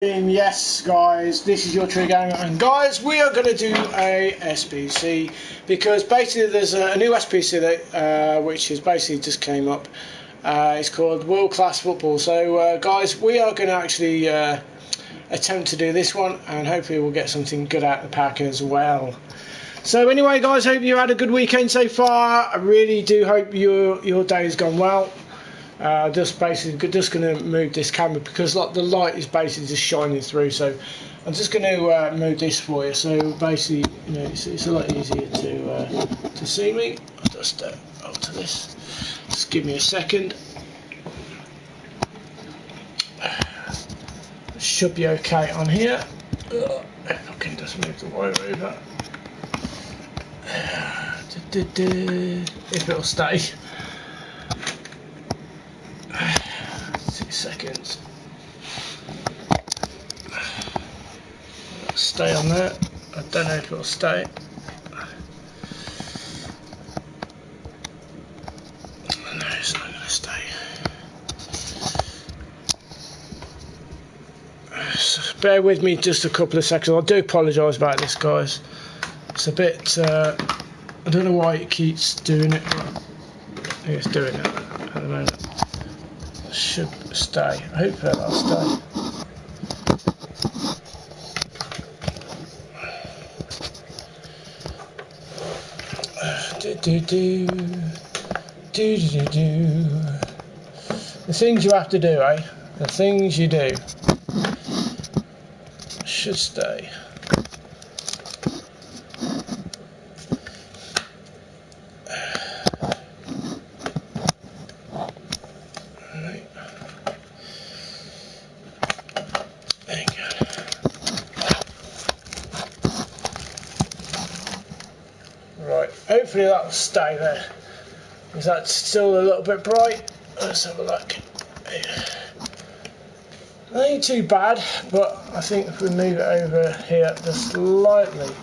Yes guys, this is your True Gamer, and guys, we are going to do a SBC because basically there's a new SBC that which has basically just came up. It's called World Class Football. So guys, we are going to actually attempt to do this one, and hopefully we'll get something good out of the pack as well. So anyway guys, hope you had a good weekend so far. I really do hope your day has gone well. Just going to move this camera because like the light is basically just shining through, so I'm just going to move this for you. So basically, you know, it's a lot easier to see me. I'll just alter this. Just give me a second. It should be okay on here. If I can just move the wire over. If it'll stay. 6 seconds. It'll stay on there. I don't know if it'll stay. No, it's not going to stay. So bear with me just a couple of seconds. I do apologise about this, guys. It's a bit. I don't know why it keeps doing it. I think it's doing it at the moment. Should stay. I hope that'll stay. The things you have to do, eh? The things you do. Should stay. Right, hopefully that'll stay there. Is that still a little bit bright? Let's have a look. Not ain't too bad, but I think if we move it over here just slightly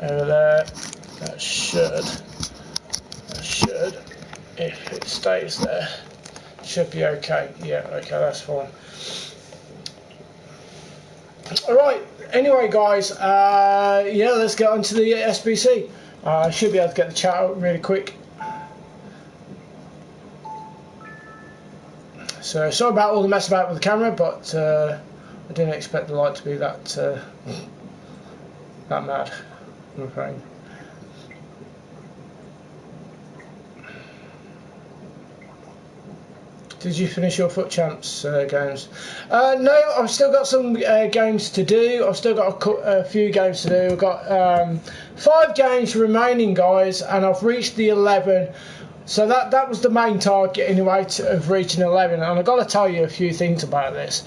over there, that should, if it stays there, should be okay. Yeah, okay, that's fine. Alright, anyway guys, yeah, let's get on to the SBC. I should be able to get the chat out really quick. So sorry about all the mess about with the camera, but I didn't expect the light to be that mad, I'm afraid. Did you finish your Foot Champs games? No, I've still got some games to do. I've still got a few games to do. I've got 5 games remaining, guys, and I've reached the 11. So that was the main target anyway, of reaching 11. And I've got to tell you a few things about this,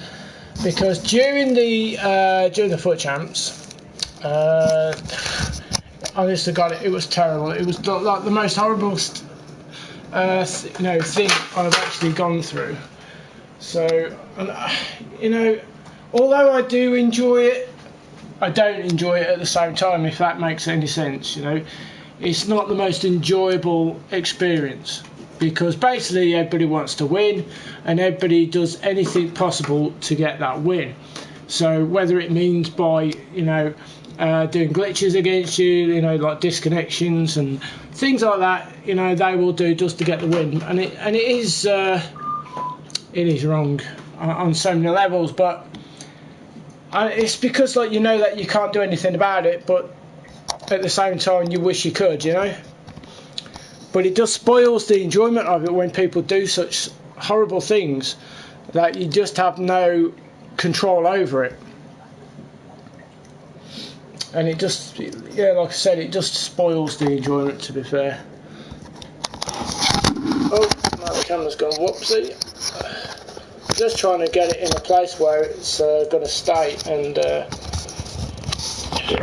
because during the Foot Champs, honest to God, it was terrible. It was like the most horrible thing I've actually gone through. So, you know, although I do enjoy it, I don't enjoy it at the same time, if that makes any sense. You know, it's not the most enjoyable experience, because basically everybody wants to win and everybody does anything possible to get that win. So whether it means by, you know, doing glitches against you, you know, like disconnections and things like that, you know, they will do just to get the win, and it is wrong on so many levels. But it's because, like, you know that you can't do anything about it, but at the same time you wish you could, you know. But it just spoils the enjoyment of it when people do such horrible things that you just have no control over it. And it just, yeah, like I said, it just spoils the enjoyment, to be fair. Oh, now the camera's gone whoopsie. Just trying to get it in a place where it's going to stay, and it'll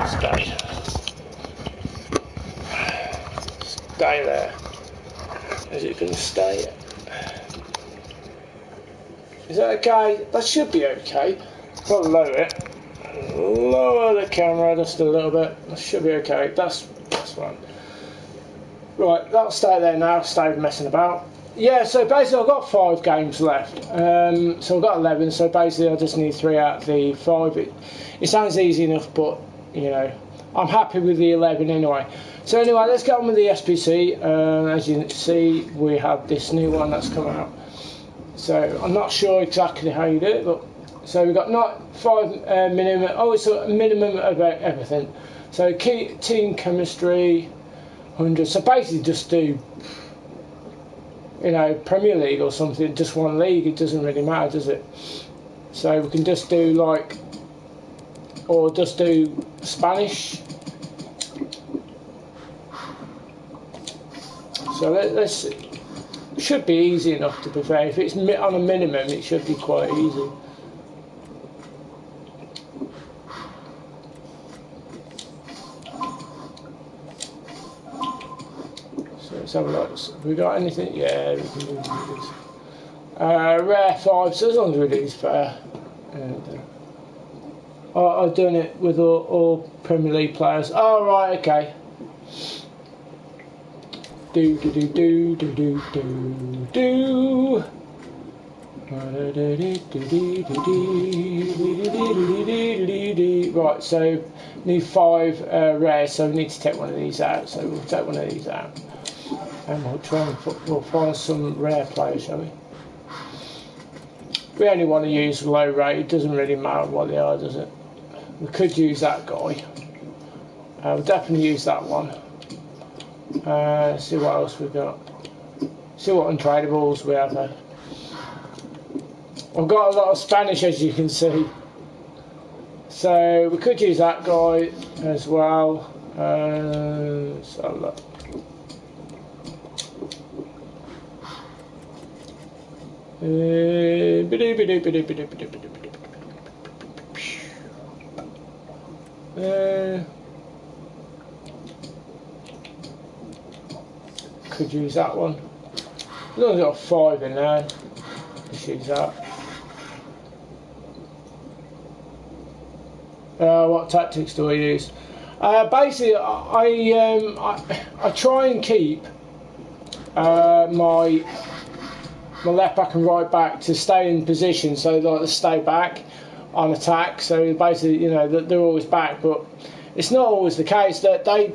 stay. Stay there. Is it going to stay? Is that okay? That should be okay. I'll lower it. Lower the camera just a little bit. That should be okay. That's fine. Right, that'll stay there now. Stay messing about. Yeah, so basically I've got 5 games left. So I've got 11, so basically I just need 3 out of the 5. It sounds easy enough, but, you know, I'm happy with the 11 anyway. So anyway, let's get on with the SPC. As you can see, we have this new one that's come out. So I'm not sure exactly how you do it, but so we've got not 5 minimum. Oh, it's a minimum of everything. So team chemistry, 100. So basically, just do, you know, Premier League or something. Just one league. It doesn't really matter, does it? So we can just do like, or just do Spanish. So let's see. Should be easy enough, to be fair. If it's on a minimum, it should be quite easy. So let's have a look. Have we got anything? Yeah, we can do this. Rare 5, so as long as we do this fair. And, I've done it with all Premier League players. Oh, right, okay. Do do do do do do do do. Right, so need 5 rare, so we need to take one of these out. So we'll take one of these out, and we'll try and we'll find some rare players, shall we? We only want to use low rate. It doesn't really matter what they are, does it? We could use that guy. We'll definitely use that one. See what else we've got. See what untradables we have there. I've got a lot of Spanish, as you can see. So we could use that guy as well. Let's have a look. Could use that one. We've only got 5 in there. Let's use that. What tactics do I use? Basically, I try and keep my left back and right back to stay in position, so like to stay back on attack. So basically, you know, they're always back, but it's not always the case. That they,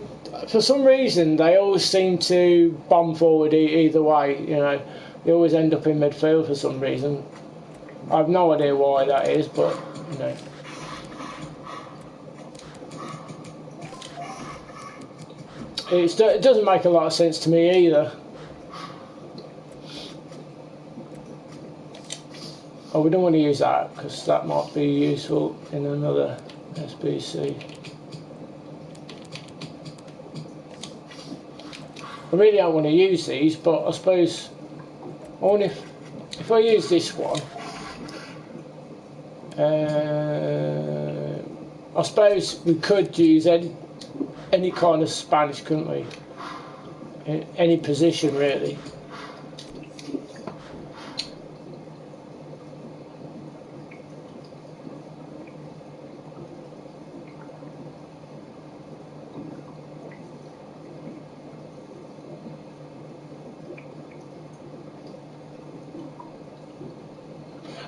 for some reason, they always seem to bomb forward either way. You know, they always end up in midfield for some reason. I have no idea why that is, but you know. It doesn't make a lot of sense to me either. Oh, we don't want to use that because that might be useful in another SBC. I really don't want to use these, but I suppose I wonder if I use this one. I suppose we could use any kind of Spanish, couldn't we? In any position, really.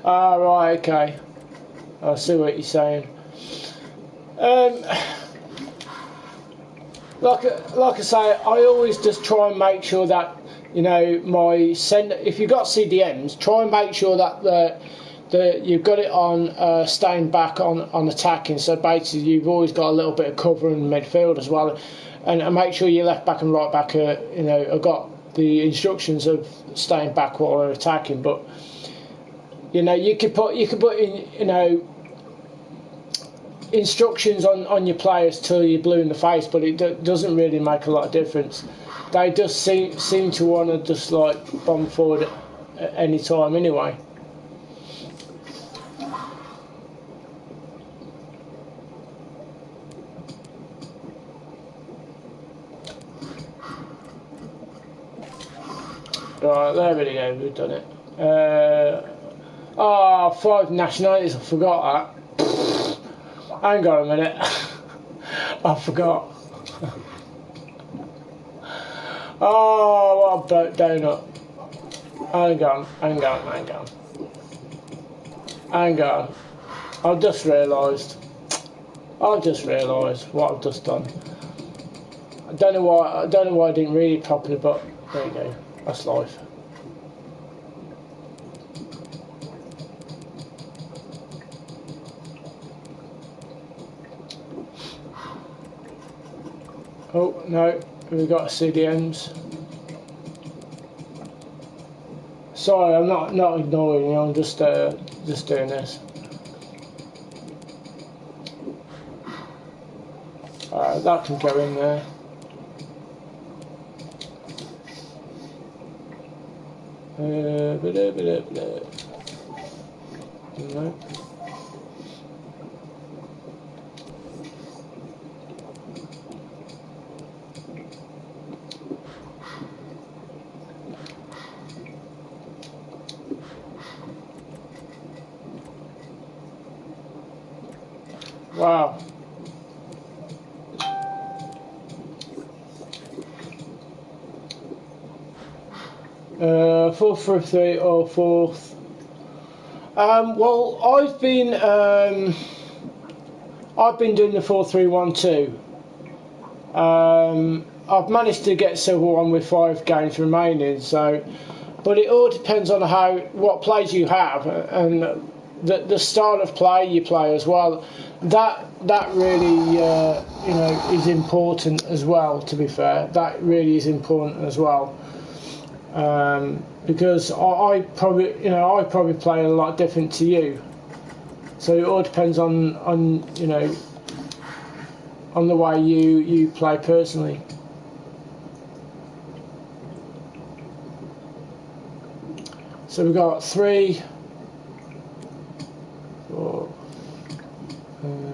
Ah, right, okay. I see what you're saying. Like I say, I always just try and make sure that, you know, if you've got CDMs, try and make sure that you've got it on staying back on attacking. So basically, you've always got a little bit of cover in midfield as well, and make sure your left back and right back are, you know, have got the instructions of staying back while they're attacking. But you know, you could put in, you know, instructions on your players till you're blue in the face, but it doesn't really make a lot of difference. They just seem to want to just like bomb forward at any time anyway. Right, there we go, we've done it. 5 nationalities, I forgot that. Hang on a minute. I forgot. Oh, what a donut. Hang on, hang on, hang on. Hang on. I've just realised what I've just done. I don't know why I didn't read it properly, but there you go. That's life. Oh no, we've got CDMs. Sorry, I'm not ignoring you. I'm just doing this. That can go in there. No. Wow. 4-3-3 or 4th. Well, I've been doing the 4-3-1-2. I've managed to get Silver 1 with 5 games remaining. So, but it all depends on what plays you have and the style of play you play as well. That really is important as well. To be fair, that really is important as well. Because I probably play a lot different to you, so it all depends on the way you play personally. So we've got 3, 4,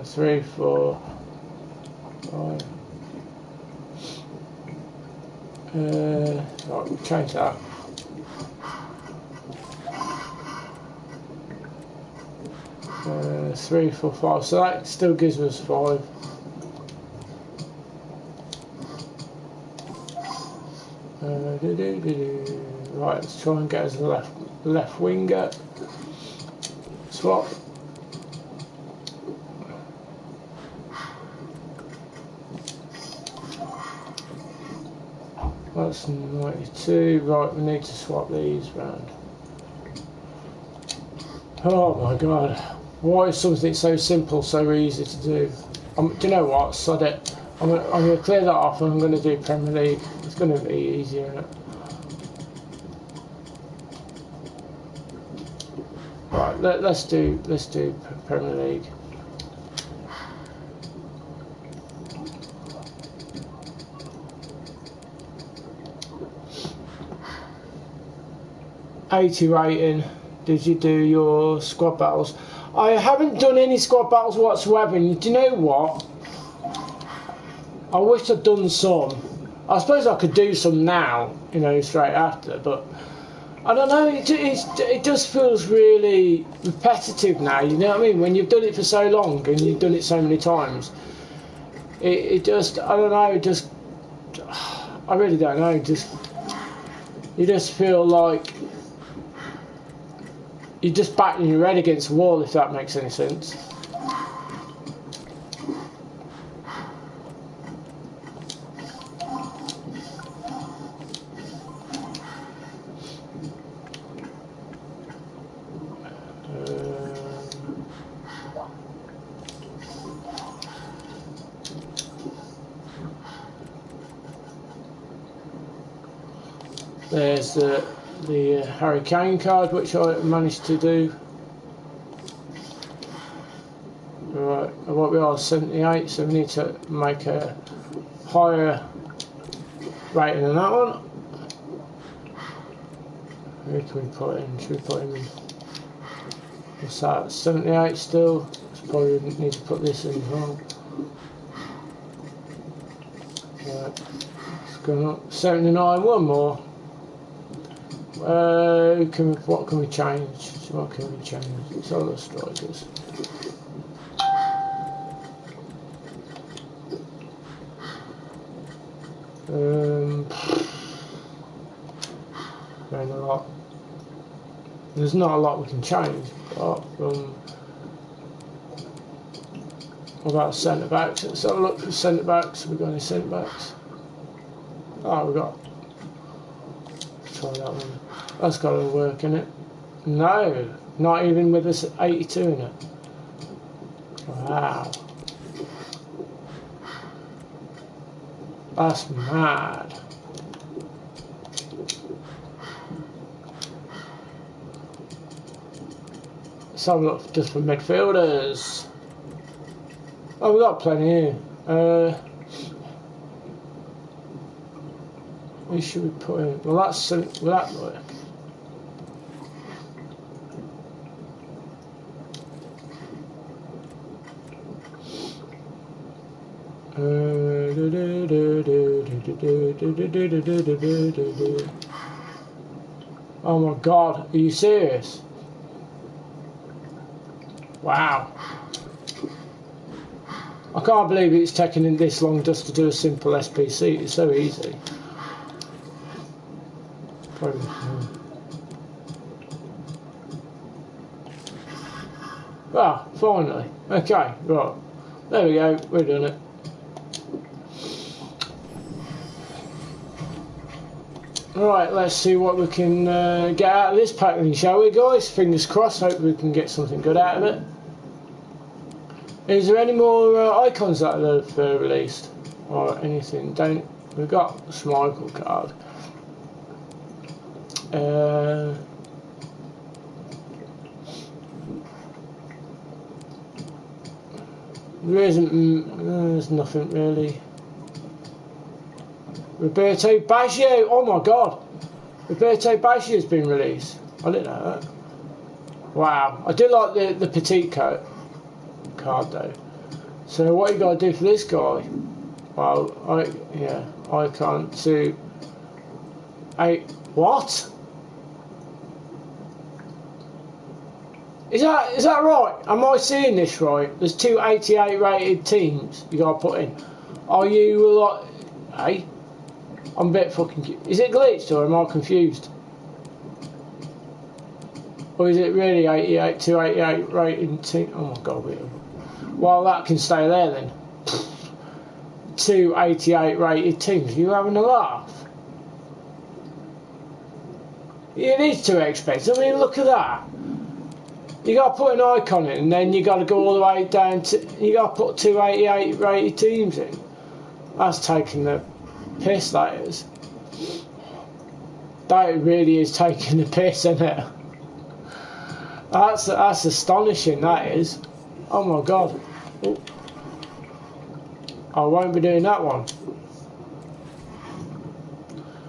3, 4, 5. Right, change that. Three, 4, 5. So that still gives us 5. Right, let's try and get us a left winger. Swap. That's 92. Right, we need to swap these round. Oh my god. Why is something so simple so easy to do? Do you know what? Sod it. I'm going to clear that off and I'm going to do Premier League. It's going to be easier, isn't it? Right, let's do Premier League. '80 rating. Did you do your squad battles? I haven't done any squad battles whatsoever, and do you know what? I wish I'd done some. I suppose I could do some now, straight after, but I don't know, it just feels really repetitive now, you know what I mean? When you've done it for so long and you've done it so many times, it just, I don't know, I really don't know, you just feel like you're just batting your head against the wall, if that makes any sense. There's the Harry Kane card, which I managed to do. Right, what we are 78, so we need to make a higher rating than that one. Who can we put in? Should we put him in? What's that? 78 still. Probably need to put this in as well. Right, it's going up. 79, one more. What can we change? What can we change? It's all the strikers. Going a lot. There's not a lot we can change apart from. What about centre backs? Let's have a look at centre backs. Have we got any centre backs? Oh, we got. Let's try that one. That's got to work, innit? No, not even with this 82 in it. Wow. That's mad. Let's have a look just for midfielders. Oh, we've got plenty here. Who should we put in? Well, that's will that work? Oh my God, are you serious? Wow. I can't believe it's taken in this long just to do a simple SPC. It's so easy. Ah, finally. Okay, right. There we go, we've done it. Right, let's see what we can get out of this pack then, shall we, guys? Fingers crossed, hope we can get something good out of it. Is there any more icons that they've released? Or anything? We've got a Schmeichel card. There isn't, there's nothing really. Roberto Baggio, oh my God, Roberto Baggio has been released. I didn't know that. Wow, I do like the petite card though. So what you got to do for this guy? Well, icon to 8. What? Is that right? Am I seeing this right? There's 2 88 rated teams you got to put in. Are you like? Hey, I'm a bit fucking. Is it glitched or am I confused? Or is it really 88 to 88 rated team? Oh my God! Well, that can stay there then. 2 88 rated teams. Are you having a laugh? It is too expensive. I mean, look at that. You got to put an icon in, and then you got to go all the way down to. You got to put 2 88 rated teams in. That's taking the piss. That is. That really is taking the piss, isn't it? That's astonishing. That is. Oh my God. Ooh. I won't be doing that one.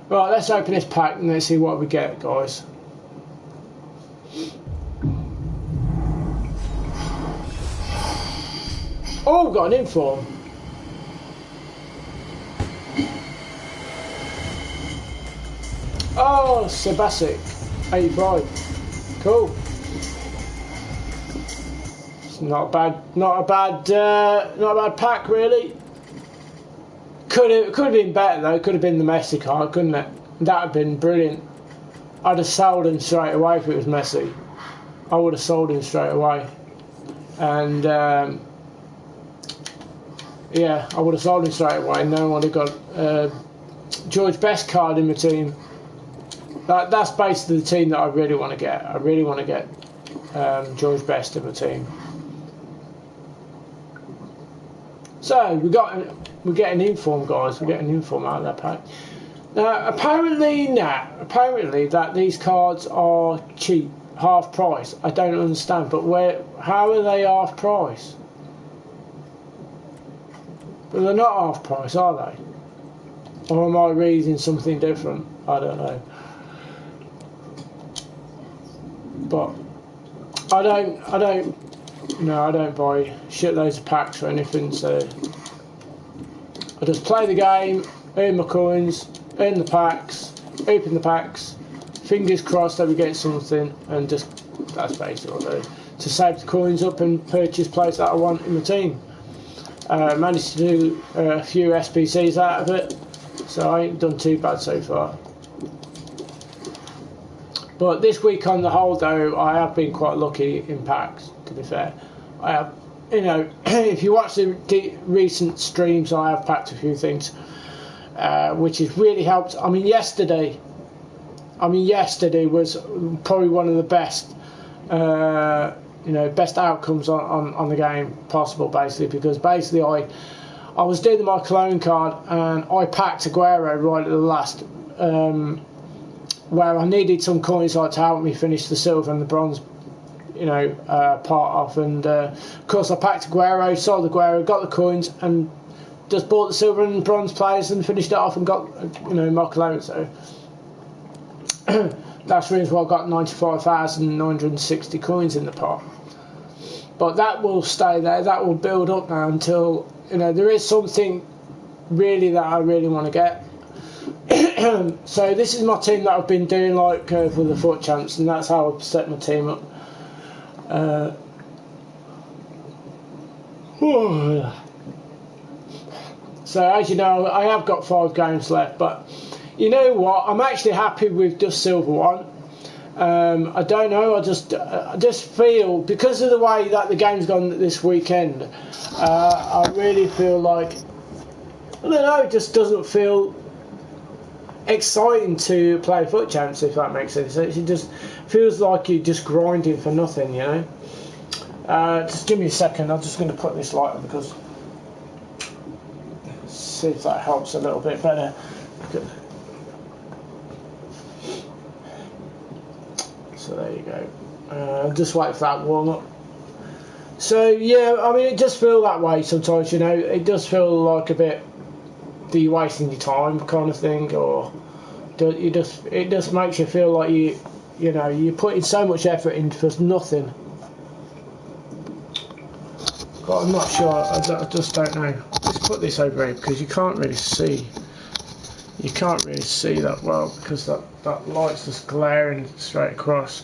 Right, let's open this pack and let's see what we get, guys. Oh, got an inform. Oh, Sebasic, 85. Cool. It's not a bad pack really. Could have been better though. Could have been the Messi card, couldn't it? That would have been brilliant. I'd have sold him straight away if it was Messi. I would have sold him straight away. And yeah, I would have sold him straight away. And then I would have got George Best card in my team. That's basically the team that I really want to get. I really want to get George Best in my team. So we get an inform, guys. We get an inform out of that pack. Now apparently that these cards are cheap, half price. I don't understand, but how are they half price? But they're not half price, are they? Or am I reading something different? I don't know. But I don't buy shitloads of packs or anything, so I just play the game, earn my coins, earn the packs, open the packs, fingers crossed that we get something, and just that's basically what I do. To save the coins up and purchase players that I want in the team. Managed to do a few SPCs out of it, so I ain't done too bad so far. But this week on the whole, though, I have been quite lucky in packs. To be fair, I have, you know, if you watch the recent streams, I have packed a few things, which has really helped. I mean, yesterday was probably one of the best, best outcomes on the game possible, basically, because basically I was doing my clone card and I packed Aguero right at the last, where I needed some coins like to help me finish the silver and the bronze, part off. And of course I packed Aguero, sold Aguero, got the coins, and just bought the silver and bronze players and finished it off and got my clone. So that's the reason why I got 95,960 coins in the pot. But that will stay there. That will build up now until there is something really that I really want to get. So this is my team that I've been doing for the foot champs, and that's how I've set my team up. So as you know, I have got 5 games left, but you know what? I'm actually happy with just silver 1. I don't know. I just feel, because of the way that the game's gone this weekend, I really feel like, I don't know, it just doesn't feel exciting to play foot champs, if that makes sense. It just feels like you're just grinding for nothing, Just give me a second. I'm just going to put this light on, because see if that helps a little bit better. So there you go. Just wait for that warm up. So yeah, I mean, it just feels that way sometimes. It does feel like a bit, are you wasting your time kind of thing, or it just makes you feel like you're putting so much effort in for nothing. But I'm not sure. I just don't know. Let's put this over here, because you can't really see. You can't really see that well, because that light's just glaring straight across.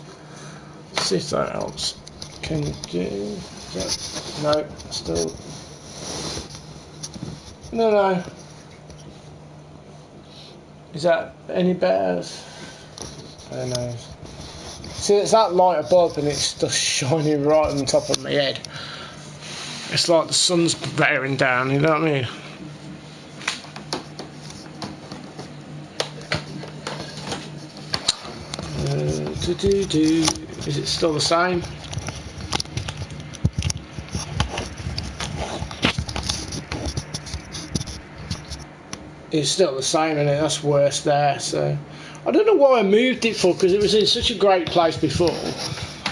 Let's see if that helps. Can you do that? No, still. No. Is that any better? I don't know. See, it's that light above, and it's just shining right on the top of my head. It's like the sun's bearing down, you know what I mean? Is it still the same? It's still the same, and that's worse there. So I don't know why I moved it for, because it was in such a great place before.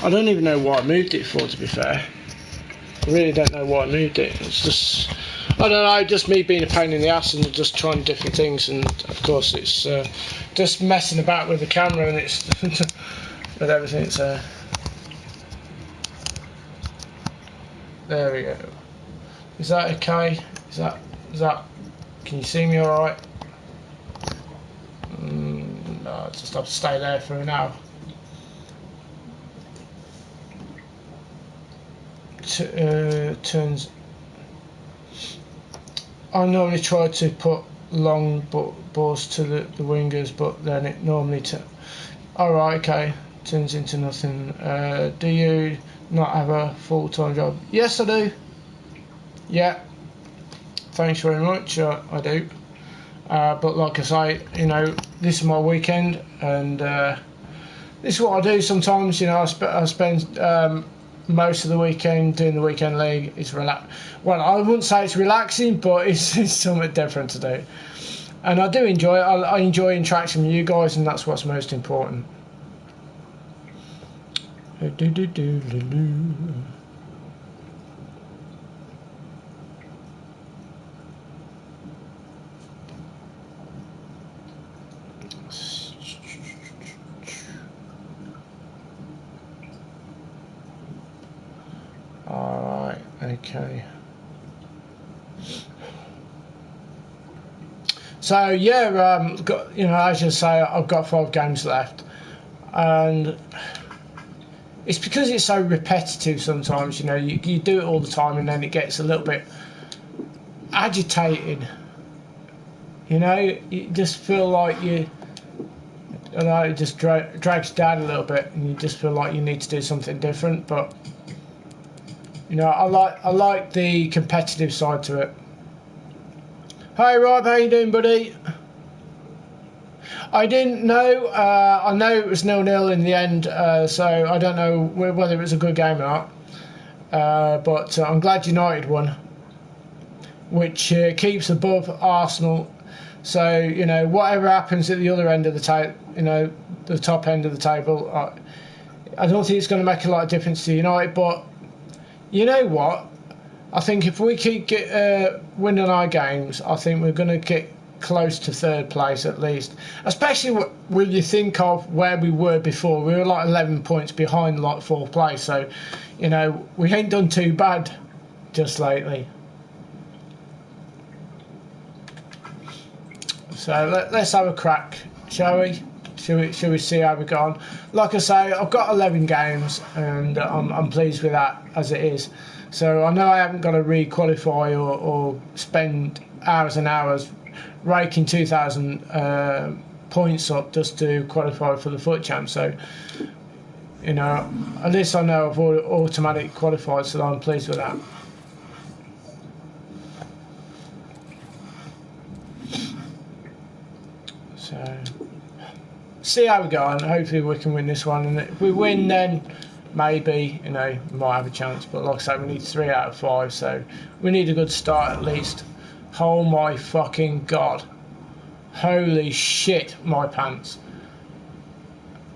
I don't even know why I moved it for, to be fair. I really don't know why I moved it. It's just, I don't know, just me being a pain in the ass and just trying different things, and of course it's just messing about with the camera, and it's with everything. So there we go. Is that okay? Is that? Can you see me all right? No, I just have to stay there for an hour. Turns. I normally try to put long balls to the wingers, but then it normally alright, okay, turns into nothing. Do you not have a full-time job? Yes, I do. Yeah, thanks very much. I do. But like I say, this is my weekend, and this is what I do sometimes. I spend most of the weekend doing the weekend league. It's well, I wouldn't say it's relaxing, but it's something different to do, and I do enjoy it. I enjoy interaction with you guys, and that's what's most important. Alright, okay. So yeah, as you say, I've got 5 games left, and it's because it's so repetitive sometimes. You do it all the time, and then it gets a little bit agitating. You just feel like I know it just drags you down a little bit, and you just feel like you need to do something different. But you know, I like the competitive side to it. Hi Rob, how you doing, buddy? I didn't know. I know it was 0-0 in the end, so I don't know whether it was a good game or not. But I'm glad United won, which keeps above Arsenal. So you know, whatever happens at the other end of the table, you know, the top end of the table, I don't think it's going to make a lot of difference to United. But you know what? I think if we keep winning our games, I think we're going to get close to third place at least. Especially when you think of where we were before. We were like 11 points behind like fourth place. So, you know, we ain't done too bad just lately. So let's have a crack, shall we? Shall we see how we go on? Like I say, I've got 11 games and I'm pleased with that as it is. So I know I haven't got to re-qualify or spend hours and hours raking 2,000 points up just to qualify for the FUT Champ. So, you know, at least I know I've automatically qualified, so I'm pleased with that. So, see how we go on. Hopefully we can win this one, and if we win, then maybe, you know, we might have a chance. But like I say, we need 3 out of 5, so we need a good start at least. Oh my fucking god. Holy shit, my pants.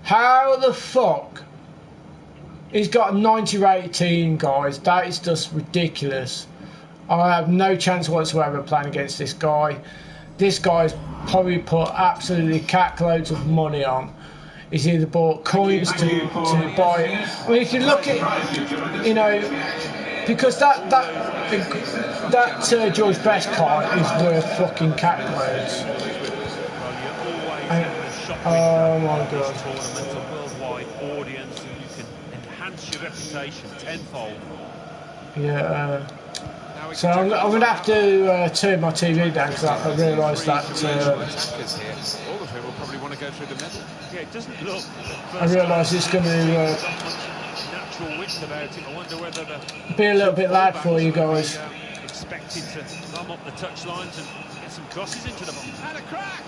How the fuck? He's got a 90 rated team, guys. That is just ridiculous. I have no chance whatsoever playing against this guy. This guy's probably put absolutely cackloads of money on. He's either bought coins to buy it. I mean, if you look at, you know, because that George Best card is worth fucking cackloads. Oh my god. A worldwide audience, and you can enhance your reputation tenfold. Yeah. So I'm going to have to turn my TV down because I realised that. All of whom will probably want to go through the middle. Yeah, it doesn't look. I realise it's going to natural width about it. I wonder whether be a little bit loud for you guys. Expected to run up the touch lines and get some crosses into the box. And a crack.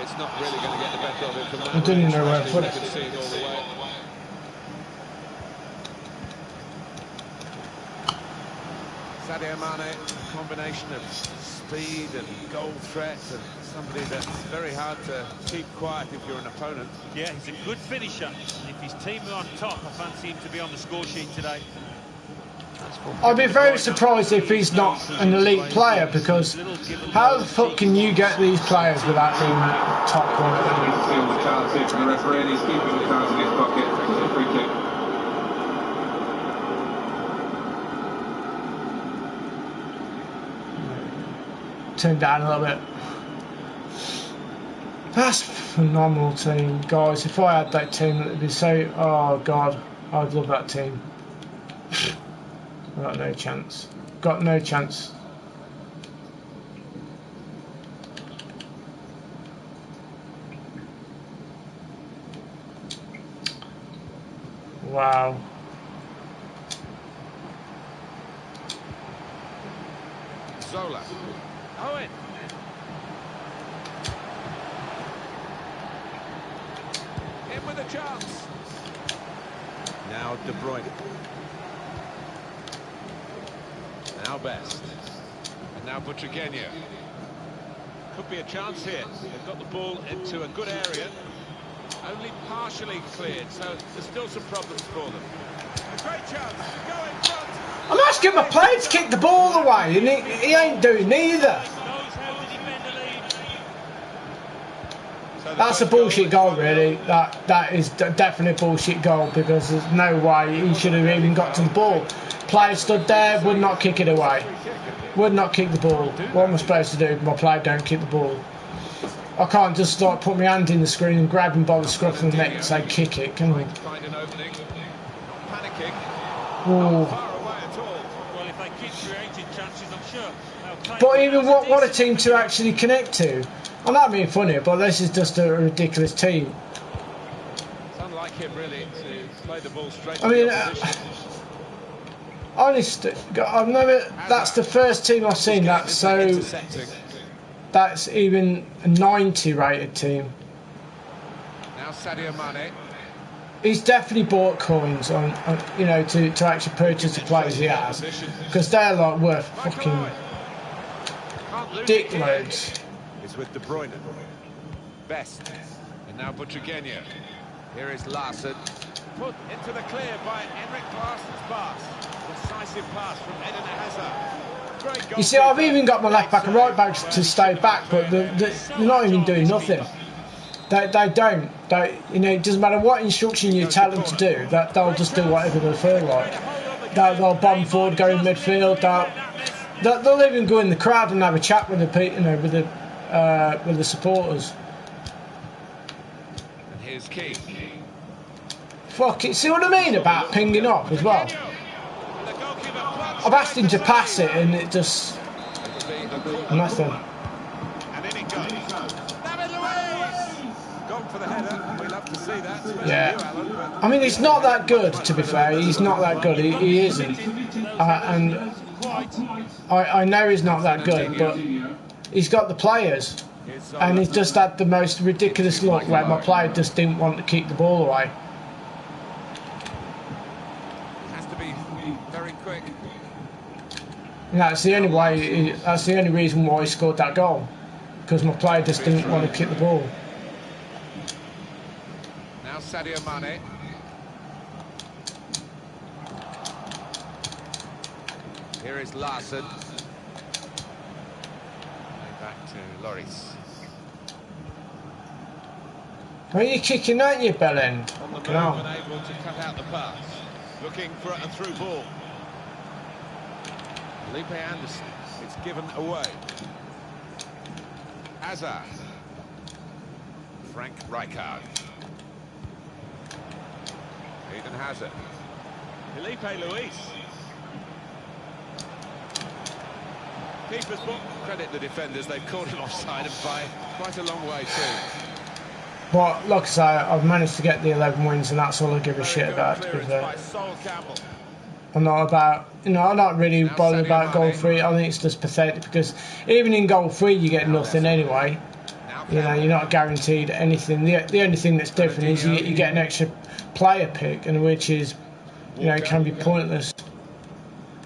It's not really going to get the better of it from that. I didn't know where to put it. Sadio Mane, a combination of speed and goal threat, and somebody that's very hard to keep quiet if you're an opponent. Yeah, he's a good finisher. And if his team are on top, I fancy him to be on the score sheet today. I'd be very surprised if he's not an elite player, because how the fuck can you get these players without being top quality? Turn down a little bit. That's a phenomenal team, guys. If I had that team, it would be so. Oh god, I'd love that team. Got no chance. Got no chance. Wow. Zola. Owen. In with a chance. Now De Bruyne. Now Best. And now Butragueño. Could be a chance here. They've got the ball into a good area. Only partially cleared, so there's still some problems for them. A great chance. Go in front. I'm asking my player to kick the ball away, and he ain't doing neither. That's a bullshit goal, really. That is definitely a bullshit goal, because there's no way he should have even got to the ball. Player stood there, would not kick it away. Would not kick the ball. What am I supposed to do? My player don't kick the ball. I can't just like put my hand in the screen and grab him by the scruff of the neck and say kick it, can we? Find an opening. Not panicking. Ooh. Not far away at all. Well, if they keep creating chances, I'm sure. But even what a team to actually connect to. I'm not being funny, but this is just a ridiculous team. him really to play the ball straight I to mean, the opposition. honestly, I've never. That's the first team I've seen that's even a 90 rated team. Now Sadio Mane. He's definitely bought coins on you know, to actually purchase the players he has, because they're like worth fucking dick loads. It's with De Bruyne. Best. And now Butragueño. Here is Larson. Put into the clear by Enric Larsen's pass. Decisive pass from Eden Hazard. Great goal. You see, I've even got my left back and right back to stay back, but they're not even doing nothing. They don't. You know, it doesn't matter what instruction you tell them to do. They'll just do whatever they feel like. They'll bomb forward, go in midfield. They'll even go in the crowd and have a chat with with the supporters. And here's Key. Fuck it. See what I mean about pinging up as well? I've asked him to pass it and it just nothing. And in it goes. Gone for the header. We love to see that. Yeah. I mean, he's not that good, to be fair. He's not that good. He isn't. And I know he's not that good, but he's got the players. And he's just had the most ridiculous look where my player just didn't want to keep the ball away. Has to be very quick. And that's the only way. That's the only reason why he scored that goal, because my player just didn't want to kick the ball. Now Sadio Mane. Here is Larson. Back to Lloris. Where are you kicking that, you bell end? On the move and able to cut out the pass. Looking for a through ball. Felipe Anderson. It's given away. Hazard. Frank Rijkaard. Eden Hazard. Felipe Luis. Keeper's ball. Credit the defenders, they've caught him offside and by quite a long way too. But like I say, I've managed to get the 11 wins, and that's all I give a shit about. I'm not really bothered about goal free. I think it's just pathetic, because even in goal free you get nothing anyway. You know, you're not guaranteed anything. The only thing that's different is you get an extra player pick, and which is, you know, can be pointless.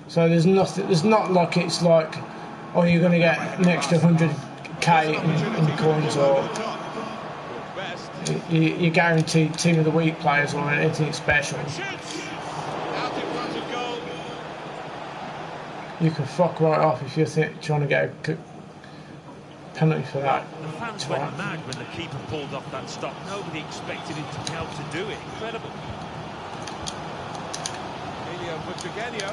So there's nothing. There's not like it's like, oh, you're going to get an extra 100k in coins, or you guaranteed team of the week players or anything special. You can fuck right off if you're trying to get a penalty for that. The fans went mad when the keeper pulled off that stop. Nobody expected him to be able to do it. Incredible. Butragueño.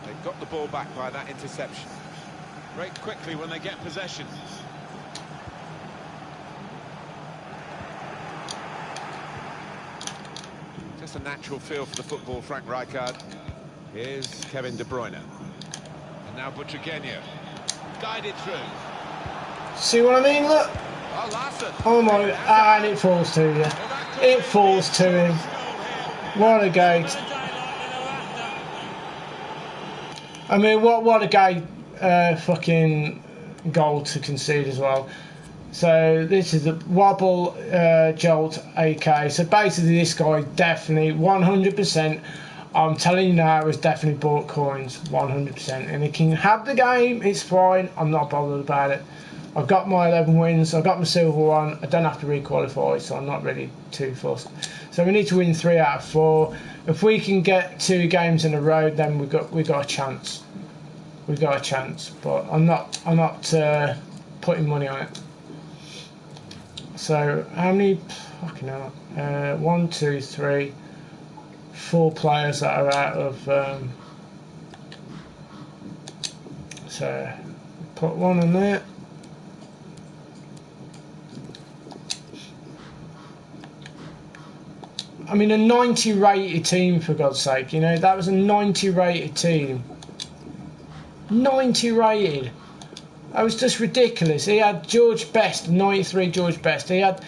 They've got the ball back by that interception. Break quickly when they get possession. Just a natural feel for the football, Frank Rijkaard. Here's Kevin De Bruyne. And now Butragueño. Guided through. See what I mean? Look. Oh, Larson. Oh my, and it falls to you. It falls to him. What a gate. I mean, what a gate fucking goal to concede as well. So this is the wobble jolt AK. So basically this guy definitely 100%, I'm telling you now, has definitely bought coins 100%. And he can have the game, it's fine, I'm not bothered about it. I've got my 11 wins, I've got my silver one, I don't have to re-qualify, so I'm not really too fussed. So we need to win 3 out of 4. If we can get 2 games in a row, then we got a chance. We've got a chance, but I'm not putting money on it. So how many? Fucking hell. 1, 2, 3, 4 players that are out of. So put 1 on there. I mean, a 90 rated team, for God's sake. You know, that was a 90 rated team. 90 rated. That was just ridiculous. He had George Best, 93 George Best. He had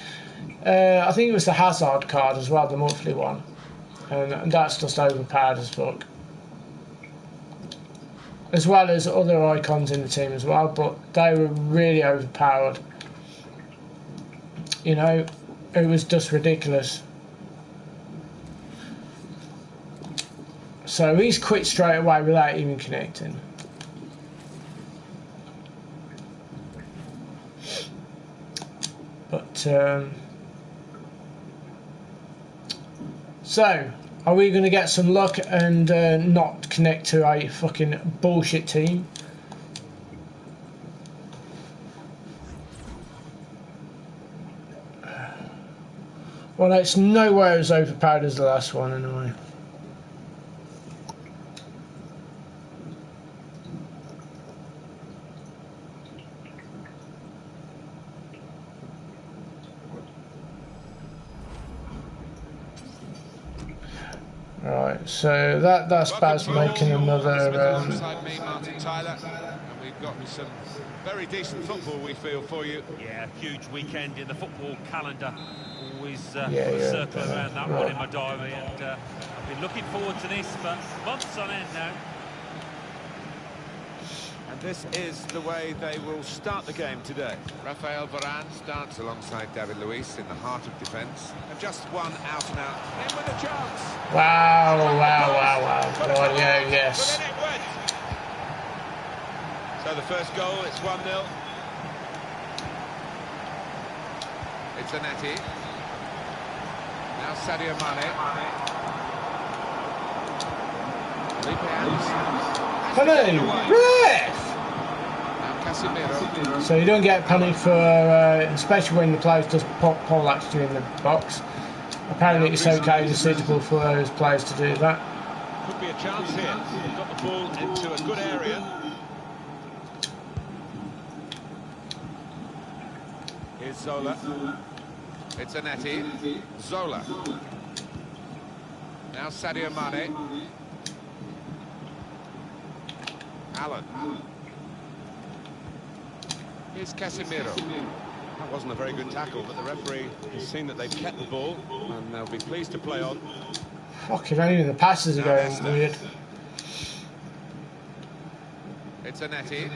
I think it was the Hazard card as well, the monthly one, and that's just overpowered as fuck. As well as other icons in the team as well, but they were really overpowered. You know, it was just ridiculous. So he's quit straight away without even connecting. But so, are we going to get some luck and not connect to a fucking bullshit team? Well, it's nowhere as overpowered as the last one anyway. Right, so that's Baz making another. Alongside me, Martin Tyler, and we've got some very decent football we feel for you. Yeah, huge weekend in the football calendar. Always Yeah, circle around that one in my diary, and I've been looking forward to this for months on end now. And this is the way they will start the game today. Rafael Varane starts alongside David Luiz in the heart of defence. And just one out and out. In with a chance. Wow. Right, yeah, yes. But then it went. So the first goal, it's 1-0. It's Zanetti. Now Sadio Mane. Penalty! Ref! So you don't get a penalty for, especially when the players just pull actually in the box. Apparently it's okay and suitable for those players to do that. Could be a chance here. Got the ball into a good area. Here's Zola. It's Zanetti. Zola. Now Sadio Mane. Allen. Here's Casemiro. That wasn't a very good tackle, but the referee has seen that they've kept the ball, and they'll be pleased to play on. Fucking even the passes are going weird. It's Zanetti.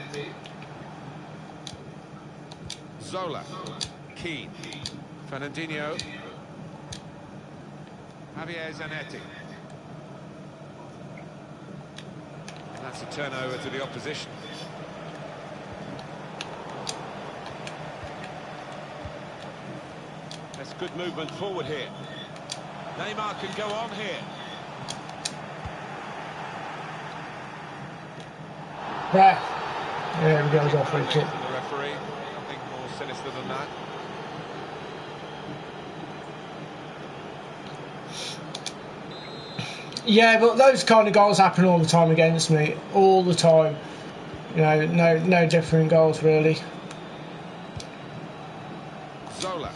Zola. Keane. Fernandinho. Javier Zanetti. And that's a turnover to the opposition. That's good movement forward here. Neymar can go on here. Right. There we go, go for a kick. The referee, nothing more sinister than that. Yeah, but those kind of goals happen all the time against me. All the time. You know, no different goals really. Zola.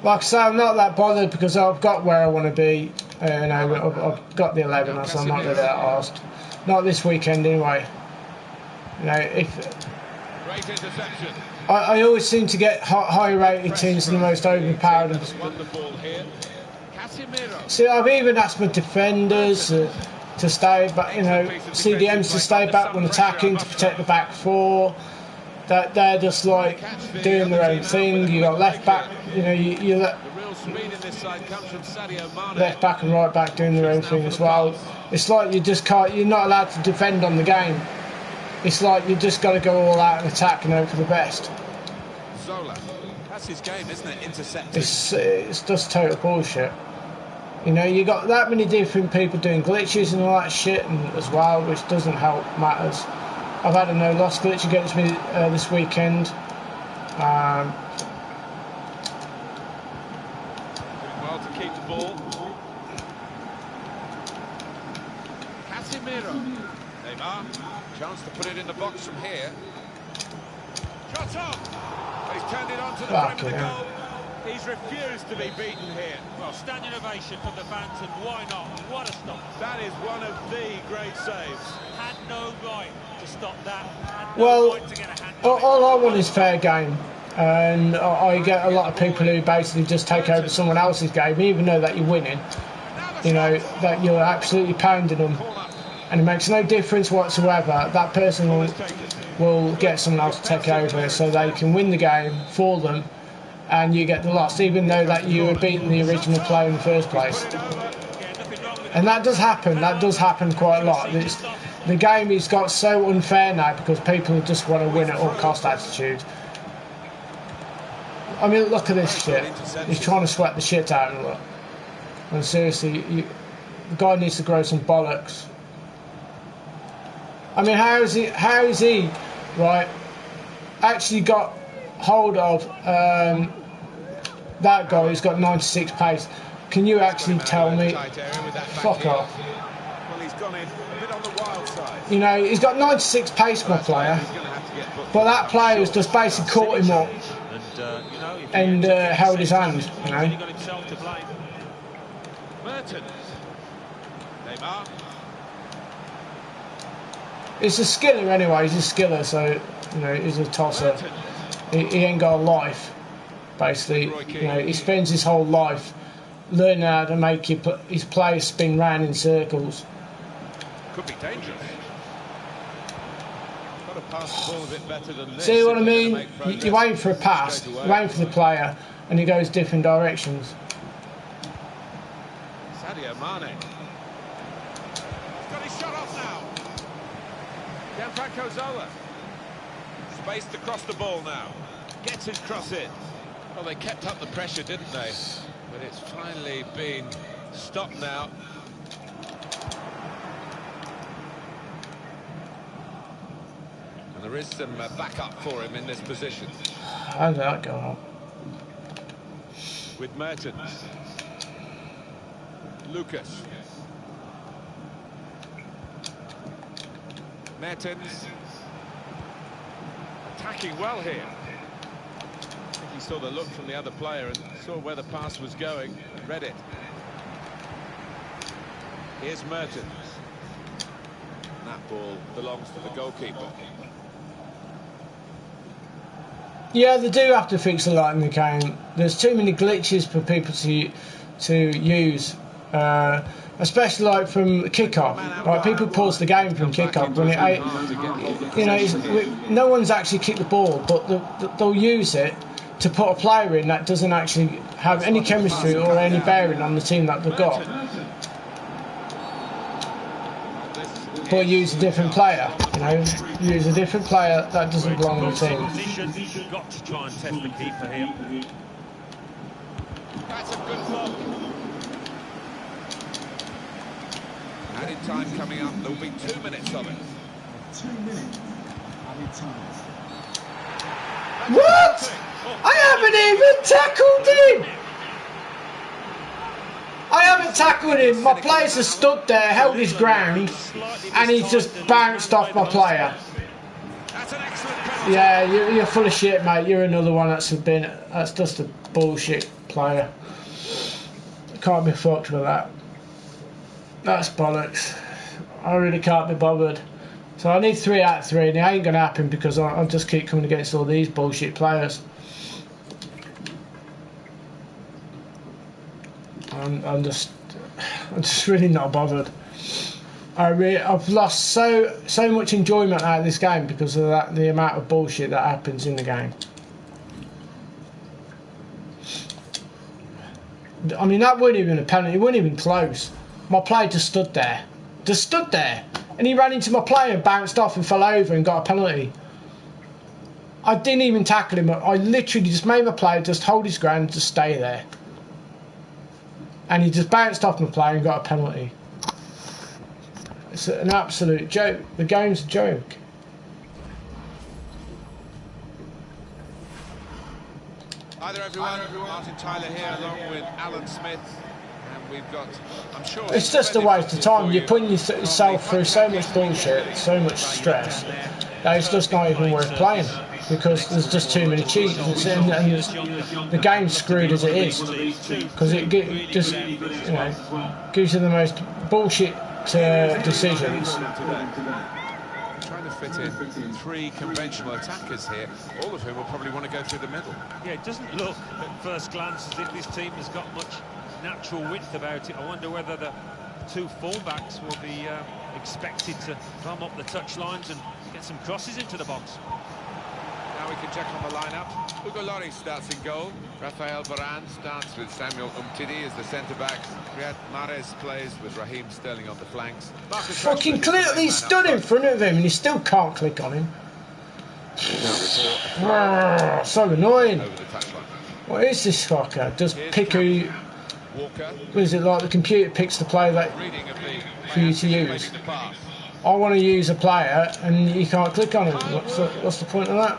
Like I say, I'm not that bothered because I've got where I want to be. You know, I've got the 11, so I'm not really that arsed. Not this weekend anyway. You know, if Great interception. I always seem to get higher rated teams than the most overpowered. Wonderful here. Casemiro. See, I've even asked my defenders to stay back, you know, CDMs to stay back when attacking to protect the back four. That they're just like doing their own thing. You got left back, you know, you The real speed in this side comes from Sadio Mane. left back and right back doing their own thing as well. It's like you just can't. You're not allowed to defend on the game. It's like you just got to go all out and attack and hope for the best. Zola. That's his game, isn't it? Intercepting. It's just total bullshit. You know, you got that many different people doing glitches and all that shit as well, which doesn't help matters. I've had a no-loss glitch against me this weekend. Doing well to keep the ball. Casemiro. Neymar. Chance to put it in the box from here. Shot on. He's turned it on to the front of the goal. He's refused to be beaten here. Well, standing ovation from the fans, and why not? What a stop. That is one of the great saves. Had no right to stop that. Had Well, no right to get a hand all I want is fair game. And I get a lot of people who basically just take over someone else's game, even though that you're winning. You know, that you're absolutely pounding them. And it makes no difference whatsoever. That person will get someone else to take over so they can win the game for them and you get the loss, even though that you were beating the original player in the first place. And that does happen. That does happen quite a lot. The game has got so unfair now because people just want to win at all cost attitude. I mean, look at this shit. He's trying to sweat the shit out of it. And seriously, the guy needs to grow some bollocks. I mean, how is he, right, actually got hold of that guy who's got 96 pace? Can you actually tell me? Fuck off. Well, he's gone in a bit on the wild side. You know, he's got 96 pace, my player. But that player has just basically caught him up and held his hand, you know. Merton. Neymar. He's a skiller anyway, he's a skiller, so, you know, he's a tosser. He ain't got a life, basically. You know, he spends his whole life learning how to make his players spin round in circles. Could be dangerous. Got to pass the ball a bit better than this. See what I mean? You're waiting for a pass, you're waiting for the player, and he goes different directions. Sadio Mane. He's got his shot off now. Gianfranco Zola. Spaced to cross the ball now. Gets his cross in. Well, they kept up the pressure, didn't they? But it's finally been stopped now. And there is some backup for him in this position. How did that go on? With Mertens. Lucas. Mertens. Attacking well here. I think he saw the look from the other player and saw where the pass was going, read it. Here's Mertens. That ball belongs to the goalkeeper. Yeah, they do have to fix a lot in the game. There's too many glitches for people to use, especially like from kick-off. Like people pause the game from kick-off when you know, no one's actually kicked the ball, but they'll use it to put a player in that doesn't actually have any chemistry or any bearing on the team that they've got. But use a different player, you know, use a different player that doesn't belong in the team. Got to try and test the keeper here. That's a good block. Added time coming up. There'll be 2 minutes of it. 2 minutes. Added time. What? I haven't even tackled him! I haven't tackled him. My players have stood there, held his ground, and he's just bounced off my player. Yeah, you're full of shit, mate. You're another one that's just a bullshit player. Can't be fucked with that. That's bollocks. I really can't be bothered. So I need 3 out of 3, and it ain't going to happen because I'll just keep coming against all these bullshit players. I'm just really not bothered. I've lost so much enjoyment out of this game because of the amount of bullshit that happens in the game. I mean, that wasn't even a penalty. It wasn't even close. My player just stood there, and he ran into my player and bounced off and fell over and got a penalty. I didn't even tackle him. I literally just made my player just hold his ground and just stay there. And he just bounced off my player and got a penalty. It's an absolute joke. The game's a joke. Hi there, everyone. Martin Tyler here, along with Alan Smith. And we've got, I'm sure... It's just a waste of time. You're putting yourself through so much bullshit, so much stress, that it's just not even worth playing. Because there's just too many cheats, and the game's screwed as it is, because it just, you know, gives you the most bullshit decisions. Trying to fit in 3 conventional attackers here, all of whom will probably want to go through the middle. Yeah, it doesn't look at first glance as if this team has got much natural width about it. I wonder whether the 2 full-backs will be expected to climb up the touchlines and get some crosses into the box. Now we can check on the lineup. Hugo Lloris starts in goal. Rafael Varane starts with Samuel Umtiti as the centre-back. Riyad Mahrez plays with Raheem Sterling on the flanks. Marcus Fucking Rashford is the main clearly man stood up in front. front of him and he still can't click on him. So annoying. Over the touchline. What is this fucker? Does Here's pick who... Walker. What is it like? The computer picks the player that Reading of the for you to use. the pass. I want to use a player and you can't click on him. What's the point of that?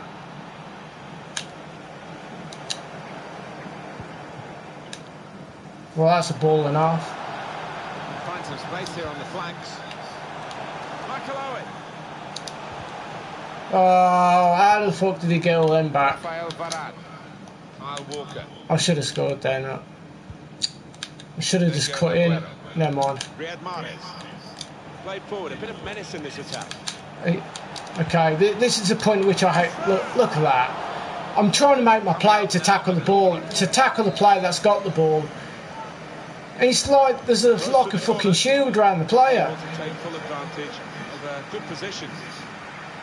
Well, that's a ball and a half. Find some space here on the flanks. Michael Owen. Oh, how the fuck did he get all them back? Rafael Varane. Kyle Walker. I should have scored there, no. I should have just cut in. Never mind. Riyad Mahrez. Played forward, a bit of menace in this attack. Okay, this is the point at which I hate. Look at that. I'm trying to make my player to tackle the ball, to tackle the player that's got the ball. And it's like there's like a fucking shield around the player. To take full advantage of a good position.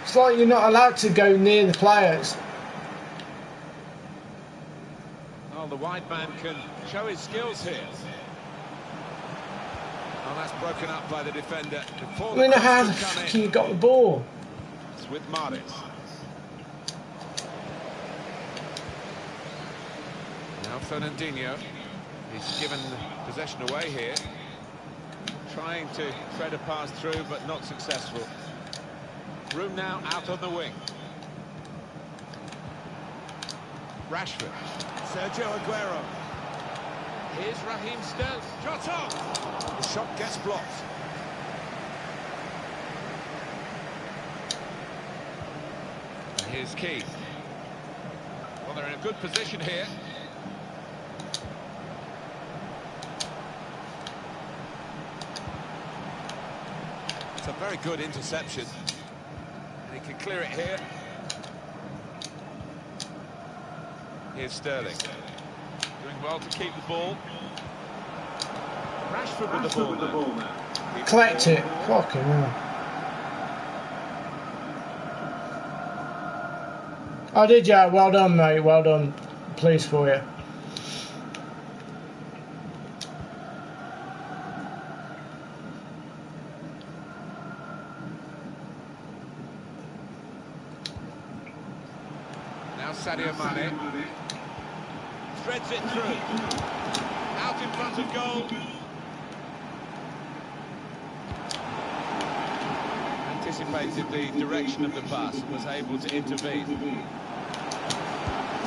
It's like you're not allowed to go near the players. Oh, the wide man can show his skills here. Oh, that's broken up by the defender. I mean, how the fuck you got the ball? It's with Mahrez. Now Fernandinho. He's given possession away here. Trying to thread a pass through, but not successful. Room now out on the wing. Rashford. Sergio Aguero. Here's Raheem Sterling. Shot on! The shot gets blocked. And here's Keith. Well, they're in a good position here. It's a very good interception. And he can clear it here. Here's Sterling. Doing well to keep the ball. Rashford with the ball now. Collect it. Fucking hell. Oh, did ya? Well done, mate. Well done. Pleased for you. Now Sadio Mane. Threads it through. Out in front of goal. Anticipated the direction of the pass and was able to intervene. He's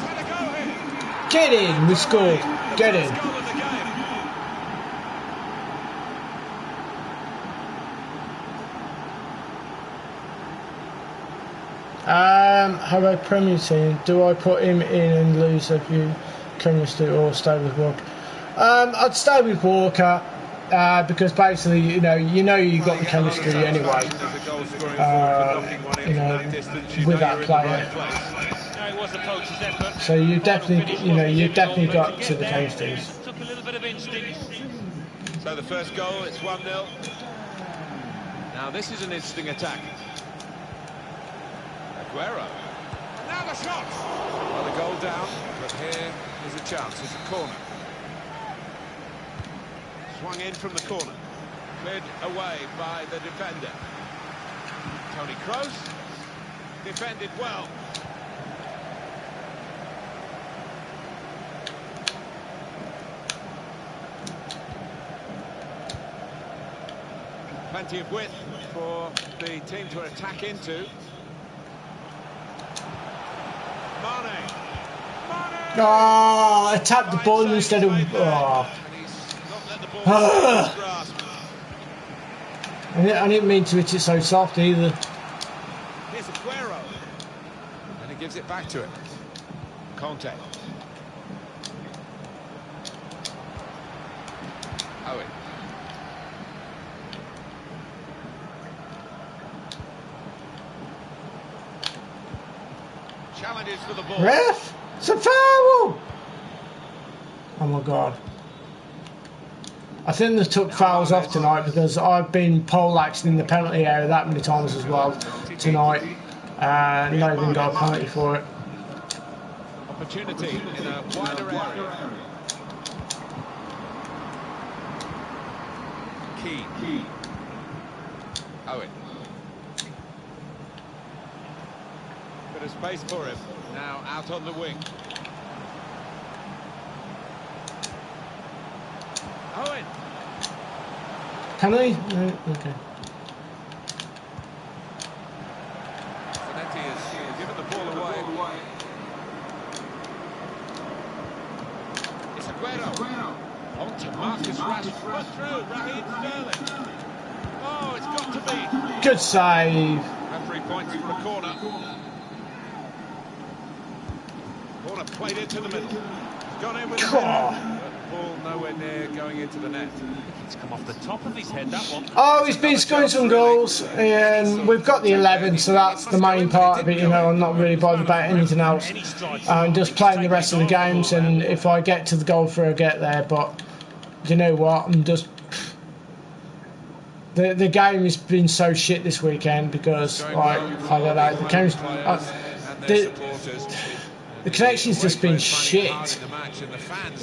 had a go here. Get in. We scored. Get in. Goal of the game. How about Premier Team? Do I put him in and lose if you chemistry or stay with Walker? I'd stay with Walker because basically, you know you got the chemistry anyway. With that player. No, it was the coach's effort. So you definitely, you definitely got to the chemistries. Took a little bit of instinct. So the first goal, it's 1-0. Now this is an interesting attack. Aguero. Now the shot! Well, the goal down, but here is a chance. It's a corner. Swung in from the corner. Cleared away by the defender. Toni Kroos. Defended well. Plenty of width for the team to attack into. Mane. Oh, I tapped the ball instead of. Oh. I didn't mean to hit it so soft either. Here's Aguero. And he gives it back to him. Conte. Owen. Challenges for the ball. Ref! It's a foul! Oh my god. I think they took fouls off tonight because I've been poleaxed in the penalty area that many times as well tonight. And not even got a penalty for it. Opportunity in a wider area. Key. Owen. Bit of space for him. Now out on the wing. Owen. Penalty? No, okay. Zanetti has given the ball away. It's Aguero. On to Marcus Rashford. Put through. Raheem Sterling. Oh, it's got to be. Good save. Referee points for a corner. Corner played into the middle. Gone in with the header. Ball nowhere near going into the net. It's come off the top of his head, that one. Oh, he's been scoring some goals, and we've got the 11, so that's the main part of it. You know, I'm not really bothered about anything else. I'm just playing the rest of the games, and if I get to the goal through, I get there. But you know what? I'm just the game has been so shit this weekend because, like, I don't know, the game's. The connection's just been shit.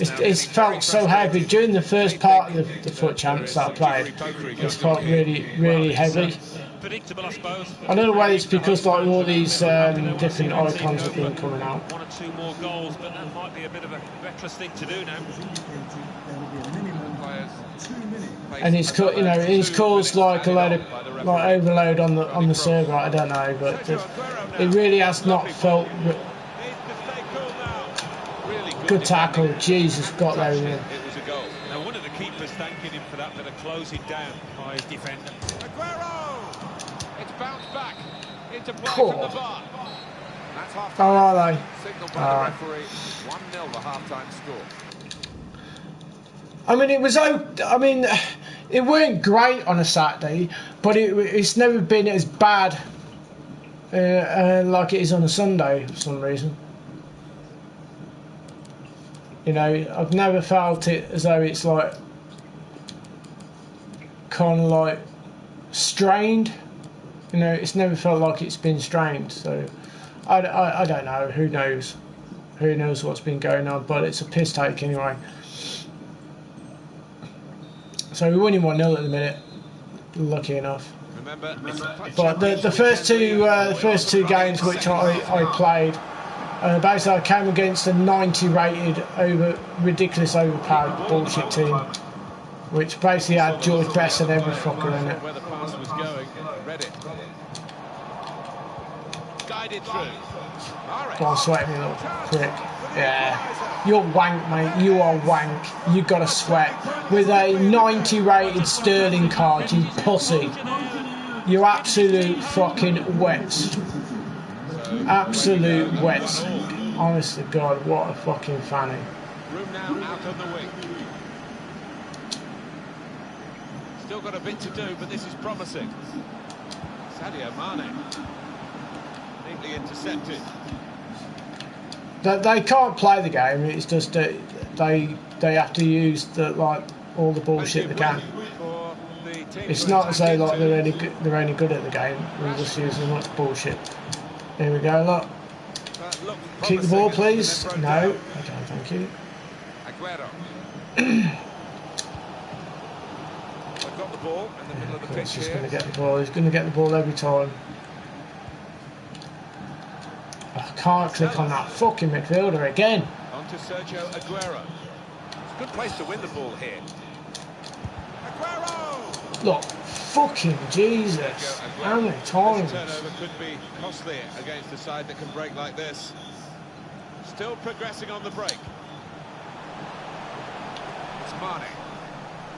It's felt so heavy. During the first part of the FUT Champs that I played, it's felt really, really heavy. Predictable, I suppose. I don't know whether it's because like all these different icons have been coming out. 1 or 2 more goals, but that might be a bit of a reckless thing to do now. And it's you know, it's caused like a load of like overload on the server. I don't know, but it really has not felt. Good tackle, Jesus, got there in. It was a goal. Now one of the keepers thanking him for that bit of closing down by his defender. Aguero! It's bounced back into play from the bar. That's half time. Oh, are they? Signal by the referee. 1-0 the half-time score. I mean, it weren't great on a Saturday, but it's never been as bad like it is on a Sunday for some reason. You know, I've never felt it as though it's like kind of like strained. You know, it's never felt like it's been strained. So I don't know. Who knows? Who knows what's been going on? But it's a piss take anyway. So we're winning 1-0 at the minute. Lucky enough. Remember, but the first two games which I played. Basically, I came against a 90 rated, ridiculous, overpowered bullshit team, which basically had George Best and every fucker in it. Where the pass was going, read it. Guided through. Go on, sweat me, little prick. Yeah, you're wank, mate. You are wank. You got to sweat with a 90 rated Sterling card, you pussy. You absolute fucking wet. Absolute wet. Honest to God, what a fucking fanny. Room now out on the wing. Still got a bit to do, but this is promising. Sadio Mane. Neatly intercepted. They can't play the game. It's just that they have to use all the bullshit they can. It's not as though like they're any good at the game. They're just using much bullshit. Here we go, look. Keep the ball, please. No. Okay, thank you. Aguero. They've got the ball in the middle of the pitch He's here. going to get the ball. He's going to get the ball every time. I can't click on that fucking midfielder again. On to Sergio Aguero. It's a good place to win the ball here. Aguero! Look, fucking Jesus. How many times? This turnover could be costly against a side that can break like this. Still progressing on the break. It's Mane.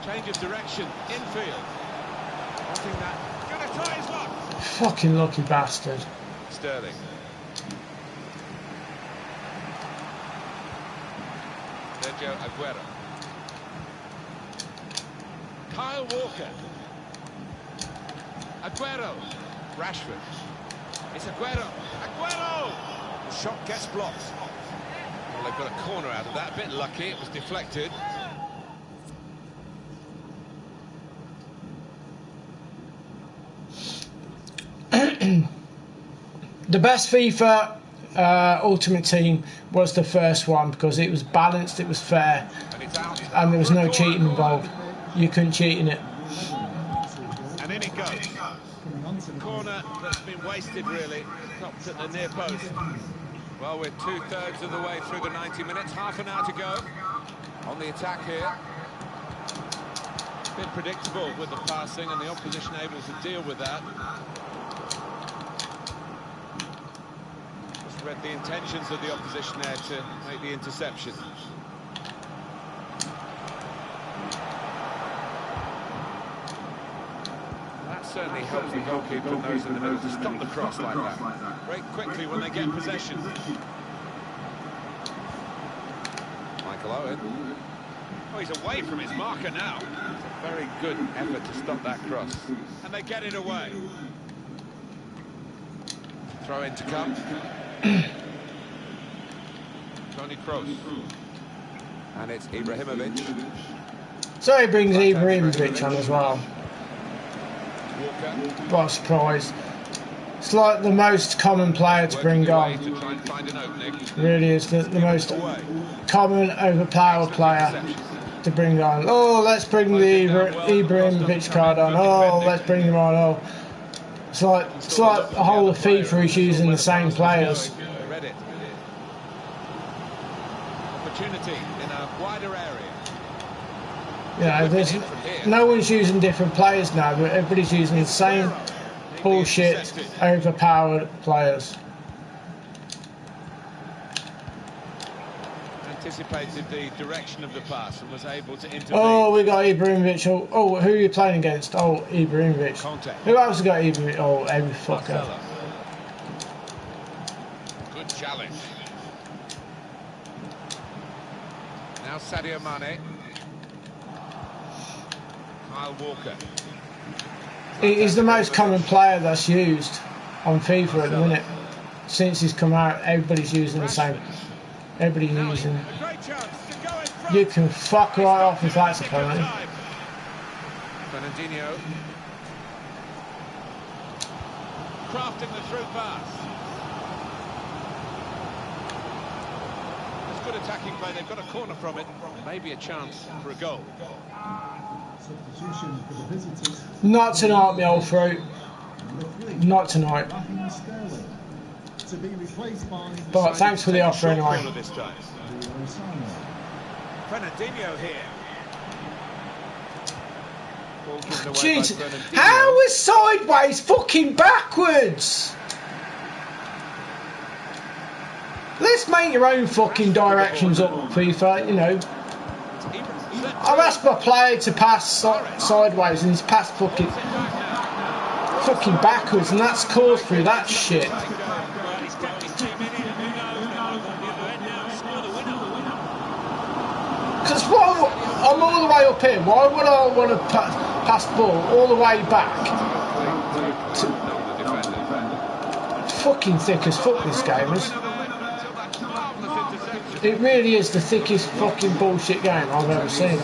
Change of direction, infield. Wanting that. Gonna try his luck. Fucking lucky bastard. Sterling. Sergio Aguero. Kyle Walker. Aguero. Rashford. It's Aguero. Aguero! The shot gets blocked. Well, they've got a corner out of that. A bit lucky, it was deflected. The best FIFA Ultimate Team was the first one because it was balanced, it was fair, and there was no cheating involved. You couldn't cheat in it. And in it goes. Corner that's been wasted, really. Stopped at the near post. Well, we're 2/3 of the way through the 90 minutes. Half an hour to go on the attack here. A bit predictable with the passing and the opposition able to deal with that. Just read the intentions of the opposition there to make the interception. Certainly helps the goalkeeper and those in the middle to stop the cross like that. Break quickly when they get possession. Michael Owen. Oh, he's away from his marker now. It's a very good effort to stop that cross. And they get it away. Throw in to come. Tony Kroos. And it's Ibrahimovic. So he brings Ibrahimovic on as well. Walker. What a surprise. It's like the most common player to bring on. To try and find an opening. Really is the most common overpowered player to bring on. Oh, let's bring the Ibrahimovic card on. Oh, let's bring him on. Oh, it's like the whole of FIFA is using the same players. Read it. Opportunity in a wider area. Yeah, no one's using different players now, but everybody's using the same bullshit, overpowered players. Anticipated the direction of the pass and was able to intervene. Oh, we got Ibrahimovic. Oh, who are you playing against? Oh, Ibrahimovic. Contact. Who else has got Ibrahimovic? Oh, every fucker. Good challenge. Now Sadio Mane. Kyle Walker. He's the most common player that's used on FIFA at the minute. Since he's come out, everybody's using the same. Everybody's using. You can fuck right off if that's a penalty. Fernandinho. Crafting the through pass. It's good attacking play. They've got a corner from it. Maybe a chance for a goal. Substitution for the visitors. Not tonight, my old fruit. Not tonight. To be replaced by But thanks for the offer anyway. This time. Fernandinho here. Ball given away by Jesus, Fernandinho. how is sideways fucking backwards? Let's make your own fucking directions up, FIFA, you know. I've asked my player to pass sideways and he's passed fucking backwards, and that's caused through that shit. Because I'm all the way up here, why would I want to pass the ball all the way back? Fucking thick as fuck this game is. It really is the thickest fucking bullshit game I've ever seen.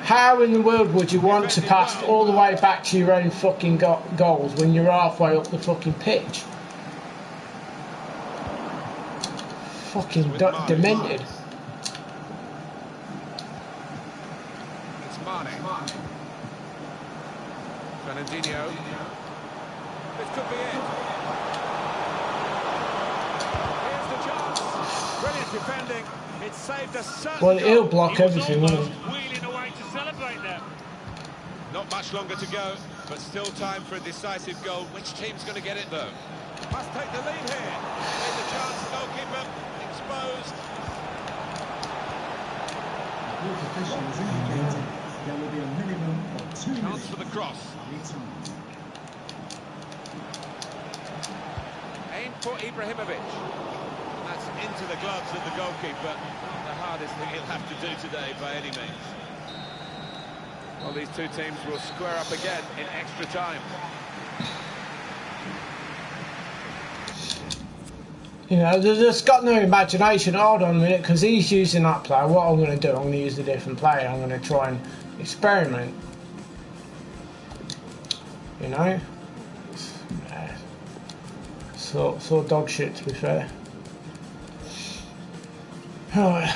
How in the world would you want to pass all the way back to your own fucking goals when you're halfway up the fucking pitch? Fucking demented. It's Mane. Fernandinho. This could be it. Here's the chance. Brilliant defending. It saved a certain Well, he'll goal. block everything, won't he? Wheeling away to celebrate there. Not much longer to go, but still time for a decisive goal. Which team's going to get it, though? Must take the lead here. There's a chance, goalkeeper exposed. The official has indicated there will be a minimum of 2 Chance minutes for the cross. return. Aim for Ibrahimovic. And that's into the gloves of the goalkeeper. Not the hardest thing he'll have to do today by any means. Well, these two teams will square up again in extra time. You know, they've just got no imagination. Hold on a minute, because he's using that player. What I'm going to do, I'm going to use a different player. I'm going to try and experiment. You know? So dog shit, to be fair. Alright.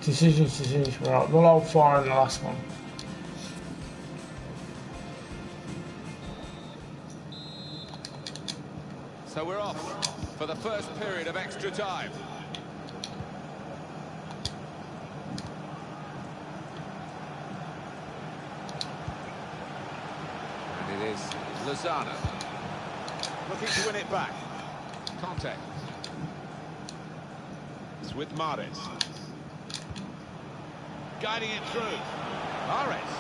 Decisions. Right, we'll hold fire in the last one. So we're off for the first period of extra time. And it is Lozano looking to win it back. Conte. It's with Mahrez. Guiding it through. Mahrez.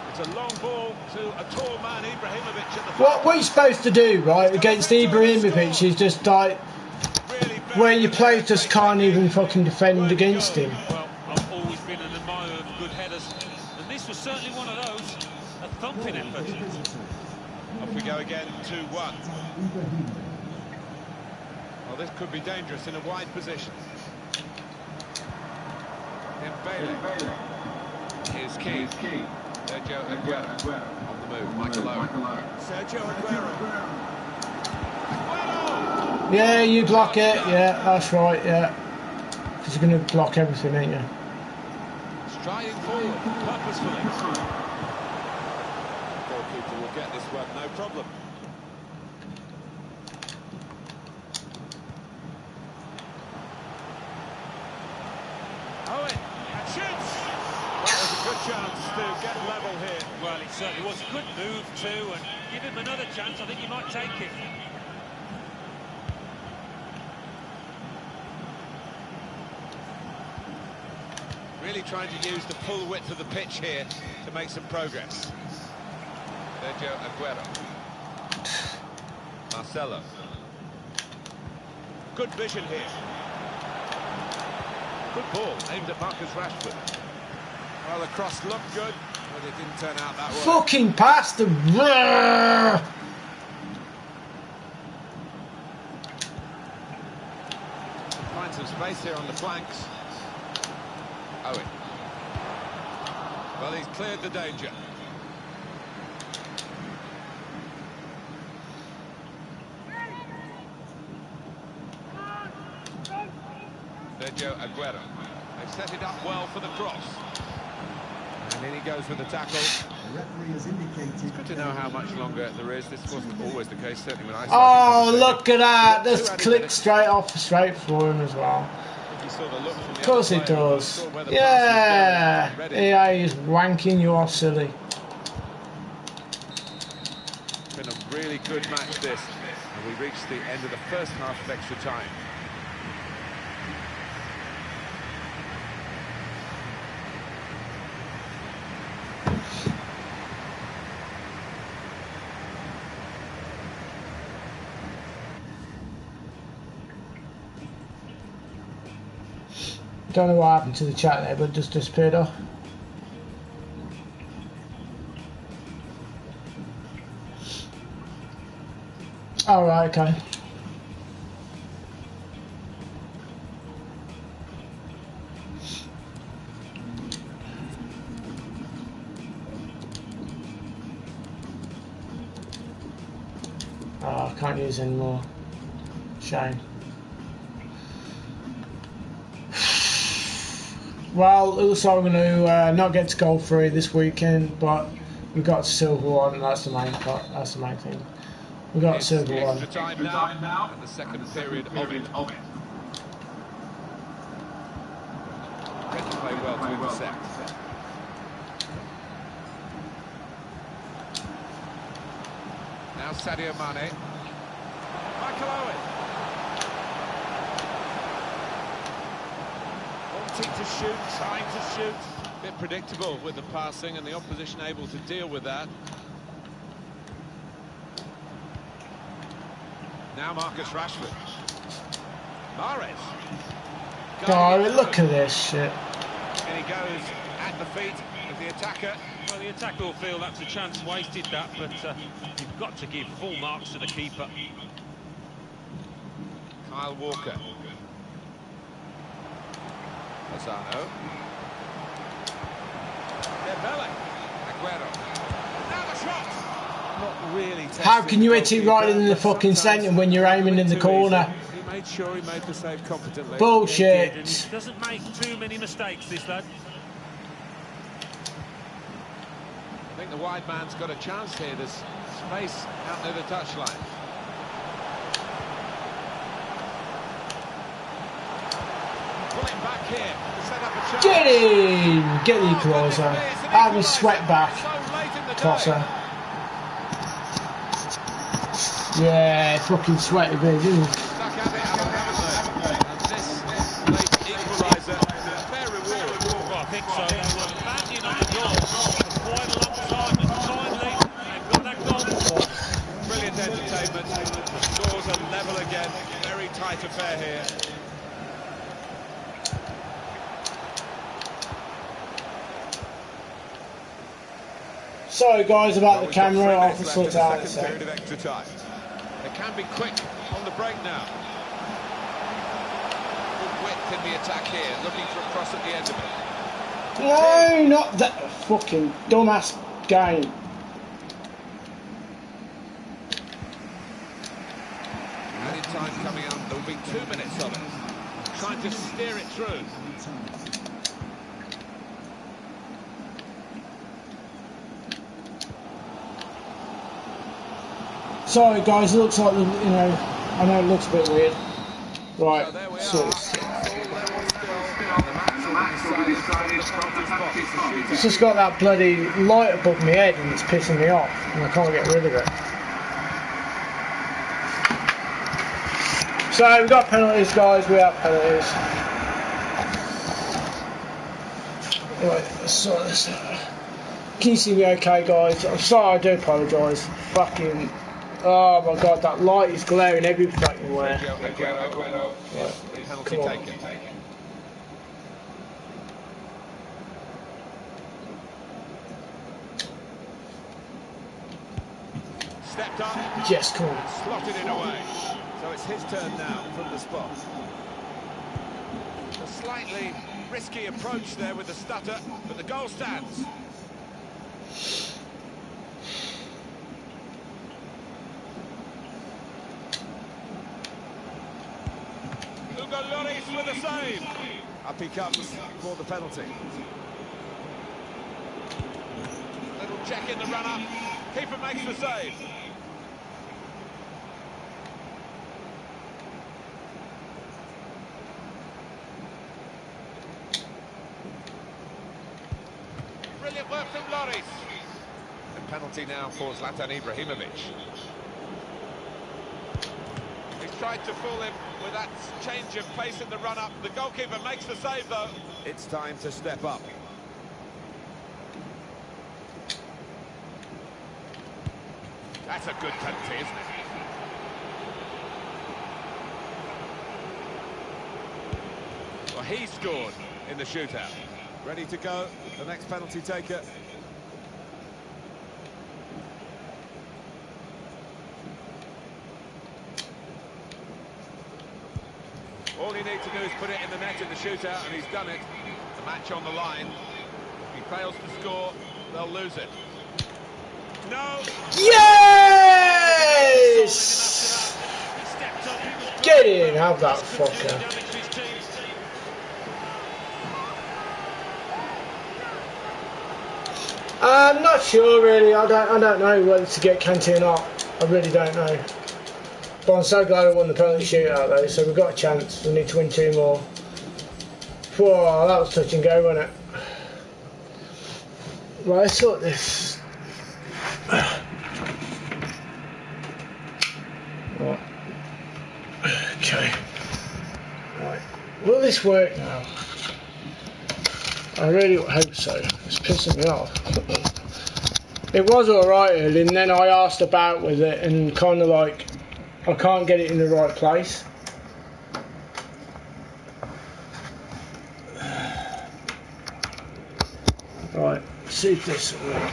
It's a long ball to a tall man, Ibrahimovic at the What are you supposed to do, right, against Ibrahimovic is just like where your players just can't even fucking defend against him. Well, I've always been an admirer of good headers, and this was certainly one of those. A thumping effort. Off we go again, 2-1. Well, this could be dangerous in a wide position. Bailey. Here's Key. Sergio Aguero on the move. Michael Owen. Sergio Aguero. Yeah, you block it. Yeah, that's right. Yeah, because you're going to block everything, ain't you? Striding forward purposefully. The goalkeeper will get this one, no problem. Owen. Shoots! That was a good chance to get level here. Well, it certainly was a good move too, and give him another chance, I think he might take it. Really trying to use the full width of the pitch here to make some progress. Sergio Aguero. Marcelo. Good vision here. Good ball, aimed at Marcus Rashford. Well, the cross looked good, but it didn't turn out that way. Fucking past the... Find some space here on the flanks. Owen. Well, he's cleared the danger. Sergio Aguero. They've set it up well for the cross. And in he goes with the tackle. The referee has indicated. It's good to know how much longer there is. This wasn't always the case, certainly when I started. Oh, look at that. Just click straight for him as well. You saw the look from the Of course it does. Yeah. Yeah, he's wanking you off, silly. It's been a really good match, this. And we reached the end of the first half of extra time. Don't know what happened to the chat there, but it just disappeared off. Oh, right, okay. Oh, I can't use any more. Shame. Well, it looks like we're going to not get to goal 3 this weekend, but we got silver 1, and that's the main part. That's the main thing. We got silver 1. Extra time now, and the second period of it. Ready to play well to intercept. Now Sadio Mane. Michael Owen. Wanting to shoot, trying to shoot. A bit predictable with the passing and the opposition able to deal with that. Now Marcus Rashford. Mahrez. Oh, look at this shit. And he goes at the feet of the attacker. Well, the attacker will feel that's a chance wasted, that, but you've got to give full marks to the keeper. Kyle Walker. Lozano. Dembele. Aguero. Now the shot! Not really. How can you hit it right in the fucking centre when you're aiming in the corner? He made sure he made the save competently. Bullshit. And he doesn't make too many mistakes, this lad. I think the wide man's got a chance here. There's space out near the touchline. Pulling back here to set up a chance. Get in! Get the equaliser. Have his sweat back. Tosser. Yeah, fucking sweaty big, isn't he? Stuck at it, haven't they? And this late equaliser, fair reward. Well, I think so. They were banging on the goal for quite a long time, and finally they've got that goal. Brilliant entertainment. The scores are level again. Very tight affair here. Sorry guys about the camera, I'll Left sort in it the out in a second sec. period of extra time. They can be quick on the break now. Good width in the attack here, looking for a cross at the end of it. No, not that fucking dumbass game. Added time coming up, there will be 2 minutes of it. Trying to steer it through. Sorry guys, it looks like, I know it looks a bit weird. Right, So there we so are. It's all level still. The match will be decided from the penalty spot. it's just got that bloody light above my head and it's pissing me off and I can't get rid of it. So we've got penalties guys, we have penalties. Right, let's sort this out. Can you see me okay guys? I'm sorry, I do apologise. Fucking... Oh my god, that light is glaring every fucking where. Aguero. Right. Penalty Come on. taken. Stepped up, Yes, come on. slotted it away. So it's his turn now from the spot. A slightly risky approach there with the stutter, but the goal stands. Lloris with a save. Up he comes for the penalty. Little check in the run-up. Keeper makes the save. Brilliant work from Lloris. And penalty now for Zlatan Ibrahimovic. He's tried to fool him with that change of pace in the run-up. The goalkeeper makes the save, though. It's time to step up. That's a good penalty, isn't it? Well, he scored in the shootout. Ready to go, the next penalty taker. All you need to do is put it in the net in the shootout, and he's done it. The match on the line. If he fails to score, they'll lose it. No! Yes! Get in, have that fucker. I'm not sure really. I don't know whether to get Kante or not. I really don't know. But I'm so glad I won the penalty shootout though, so we've got a chance. We need to win 2 more. Whoa, that was touch and go, wasn't it? Right, let's sort this. Right. Okay. Right. Will this work now? I really hope so. It's pissing me off. It was alright earlier, and then I asked about with it, and kind of like, I can't get it in the right place. Right, see if this will work.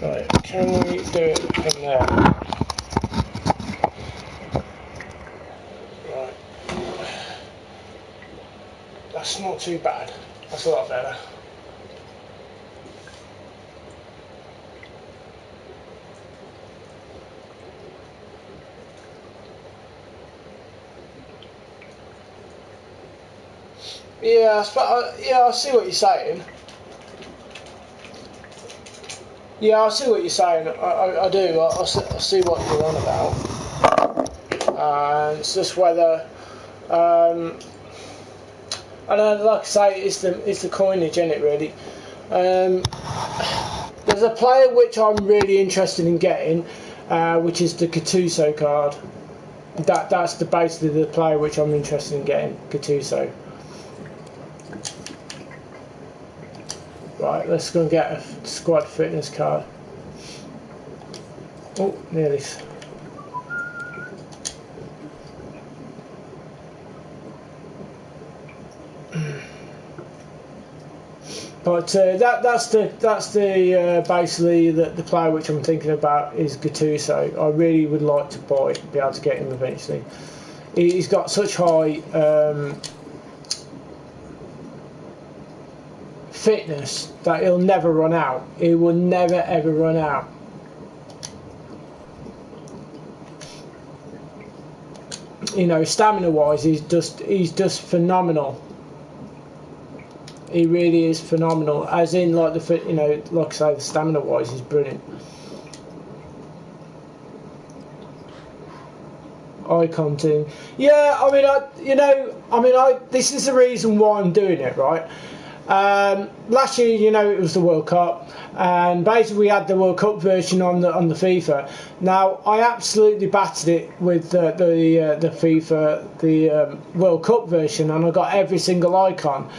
Right, can we do it from there? Right. That's not too bad. That's a lot better. Yeah, I see what you're saying. Yeah, I see what you're saying. I do. I see what you're on about. And it's just whether, I don't know, like I say, it's the coinage, isn't it? Really. There's a player which I'm really interested in getting, which is the Gattuso card. That's basically the player which I'm interested in getting, Gattuso. Right, let's go and get a squad fitness card. Oh, nearly. But that's the basically the player which I'm thinking about is Gattuso. I really would like to be able to get him eventually. He's got such high fitness that he'll never run out. He will never ever run out. You know, stamina wise, he's just phenomenal. He really is phenomenal. As in, like like I say, the stamina wise, he's brilliant. Icon team, yeah. I mean, this is the reason why I'm doing it, right? Last year, it was the World Cup, and basically we had the World Cup version on the FIFA. Now, I absolutely battered it with the FIFA, the World Cup version, and I got every single icon.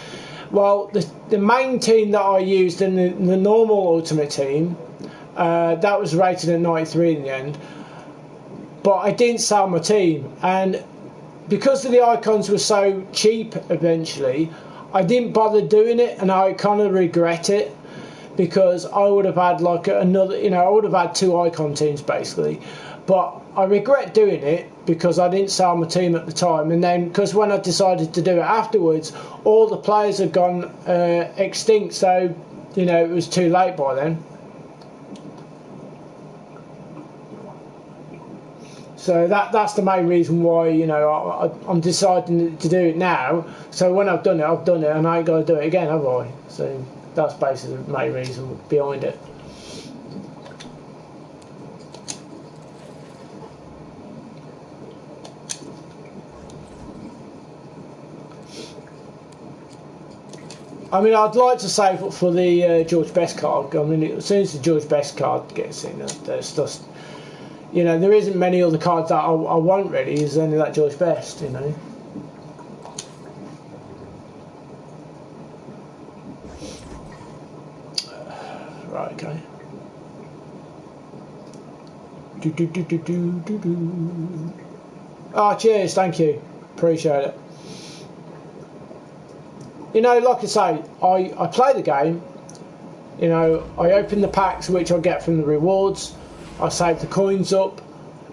Well, the main team that I used in the normal Ultimate Team, that was rated at 93 in the end, but I didn't sell my team, and because the icons were so cheap eventually, I didn't bother doing it, and I kind of regret it, because I would have had like another, I would have had 2 icon teams basically, but I regret doing it because I didn't sell my team at the time, and then because when I decided to do it afterwards, all the players had gone extinct, so it was too late by then. So that's the main reason why I'm deciding to do it now. So when I've done it, and I ain't got to do it again, have I? So that's basically the main reason behind it. I mean, I'd like to save up for the George Best card. I mean, as soon as the George Best card gets in, there's just, there isn't many other cards that I want really. There's only that George Best, Right, okay. Oh, cheers, thank you. Appreciate it. Like I say, I play the game, I open the packs which I get from the rewards, I save the coins up,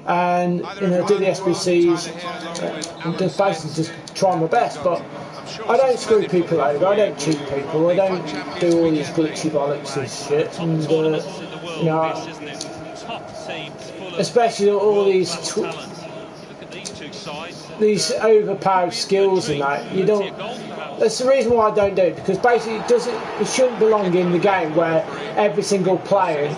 and do the SBCs, and just basically just try my best, but I don't screw people over, I don't cheat people, I don't do all these glitchy bollocks and shit, and especially all these overpowered skills and that, that's the reason why I don't do it, because basically it shouldn't belong in the game where every single player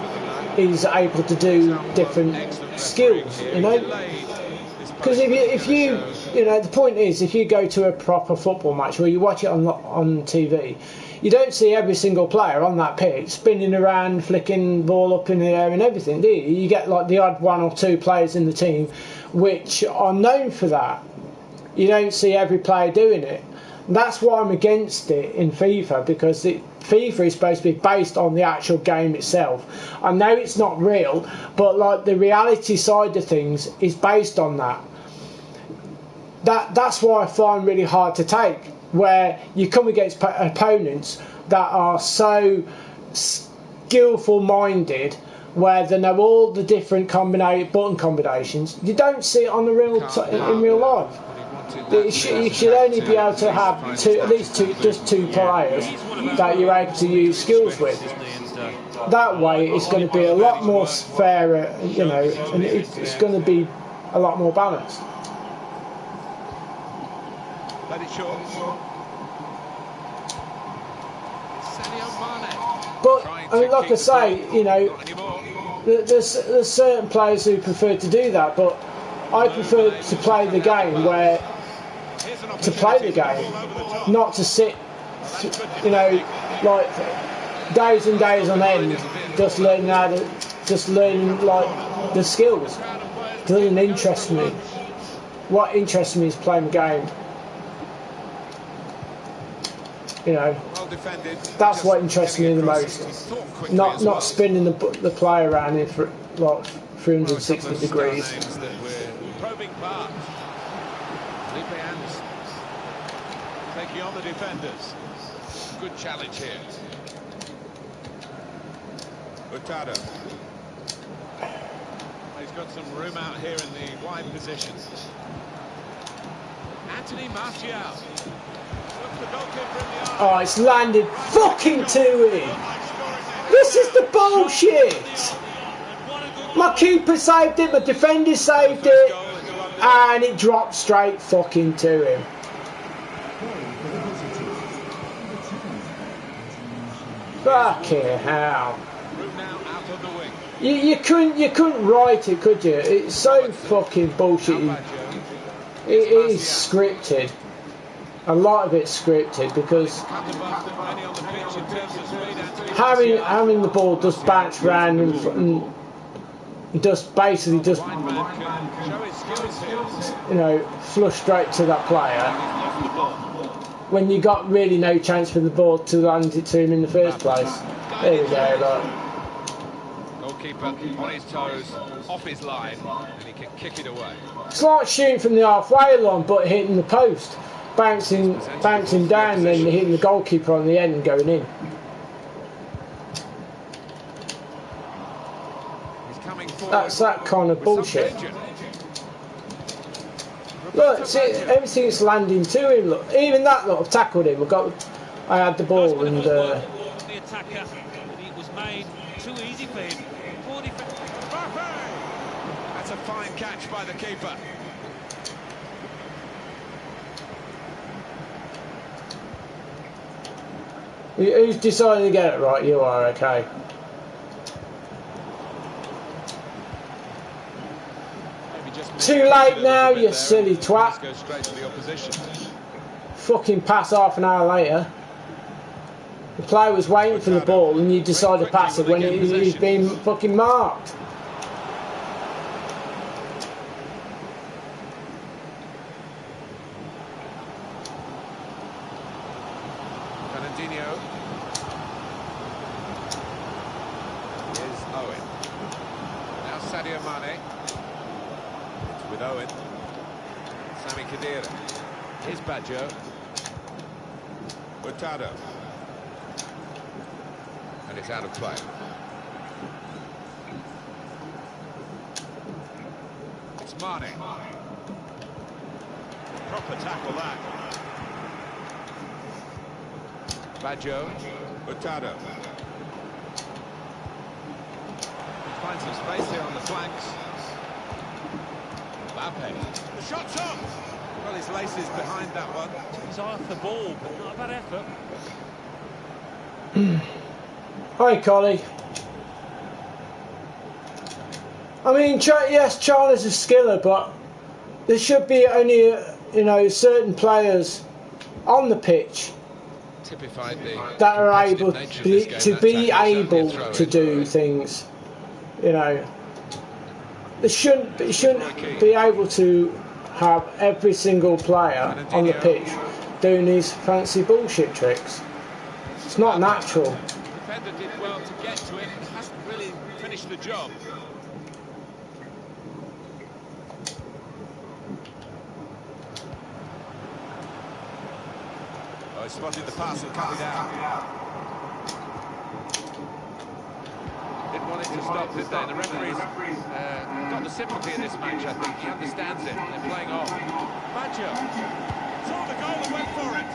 is able to do different skills, because if you the point is, if you go to a proper football match where you watch it on TV, you don't see every single player on that pitch spinning around, flicking ball up in the air and everything, do you? You get like the odd 1 or 2 players in the team which are known for that. You don't see every player doing it. That's why I'm against it in FIFA, because FIFA is supposed to be based on the actual game itself. I know it's not real, but like the reality side of things is based on that. That's why I find really hard to take, where you come against opponents that are so skillful minded, where they know all the different button combinations. You don't see it on the in real life. You should only be able to have at least two players that you're able to use skills with. That way, it's going to be a lot more fairer, you know, and it's going to be a lot more balanced. Let it short. But I mean, like I say, you know, there's certain players who prefer to do that, but I prefer to play the game not to sit, you know, like days and days on end, just learning like the skills. It doesn't interest me. What interests me is playing the game. You know, that's what interests me the most. Not spinning the player around in for like 360 degrees. Taking on the defenders. Good challenge here. Hurtado. He's got some room out here in the wide position. Anthony Martial. Oh, it's landed fucking to him. This is the bullshit. My keeper saved it, my defender saved it, and it dropped straight fucking to him. Fucking hell. You couldn't write it, could you? It's so fucking bullshit. It is scripted. A lot of it's scripted, because having the ball just bounce around and just basically just, you know, flush straight to that player when you got really no chance for the ball to land it to him in the first place. There we go, look. Goalkeeper on his toes, off his line, and he can kick it away. It's like shooting from the halfway line but hitting the post. Bouncing down, then hitting the goalkeeper on the end and going in. That's that kind of bullshit. Look, see, everything's landing to him. Look, even that lot have tackled him. I had the ball and. The attacker, and it was made too easy for him. That's a fine catch by the keeper. Who's decided to get it right? You are, okay. Too late now, you silly twat. Goes straight to the opposition. Fucking pass half an hour later. The player was waiting for the ball and you decide to pass it when he's been fucking marked. Here's Owen. Now Sadio Mane. With Owen. Sami Khedira. Here's Badjo. Hurtado. And it's out of play. It's Mane. Proper tackle that. Badjo. Hurtado. Finds some space here on the flanks. Mbappe. The shot's up! Well, his laces behind that one. He's off the ball, but not a bad effort. Hi, colleague. I mean, yes, Charlie's a skiller, but there should be only, you know, certain players on the pitch that are able to be able to do things. You know, they shouldn't be able to have every single player on the pitch doing these fancy bullshit tricks. It's not natural. The defender did well to get to it, but hasn't really finished the job. Oh, he spotted the pass and cut it out. Didn't want it to stop, did they? The referee's got the sympathy in this match, I think. He understands it. They're playing off. Baggio saw the goal and went for it.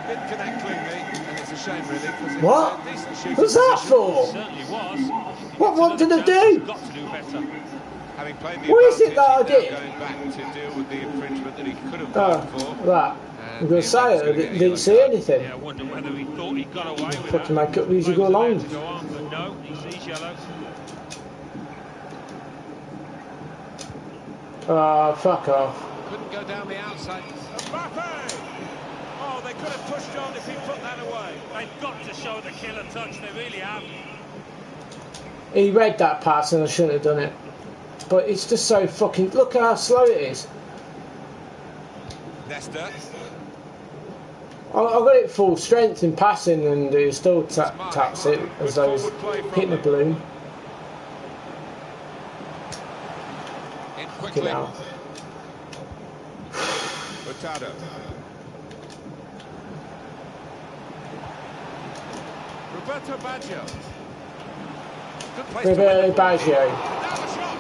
Didn't connect cleanly, and it's a shame, really. What? What's that for? Certainly was. What did I do? Got to do better. Having played the What is it that I advantage, did? he's now going back to deal with the infringement that he could have gone for. That. I'm going to say it, I didn't see anything. Yeah, I wonder whether he thought he got away with Fucking that. make up as you go along. To go on, but no, he sees yellow. Fuck off. Couldn't go down the outside. Mbappe! Oh, they could have pushed on if he put that away. They've got to show the killer touch, they really have. He read that pass and I shouldn't have done it. But it's just so fucking... Look at how slow it is. Nesta. I got it full strength in passing and he still taps it as though he's hitting a balloon. In quickly. Get out. Hurtado. Roberto Baggio. Good place to Roberto win. Baggio. Now the shot.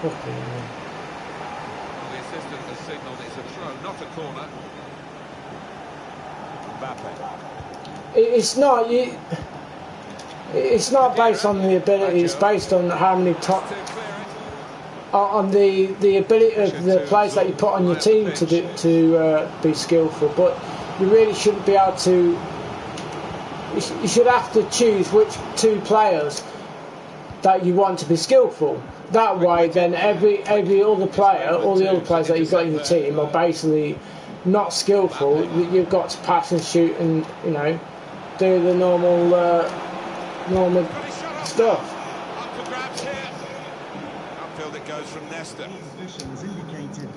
Fucking hell. Well, the assistant has signalled it's a throw, not a corner. Mbappe. It's not it's not based on the ability. It's based on how many To clear it. on the ability of the players that you put on your team to be skillful. But you really shouldn't be able to. You should have to choose which two players that you want to be skillful. That way, then every other player, all the other players that you've got in your team are basically not skillful. You've got to pass and shoot and do the normal stuff. Up for grabs here. Upfield it goes from Nesta. Position is indicated.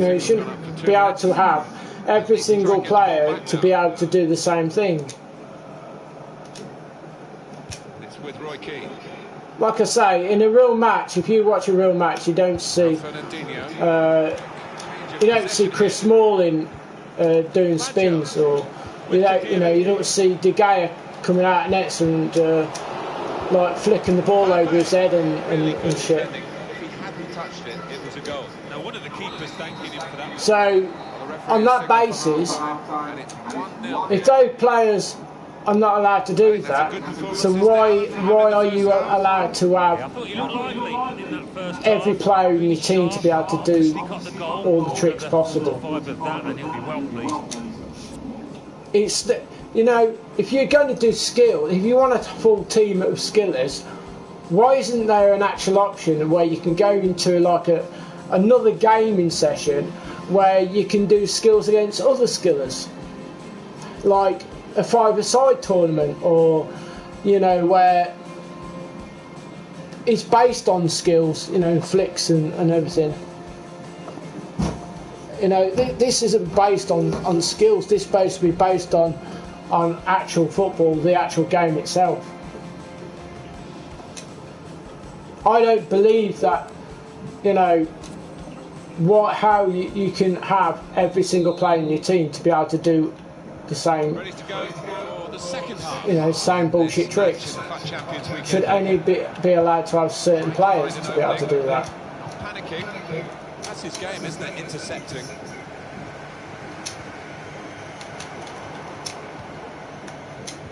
You shouldn't be able to have every single player to be able to do the same thing. It's with Roy Keane. Like I say, in a real match, if you watch a real match, you don't see Chris Smalling doing spins, or you don't see De Gea coming out of nets and like flicking the ball over his head and shit. If he hadn't touched it, it was a goal. Now, one of the keepers thanking him for that. So, on that basis, And it's 1-0. if those players are not allowed to do that, so why are you allowed to I have thought you looked lively in that first every half. player in your team to be able to do He got the goal, all the tricks possible? vibe of that, and he'll be well pleased. It's if you're going to do skill, if you want a full team of skillers, why isn't there an actual option where you can go into like another gaming session where you can do skills against other skillers, like a five-a-side tournament, or where it's based on skills, flicks and everything. This isn't based on skills. This is supposed to be based on actual football, the actual game itself. I don't believe that how you can have every single player in your team to be able to do the same, Ready to go for the second half. same bullshit tricks. Champions Weekend. Should only be allowed to have certain players to be able to do that. Panicking. That's his game, isn't it? Intercepting.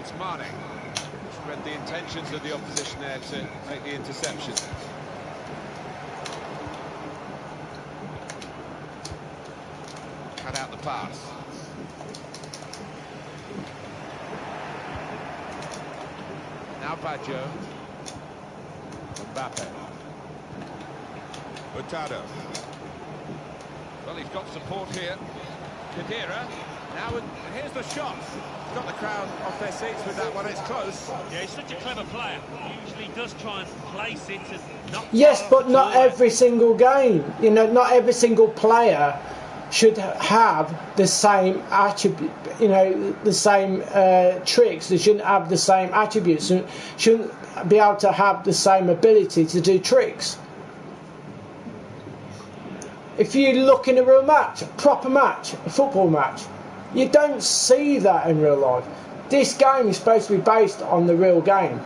It's Mane. He's read the intentions of the opposition there to make the interception. Cut out the pass. Now Baggio. Mbappe. Hurtado. Well, he's got support here. Khedira. Now, and here's the shot. He's got the crowd off their seats with that one. It's close. Yeah, he's such a clever player. He usually does try and place it and not. Yes, but not every single game. Not every single player should have the same attribute, the same tricks. They shouldn't have the same attributes. Shouldn't be able to have the same ability to do tricks. If you look in a real match, a proper match, a football match, you don't see that in real life. This game is supposed to be based on the real game.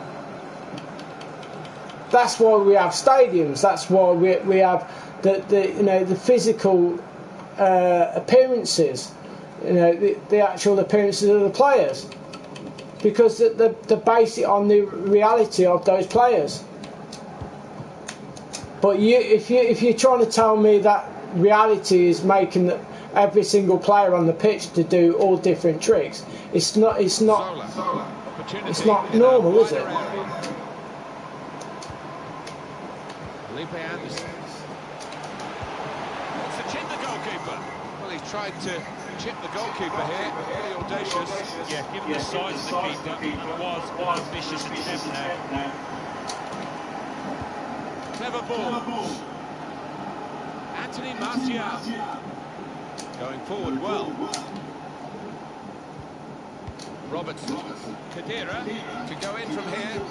That's why we have stadiums. That's why we have the physical appearances, the actual appearances of the players, because they base it on the reality of those players. But if you're trying to tell me that reality is making every single player on the pitch to do all different tricks, it's not normal, is it? Well, he tried to chip the goalkeeper here. Pretty audacious. Yeah, given the size of the keeper, it was an ambitious attempt there. Clever ball. Anthony Martial going forward well. Robertson. Khedira to go in from here.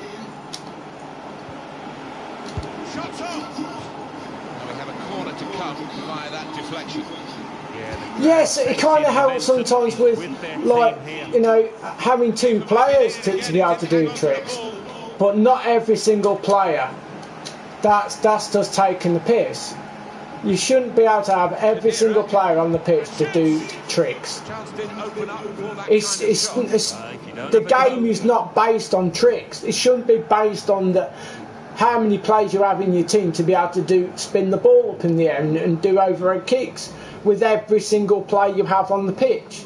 Shots on. Now we have a corner to come via that deflection. Yes, it kind of helps sometimes with, like, having two players to be able to do tricks, but not every single player. That's just taking the piss. You shouldn't be able to have every single player on the pitch to do tricks. The game is not based on tricks. It shouldn't be based on how many players you have in your team to be able to spin the ball up in the air and do overhead kicks with every single player you have on the pitch.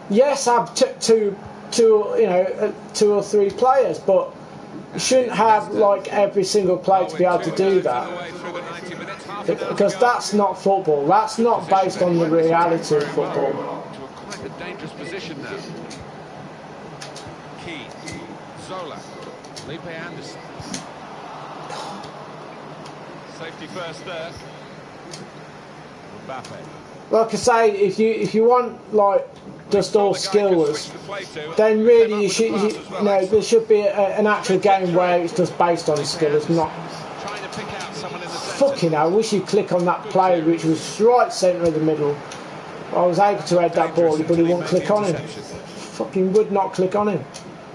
Yes, have two or three players, but you shouldn't have like every single player to be able to do that, because that's not football. That's not based on the reality of football. To quite a dangerous position now. Key, Zola, Felipe Anderson. Safety first there. Mbappe. Like I say, if you want like just all skills, then really there should be an actual game where it's just based on skill. It's not. Fucking hell, I wish you'd click on that player which was right centre of the middle. I was able to head that ball, but he wouldn't click on him. Fucking would not click on him.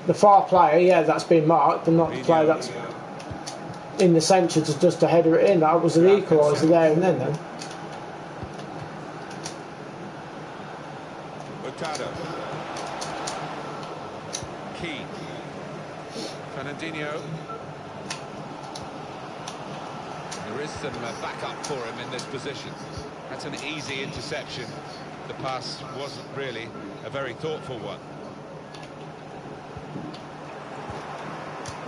The far player, yeah, that's been marked, but not the player that's in the centre just to header it in. That was an equaliser there and then. Key. Fernandinho. There is some backup for him in this position. That's an easy interception. The pass wasn't really a very thoughtful one.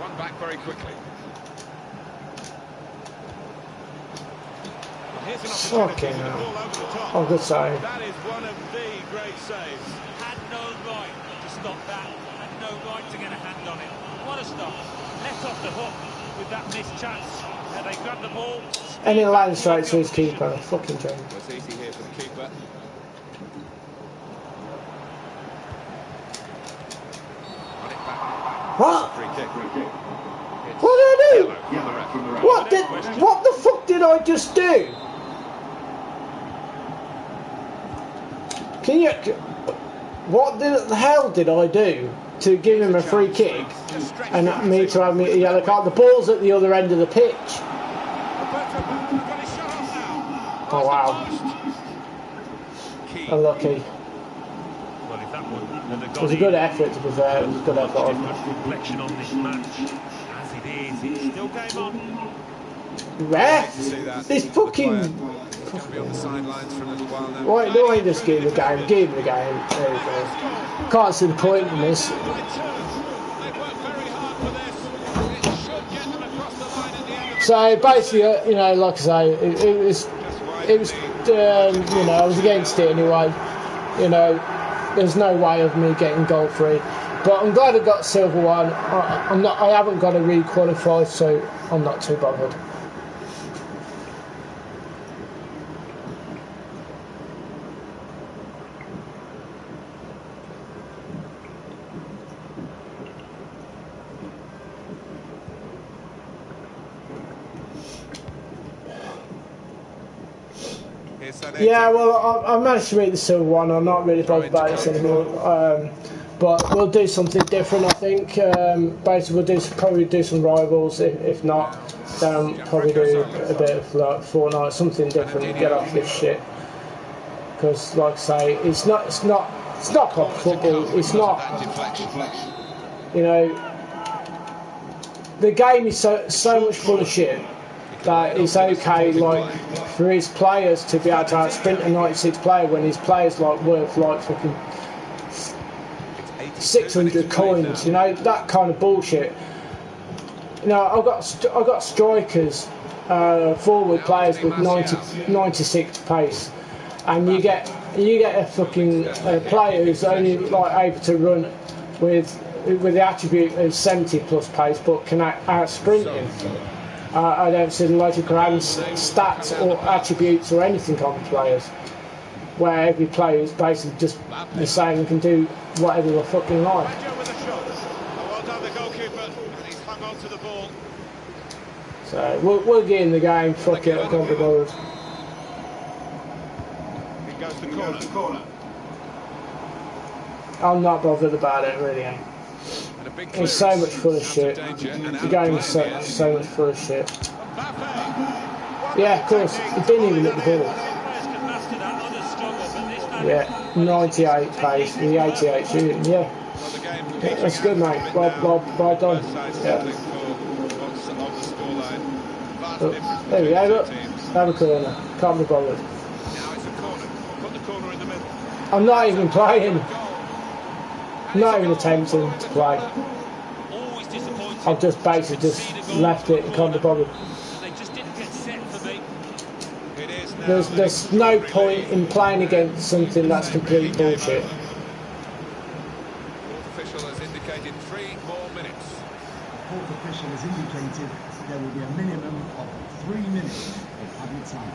One back very quickly. Here's an opportunity to the ball over the top. Oh, good save. That is one of the great saves. Had no right to stop that. Had no right to get a hand on it. What a stop. Left off the hook with that missed chance. They grab the ball. And it lands straight to his keeper. Fucking joke. It's easy here for the keeper. Run it back. What? Free kick. What did I do? Yellow from the ref. What the fuck did I just do? What the hell did I do to give him a free kick and me to have a yellow card? The ball's at the other end of the pitch. Oh wow. Unlucky. Well, if that one, It was a good effort, to be fair. It was a good effort. reflection on this match as it is. It's still game on. Ref! This fucking. Be on the sidelines for a little while now. Why don't I just give him the game? Give him the game. There we go. Can't see the point in this. They worked very hard for this. It should get them across the line at the end of the So basically, like I say, it was, I was against it anyway. There's no way of me getting goal free, but I'm glad I got silver one. I haven't got to re-qualify, so I'm not too bothered. Yeah, well, I managed to eat the silver one. I'm not really bothered about this anymore. But we'll do something different, I think. Basically, we'll probably do some rivals. If not, then probably do a bit of like Fortnite, something different, and get off this shit. Because, like I say, it's not proper football. It's not. You know, the game is so much full of shit that it's okay, like, for his players to be able to outsprint a 96 player when his players like worth like fucking 600 coins. You know, that kind of bullshit. You know, I've got strikers, forward players with 96 pace, and you get a fucking player who's only like able to run with the attribute of 70 plus pace, but can outsprint him. I don't see the logic around stats or attributes or anything on players, where every player is basically just the same and can do whatever they fucking like. Well done, the goalkeeper, and he's hung on to the ball. So we'll get in the game. Fuck it, I can't be bothered. Here goes the corner. I'm not bothered about it, really. It's so much full of shit. The game is so much full of shit. Yeah, of course, he didn't even hit the ball. Yeah, 98 pace, the 88 shooting, yeah. That's good, mate. Well done. Yeah. Look, there we go, look. Have a corner. Can't be bothered. I'm not even playing. Not even attempting to play. I've just basically left it and can't be bothered. There's no point in playing against something that's complete bullshit. Official has indicated 3 more minutes. Fourth official has indicated there will be a minimum of 3 minutes of added time.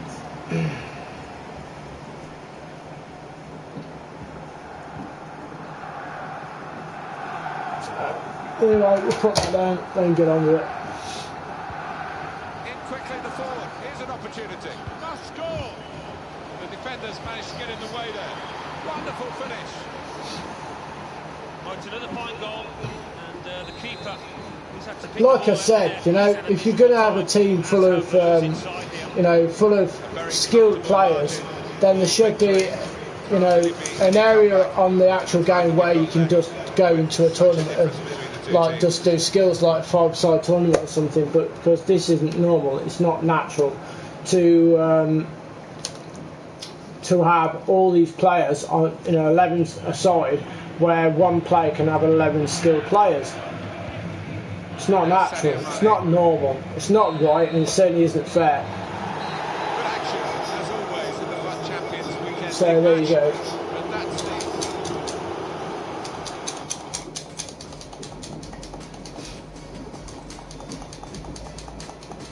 Anyway, we'll put that down, then get on with it. In quickly the forward. Here's an opportunity. Must score. The defenders managed to get in the way there. Wonderful finish. Oh, it's another fine goal, and the keeper. Like I said, you know, if you're going to have a team full of, full of skilled players, then there should be, you know, an area on the actual game where you can just go into a tournament and like just do skills like 5-side tournament or something. But because this isn't normal, it's not natural to have all these players on 11 aside, where one player can have 11 skilled players. It's not natural, it's not normal, it's not right, and it certainly isn't fair. So there you go.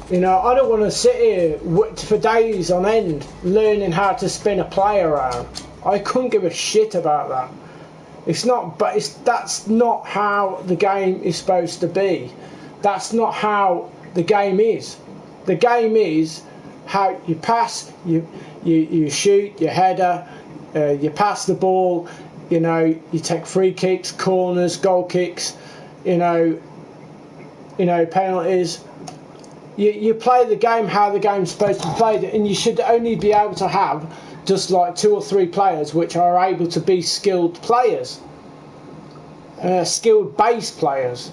You know, I don't want to sit here for days on end learning how to spin a player around. I couldn't give a shit about that. It's not, but that's not how the game is supposed to be. That's not how the game is. The game is how you pass, you shoot, you header, you pass the ball. You know, you take free kicks, corners, goal kicks. You know, penalties. You play the game how the game's supposed to be played, and you should only be able to have just like 2 or 3 players which are able to be skilled players, skilled base players.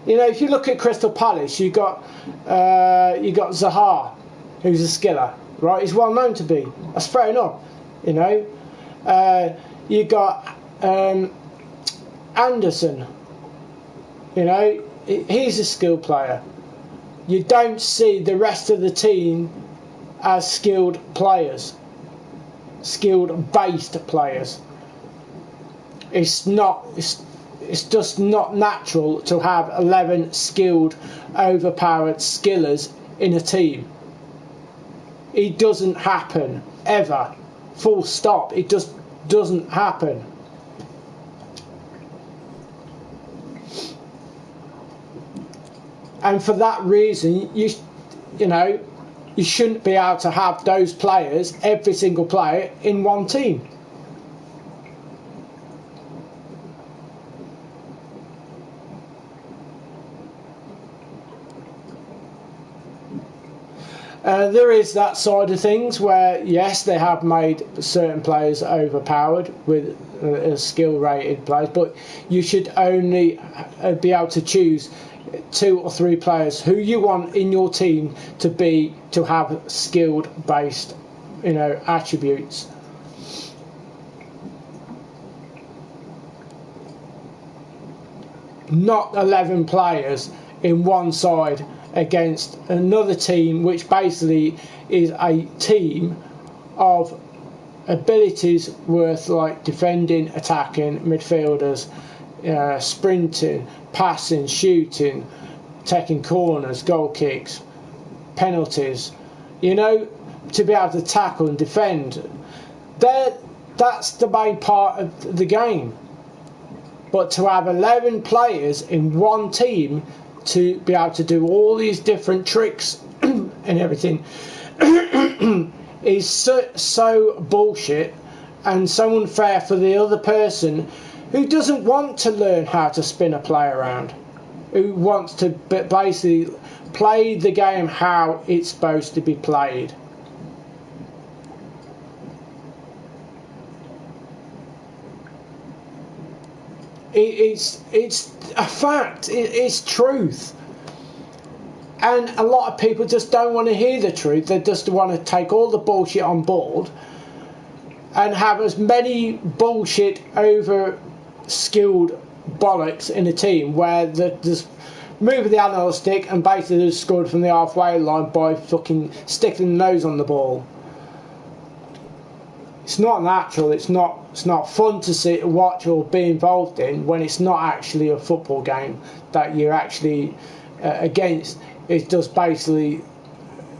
You know, if you look at Crystal Palace, you got Zaha, who's a skiller, right? He's well known to be. That's fair enough. You know, you got Anderson. You know, he's a skilled player. You don't see the rest of the team as skilled players, skilled based players. It's just not natural to have 11 skilled, overpowered skillers in a team. It doesn't happen ever. Full stop. It just doesn't happen. And for that reason, you know, you shouldn't be able to have those players, every single player, in one team. There is that side of things where, yes, they have made certain players overpowered with skill-rated players, but you should only be able to choose 2 or 3 players who you want in your team to have skilled-based, attributes. Not 11 players in one side against another team, which basically is a team of abilities worth like defending, attacking, midfielders, sprinting, passing, shooting, taking corners, goal kicks, penalties, to be able to tackle and defend. That's the main part of the game. But to have 11 players in one team to be able to do all these different tricks and everything is so bullshit and so unfair for the other person who doesn't want to learn how to spin a play around, who wants to basically play the game how it's supposed to be played. It's a fact. It's truth. And a lot of people just don't want to hear the truth. They just want to take all the bullshit on board and have as many bullshit over skilled bollocks in a team where they're just moving the analog stick and basically just scored from the halfway line by fucking sticking the nose on the ball. It's not natural. It's not fun to see, watch, or be involved in when it's not actually a football game that you're actually against. It's just basically,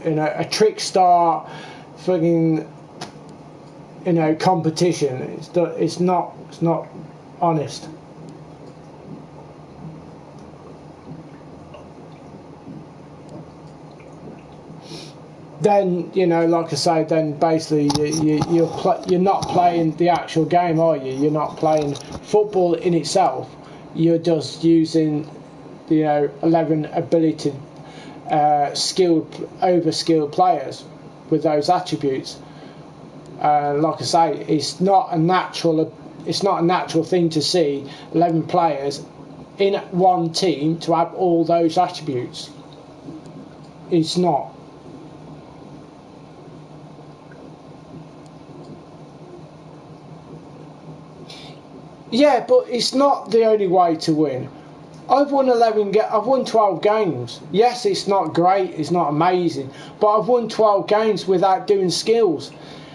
a trickstar, fucking, competition. It's not honest. Then, like I say, then basically you're not playing the actual game, are you? You're not playing football in itself. You're just using, 11 ability, over-skilled players with those attributes. Like I say, it's not a natural thing to see 11 players in one team to have all those attributes. It's not. Yeah, but it's not the only way to win. I've won 12 games. Yes, it's not great, it's not amazing, but I've won 12 games without doing skills.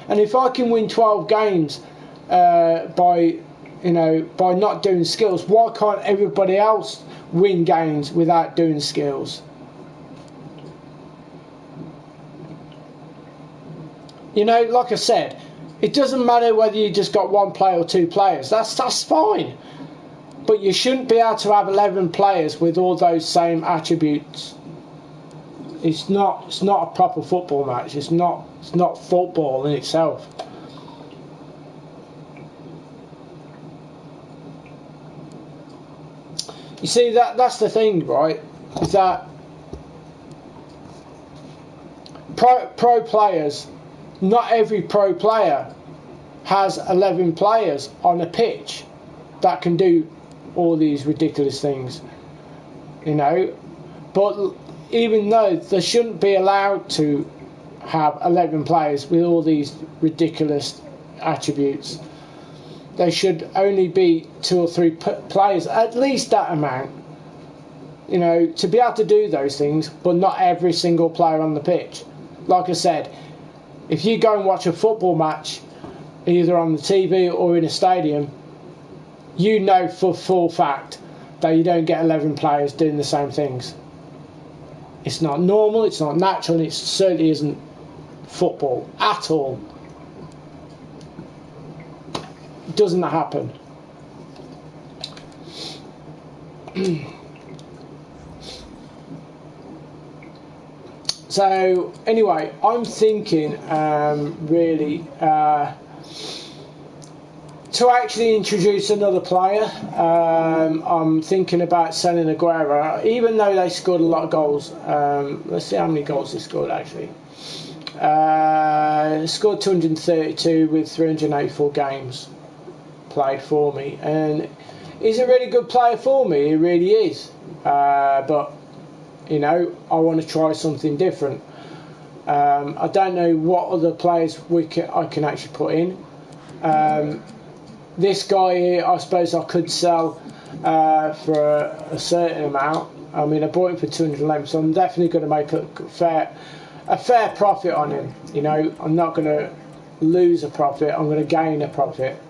And if I can win 12 games by not doing skills, why can't everybody else win games without doing skills? Like I said, it doesn't matter whether you just got 1 player or 2 players. That's fine. But you shouldn't be able to have 11 players with all those same attributes. It's not a proper football match. It's not football in itself. You see, that's the thing, right? Is that pro players, not every pro player has 11 players on a pitch that can do all these ridiculous things, but even though they shouldn't be allowed to have 11 players with all these ridiculous attributes, there should only be 2 or 3 players, at least that amount, to be able to do those things, but not every single player on the pitch. Like I said, if you go and watch a football match either on the TV or in a stadium, for full fact that you don't get 11 players doing the same things. It's not normal, it's not natural, and it certainly isn't football at all. It doesn't happen. So anyway, I'm thinking really to actually introduce another player. I'm thinking about selling Aguero, even though they scored a lot of goals. Let's see how many goals they scored actually. Scored 232 with 384 games played for me, and he's a really good player for me. He really is. But you know, I want to try something different. I don't know what other players I can actually put in. This guy here, I suppose I could sell for a certain amount. I mean, I bought him for 211, so I'm definitely going to make a fair profit on him. You know, I'm not going to lose a profit. I'm going to gain a profit.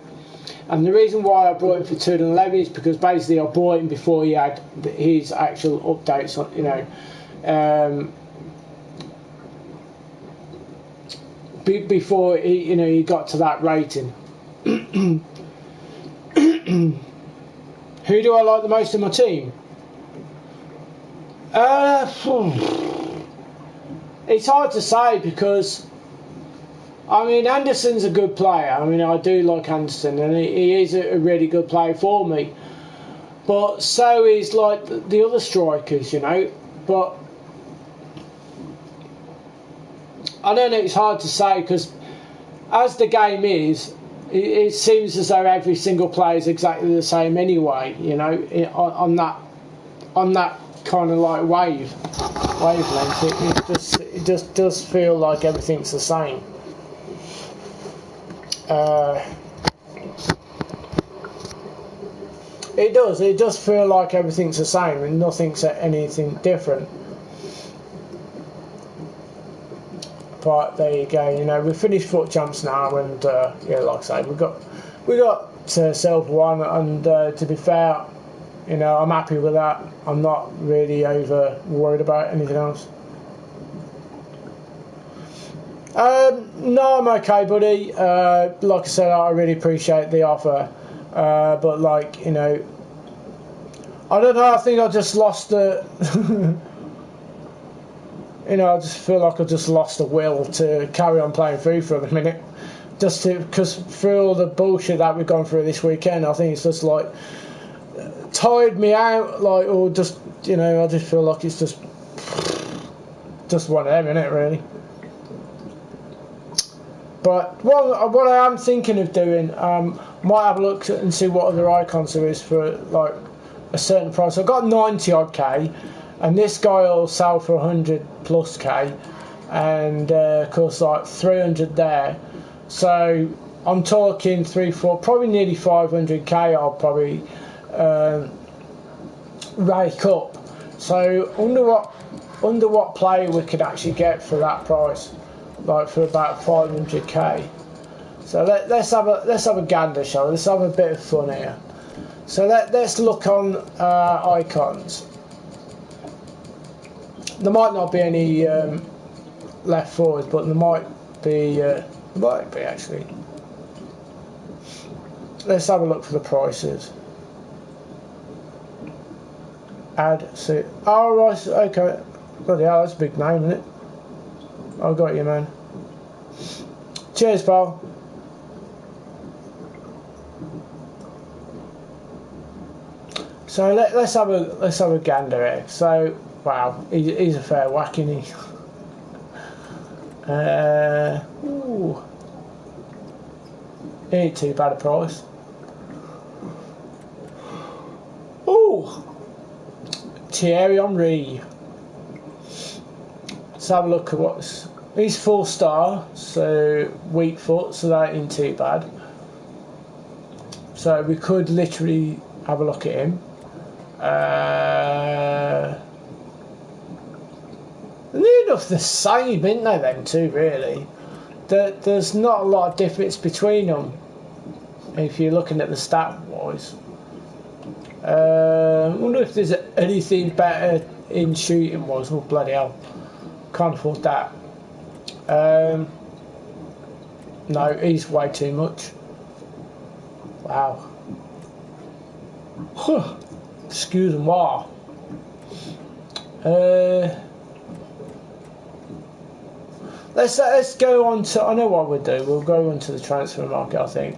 And the reason why I bought him for 211 is because basically I bought him before he had his actual updates on, you know, before he got to that rating. Who do I like the most in my team? It's hard to say because, I mean, Anderson's a good player. I mean, I do like Anderson, and he is a really good player for me. But so is like the other strikers, you know. But I don't know. It's hard to say because as the game is, it seems as though every single player is exactly the same anyway. You know, on that kind of like wavelength, it just does feel like everything's the same. It does feel like everything's the same and nothing's anything different. But there you go. You know, we've finished foot jumps now, and yeah, like I say, we got Silver one, and to be fair, you know, I'm happy with that. I'm not really over worried about anything else. No, I'm okay, buddy. Like I said, I really appreciate the offer, but like, you know, I don't know. I think I just lost the. You know, I just feel like I just lost the will to carry on playing FIFA at the minute. Just because through all the bullshit that we've gone through this weekend, I think it's just like tired me out. Like, or just, you know, I just feel like it's just one of them, innit, really. But what I am thinking of doing, might have a look and see what other icons there is for like a certain price. I've got 90 odd K. And this guy will sell for 100 plus K, and of course like 300 there. So I'm talking 3-4, probably nearly 500 K. I'll probably rake up. So under what player we could actually get for that price, like for about 500 K. So let's have a gander, shall we? Let's have a bit of fun here. So let's look on icons. There might not be any left forwards, but there might be actually. Let's have a look for the prices. Add, see. Oh, right, okay. Bloody hell, that's a big name, isn't it? I got you, man. Cheers, pal. So let's have a gander here. So. Wow, he's a fair whack, isn't he? Ooh. Ain't too bad a price. Ooh, Thierry Henry. Let's have a look at he's 4-star, so weak foot, so that ain't too bad. So we could literally have a look at him. They're enough the same, isn't they, them two, really? There's not a lot of difference between them, if you're looking at the stat-wise. I wonder if there's anything better in shooting-wise. Oh, bloody hell. Can't afford that. No, he's way too much. Wow. Huh. Excuse-moi. let's go on to. I know what we'll do. We'll go on to the transfer market. I think.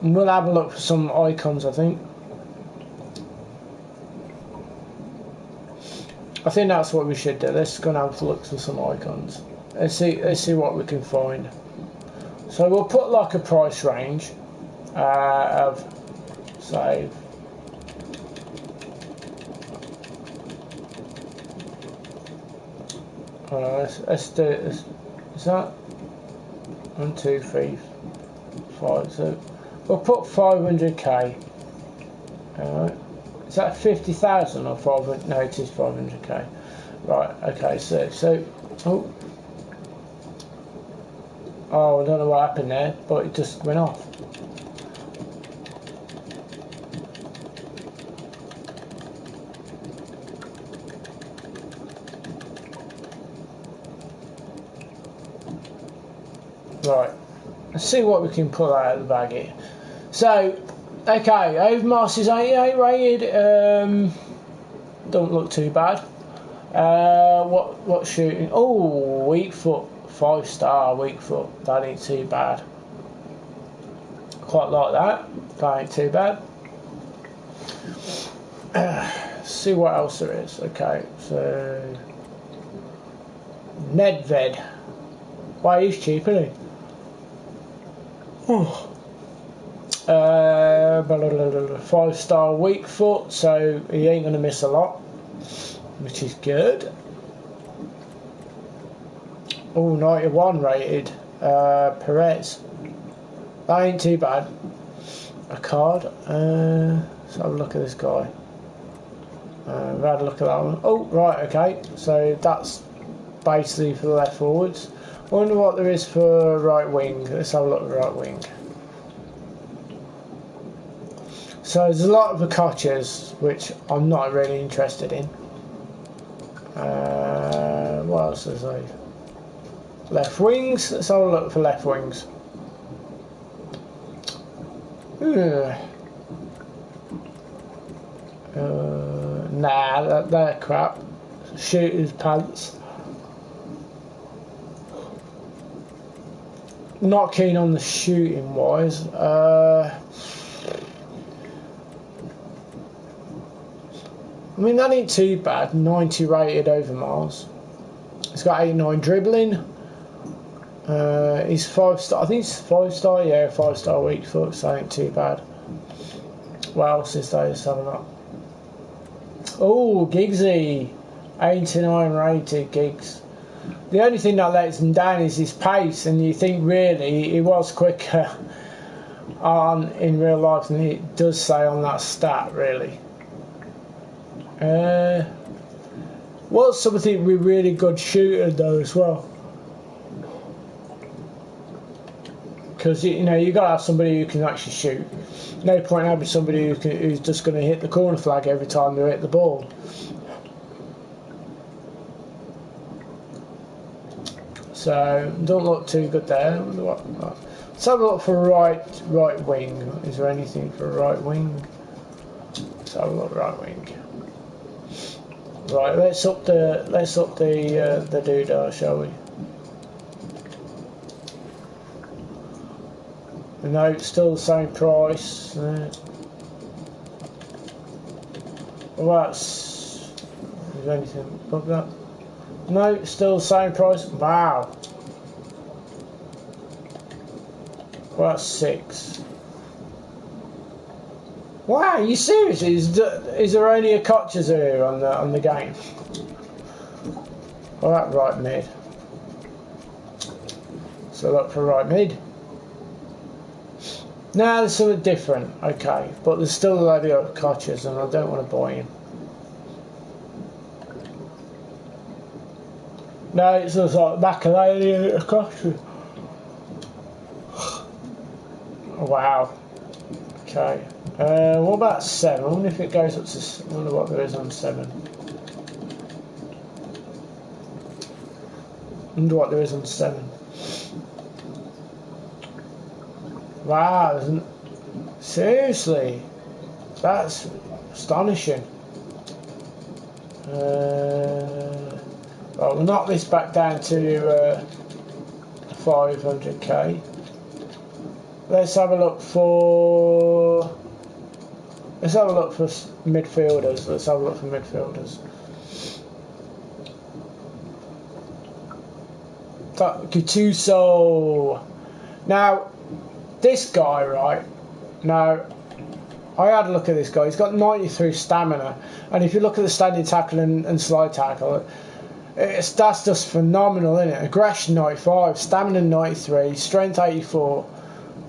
We'll have a look for some icons. I think that's what we should do. Let's go and have a look for some icons. Let's see what we can find. So we'll put like a price range of say. Let's do it. Is that 1, 2, 3, 5? So we'll put 500k. Is that 50,000 or 500? No, it is 500k. Right. Okay. So I don't know what happened there, but it just went off. Right, let's see what we can pull out of the bag here. So, okay, Overmars is 88 rated. Don't look too bad. What shooting? Oh, weak foot, 5-star weak foot. That ain't too bad. Quite like that. That ain't too bad. See what else there is. Okay, so Nedved. Why, he's cheap, isn't he? 5-star weak foot, so he ain't going to miss a lot, which is good. Oh, 91 rated. Perez. That ain't too bad. A card. Let's have a look at this guy. We've had a look at that one. Oh, right, okay. So that's basically for the left forwards. I wonder what there is for right wing. Let's have a look at right wing. So there's a lot of Akachas, which I'm not really interested in. What else is there? Left wings. Let's have a look for left wings. Nah, they're crap. Shooter's pants. Not keen on the shooting wise. I mean, that ain't too bad. 90 rated Overmars. It's got 89 dribbling. He's 5-star. I think it's 5-star. Yeah, 5-star weak foot. So ain't too bad. What else is there? Let's have a look. Oh, Giggsy. 89 rated Giggs. The only thing that lets him down is his pace, and you think really he was quicker in real life than it does say on that stat, really. What's something with really good shooter though as well? Because you know you got to have somebody who can actually shoot. No point having somebody who's just going to hit the corner flag every time they hit the ball. So don't look too good there. Let's have a look for right wing. Is there anything for right wing? Let's have a look right wing. Right, let's up the doodah, shall we? No, it's still the same price. Well, is there anything above that? No, it's still the same price. Wow. Well, that's 6. Wow, are you serious? Is there only a Kochas here on the game? Well, that right mid. So look for right mid. Now there's something different, okay, but there's still a load of Kochas, and I don't want to buy him. No, it's just like Makaleli Kocha. Wow. Okay. What about 7? I wonder if it goes up to. I wonder what there is on 7. I wonder what there is on 7. Wow, seriously, that's astonishing. Right, we'll knock this back down to 500k. Let's have a look for midfielders. Let's have a look for midfielders. Gattuso. Now, this guy, right? Now, I had a look at this guy. He's got 93 stamina, and if you look at the standing tackle and slide tackle, that's just phenomenal, isn't it? Aggression 95, stamina 93, strength 84.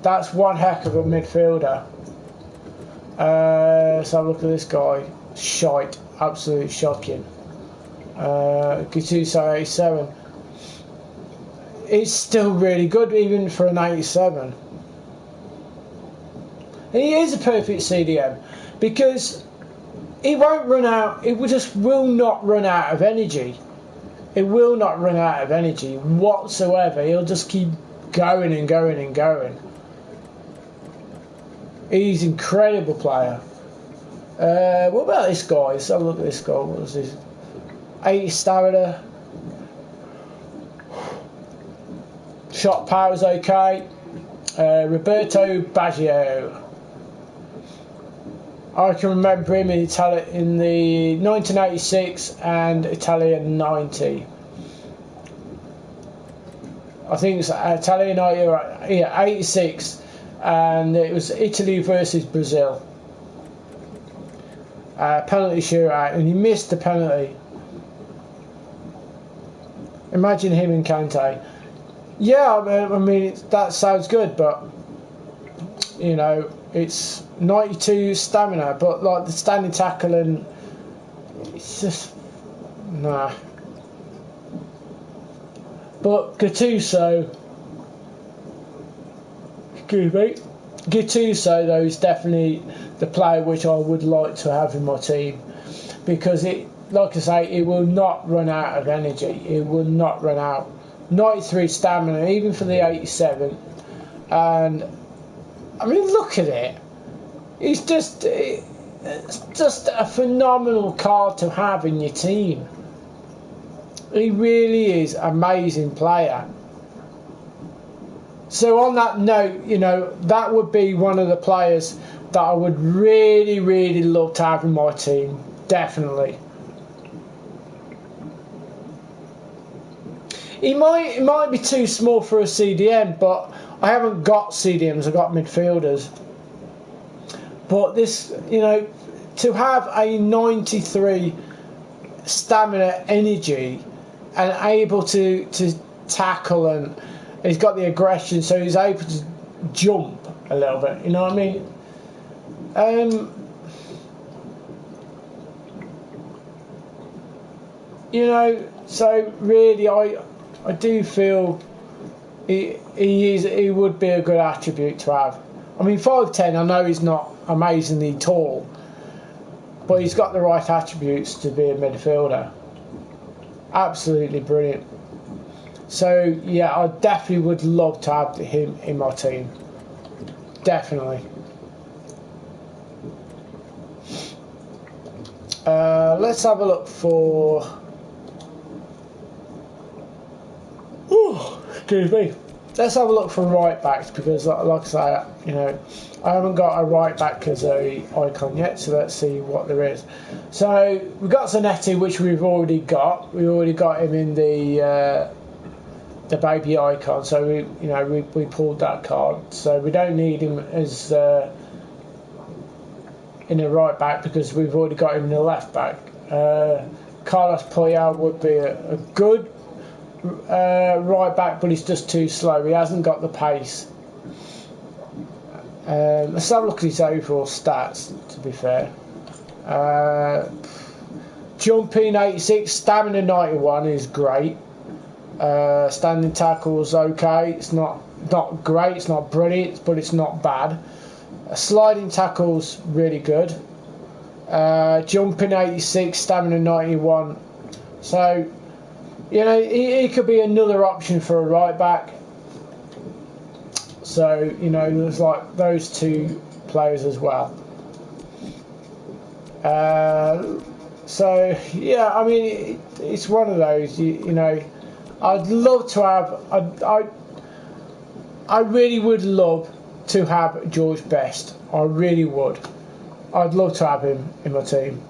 That's one heck of a midfielder. Let's have a look at this guy. Shite, absolutely shocking. Gattuso 87. It's still really good, even for an 87. And he is a perfect CDM because he won't run out. It just will not run out of energy. It will not run out of energy whatsoever. He'll just keep going and going and going. He's an incredible player. What about this guy? Let's have a look at this guy. What was this? 80 stamina. Shot power's okay. Roberto Baggio. I can remember him in the 1986 and Italian 90. I think it's Italian 90, yeah, 86, and it was Italy versus Brazil. Penalty shootout, and he missed the penalty. Imagine him and Kante. Yeah, I mean that sounds good, but you know, it's 92 stamina, but like the standing tackle, and it's just nah. But Gattuso, though, is definitely the player which I would like to have in my team, because it, like I say, it will not run out of energy. It will not run out. 93 stamina, even for the 87, and I mean, look at it. It's just a phenomenal card to have in your team. He really is an amazing player. So on that note, you know, that would be one of the players that I would really, really love to have in my team. Definitely. It might be too small for a CDM, but I haven't got CDMs, I've got midfielders. But this, you know, to have a 93 stamina energy and able to tackle, and he's got the aggression, so he's able to jump a little bit, you know what I mean? You know, so really I do feel he would be a good attribute to have. I mean, 5'10", I know he's not amazingly tall, but he's got the right attributes to be a midfielder. Absolutely brilliant. So yeah, I definitely would love to have him in my team. Definitely. Let's have a look for. Excuse me. Let's have a look for right backs, because like I say, you know, I haven't got a right back as a icon yet, so let's see what there is. So we've got Zanetti, which we've already got. We already got him in the baby icon, so we pulled that card. So we don't need him as in a right back, because we've already got him in the left back. Carlos Puyol would be a good right back, but he's just too slow. He hasn't got the pace. Let's have a look at his overall stats, to be fair. Jumping 86, stamina 91 is great. Standing tackles okay. It's not great, it's not brilliant, but it's not bad. Sliding tackles really good. Jumping 86, stamina 91. So, you know, he could be another option for a right back. So, you know, there's like those two players as well. So yeah, I mean, it's one of those. You know, I'd love to have. I really would love to have George Best. I really would. I'd love to have him in my team.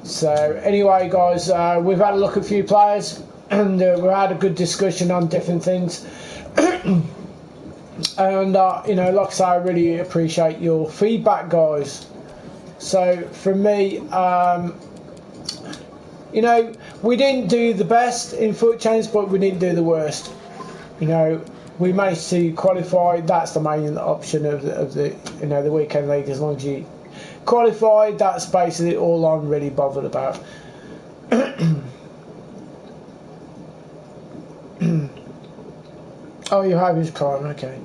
So anyway, guys, we've had a look at a few players, and we've had a good discussion on different things. And you know, like I say, I really appreciate your feedback, guys. So from me, you know, we didn't do the best in foot champs, but we didn't do the worst. You know, we managed to qualify. That's the main option of the you know, the weekend league. As long as you qualify, that's basically all I'm really bothered about. Oh, you have his prime, okay.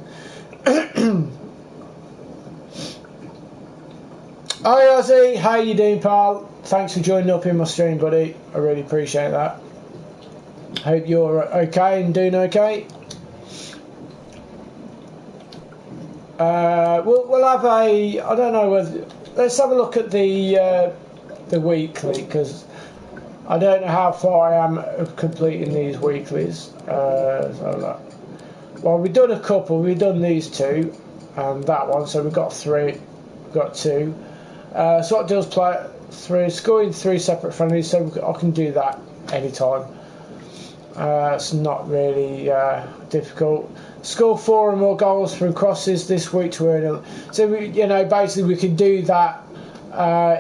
Hi Ozzy, how you doing, pal? Thanks for joining up in my stream, buddy. I really appreciate that. Hope you're okay and doing okay. We'll have a. I don't know whether. Let's have a look at the weekly, because I don't know how far I am of completing these weeklies. Well, we've done a couple. We've done these two and that one, so we've got three. We've got two. So what does play three? Scoring three separate friendlies, so I can do that anytime. It's not really difficult. Score 4 or more goals through crosses this week to earn. So you know, basically we can do that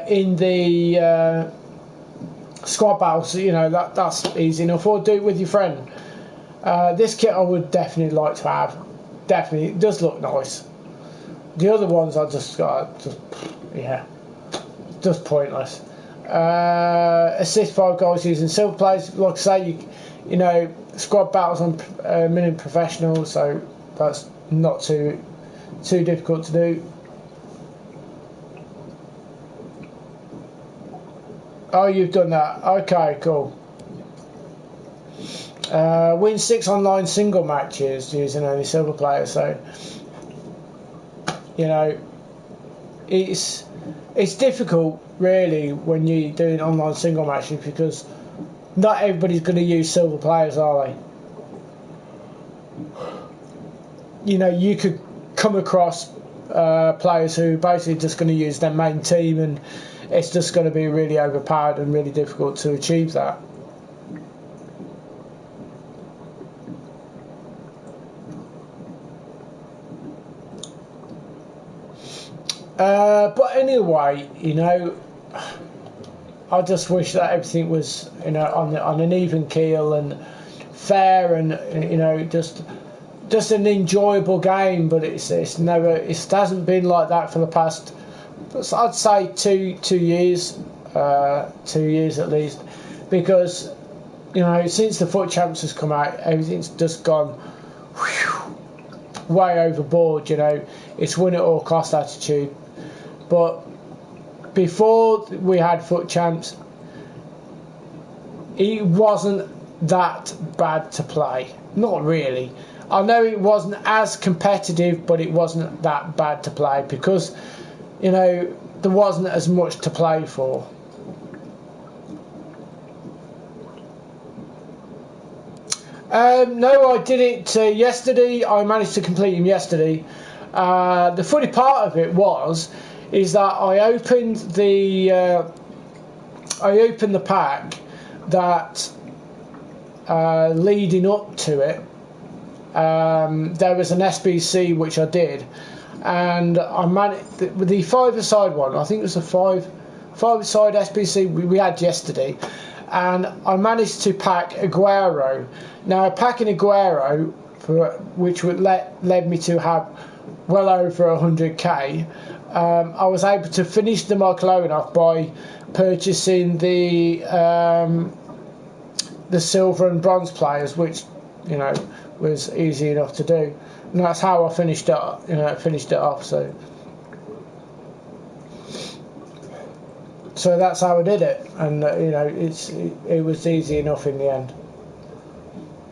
in the squad battles. You know, that's easy enough. Or do it with your friend. This kit I would definitely like to have. Definitely, it does look nice. The other ones I just pointless. Assist 5 goals using silver players. Like I say, you know, squad battles on minimum professional, so that's not too difficult to do. Oh, you've done that. Okay, cool. Win 6 online single matches using only silver players. So, you know, it's difficult really when you're doing online single matches, because not everybody's going to use silver players, are they? You know, you could come across players who are basically just going to use their main team, and it's just going to be really overpowered and really difficult to achieve that. But anyway, you know, I just wish that everything was, you know, on an even keel and fair, and you know, just an enjoyable game. But it hasn't been like that for the past, I'd say two years, 2 years at least, because you know, since the Foot Champs has come out, everything's just gone way overboard. You know, it's win at all cost attitude. But before we had Foot Champs, it wasn't that bad to play. Not really. I know it wasn't as competitive, but it wasn't that bad to play, because, you know, there wasn't as much to play for. No, I did it yesterday. I managed to complete him yesterday. The funny part of it is that I opened the pack that leading up to it. There was an SBC which I did, and I managed with the 5-a-side one. I think it was a five-a-side SBC we had yesterday, and I managed to pack Aguero. Now, packing Aguero, which would led me to have well over 100k. I was able to finish the Michael Owen off by purchasing the silver and bronze players, which, you know, was easy enough to do, and that's how I finished it off. So that's how I did it, and you know, it was easy enough in the end.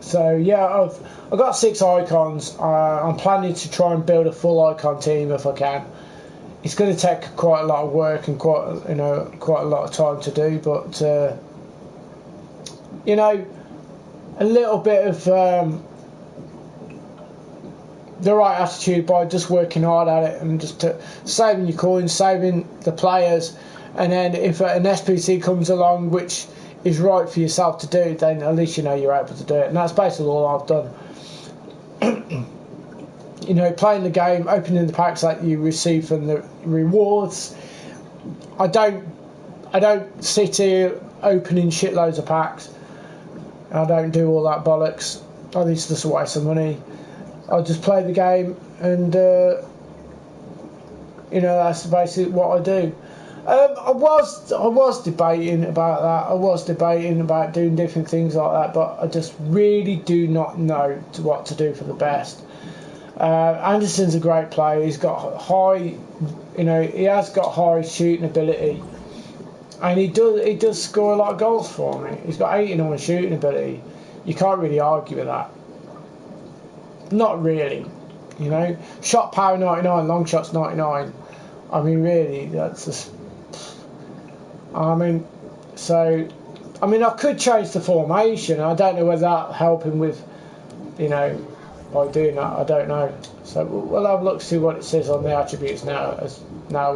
So yeah, I've got 6 icons. I'm planning to try and build a full icon team if I can. it's going to take quite a lot of work and quite a lot of time to do. But a little bit of the right attitude by just working hard at it and just saving your coins, saving the players, and then if an SPC comes along which is right for yourself to do, then at least you're able to do it. And that's basically all I've done. Playing the game, opening the packs that you receive from the rewards. I don't sit here opening shitloads of packs. I don't do all that bollocks. I think it's just a waste of money. I just play the game, and that's basically what I do. I was debating about that. I was debating about doing different things like that, but I just really do not know what to do for the best. Anderson's a great player. He's got high, he has got high shooting ability, and he does score a lot of goals for me. He's got 89 shooting ability. You can't really argue with that. Not really, Shot power 99, long shots 99. I mean, really, that's just. I could change the formation. I don't know whether that'll help him with, by doing that. I don't know. So we'll have a look, see what it says on the attributes now. As now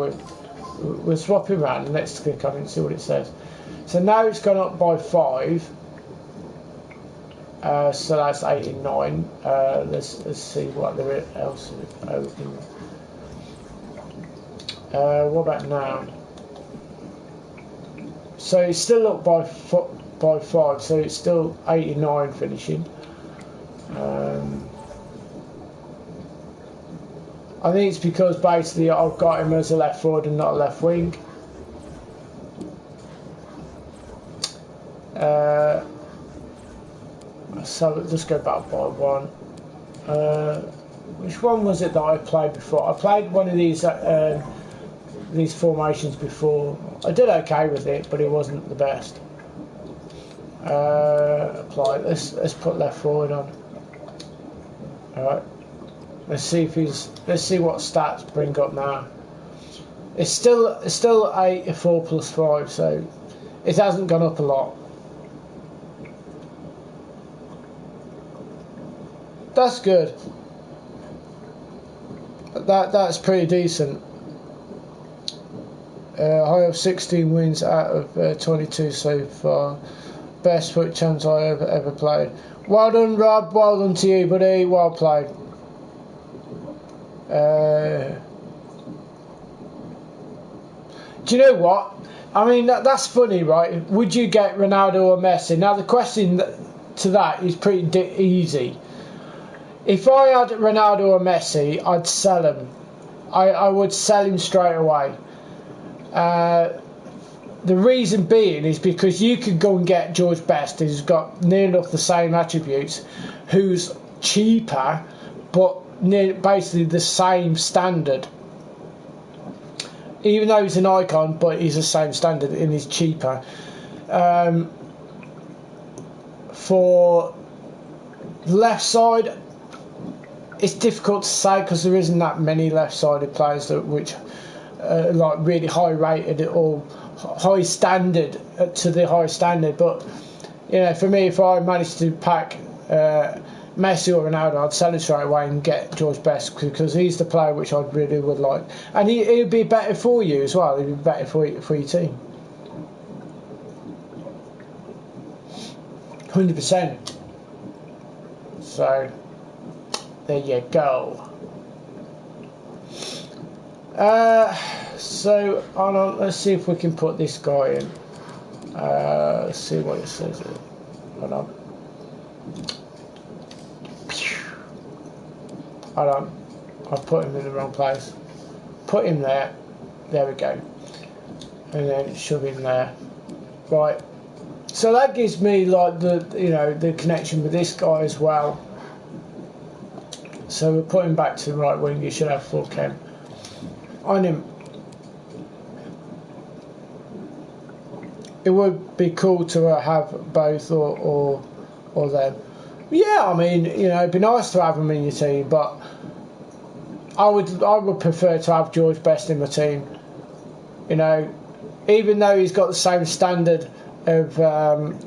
we're swapping around. Let's click on it and see what it says. So now it's gone up by 5. So that's 89. Let's see what there else is open. What about now? So it's still up by 5. So it's still 89 finishing. I think it's because basically I've got him as a left forward and not a left wing. So let's go back by 1. Which one was it that I played before? I played one of these formations before. I did okay with it, but it wasn't the best. Apply. Let's put left forward on. All right. Let's see what stats bring up now. It's still 84 plus 5, so it hasn't gone up a lot. That's good. That's pretty decent. I have 16 wins out of 22 so far. Best foot chance I ever played. Well done, Rob. Well done to you, buddy. Well played. Do you know what? I mean, that's funny, right? Would you get Ronaldo or Messi? Now, the question to that is pretty easy. If I had Ronaldo or Messi, I'd sell him. I would sell him straight away. The reason being is because you could go and get George Best, who's got near enough the same attributes, who's cheaper, but basically the same standard. Even though he's an icon, but he's the same standard and he's cheaper. For the left side, it's difficult to say because there isn't that many left-sided players which are like really high rated or high standard to the high standard. But for me, if I managed to pack Messi or Ronaldo, I'd sell it straight away and get George Best because he's the player which I really would like, and he'd be better for you as well. He'd be better for your team. 100%. So there you go. So hold on, let's see if we can put this guy in. Let's see what it says here. Hold on. Hold on. I've put him in the wrong place. Put him there. There we go. And then shove him there. Right. So that gives me like the connection with this guy as well. So we'll put him back to the right wing. You should have full chem on him. It would be cool to have both or them. Yeah, I mean, it'd be nice to have them in your team, but I would prefer to have George Best in my team. You know, even though he's got the same standard of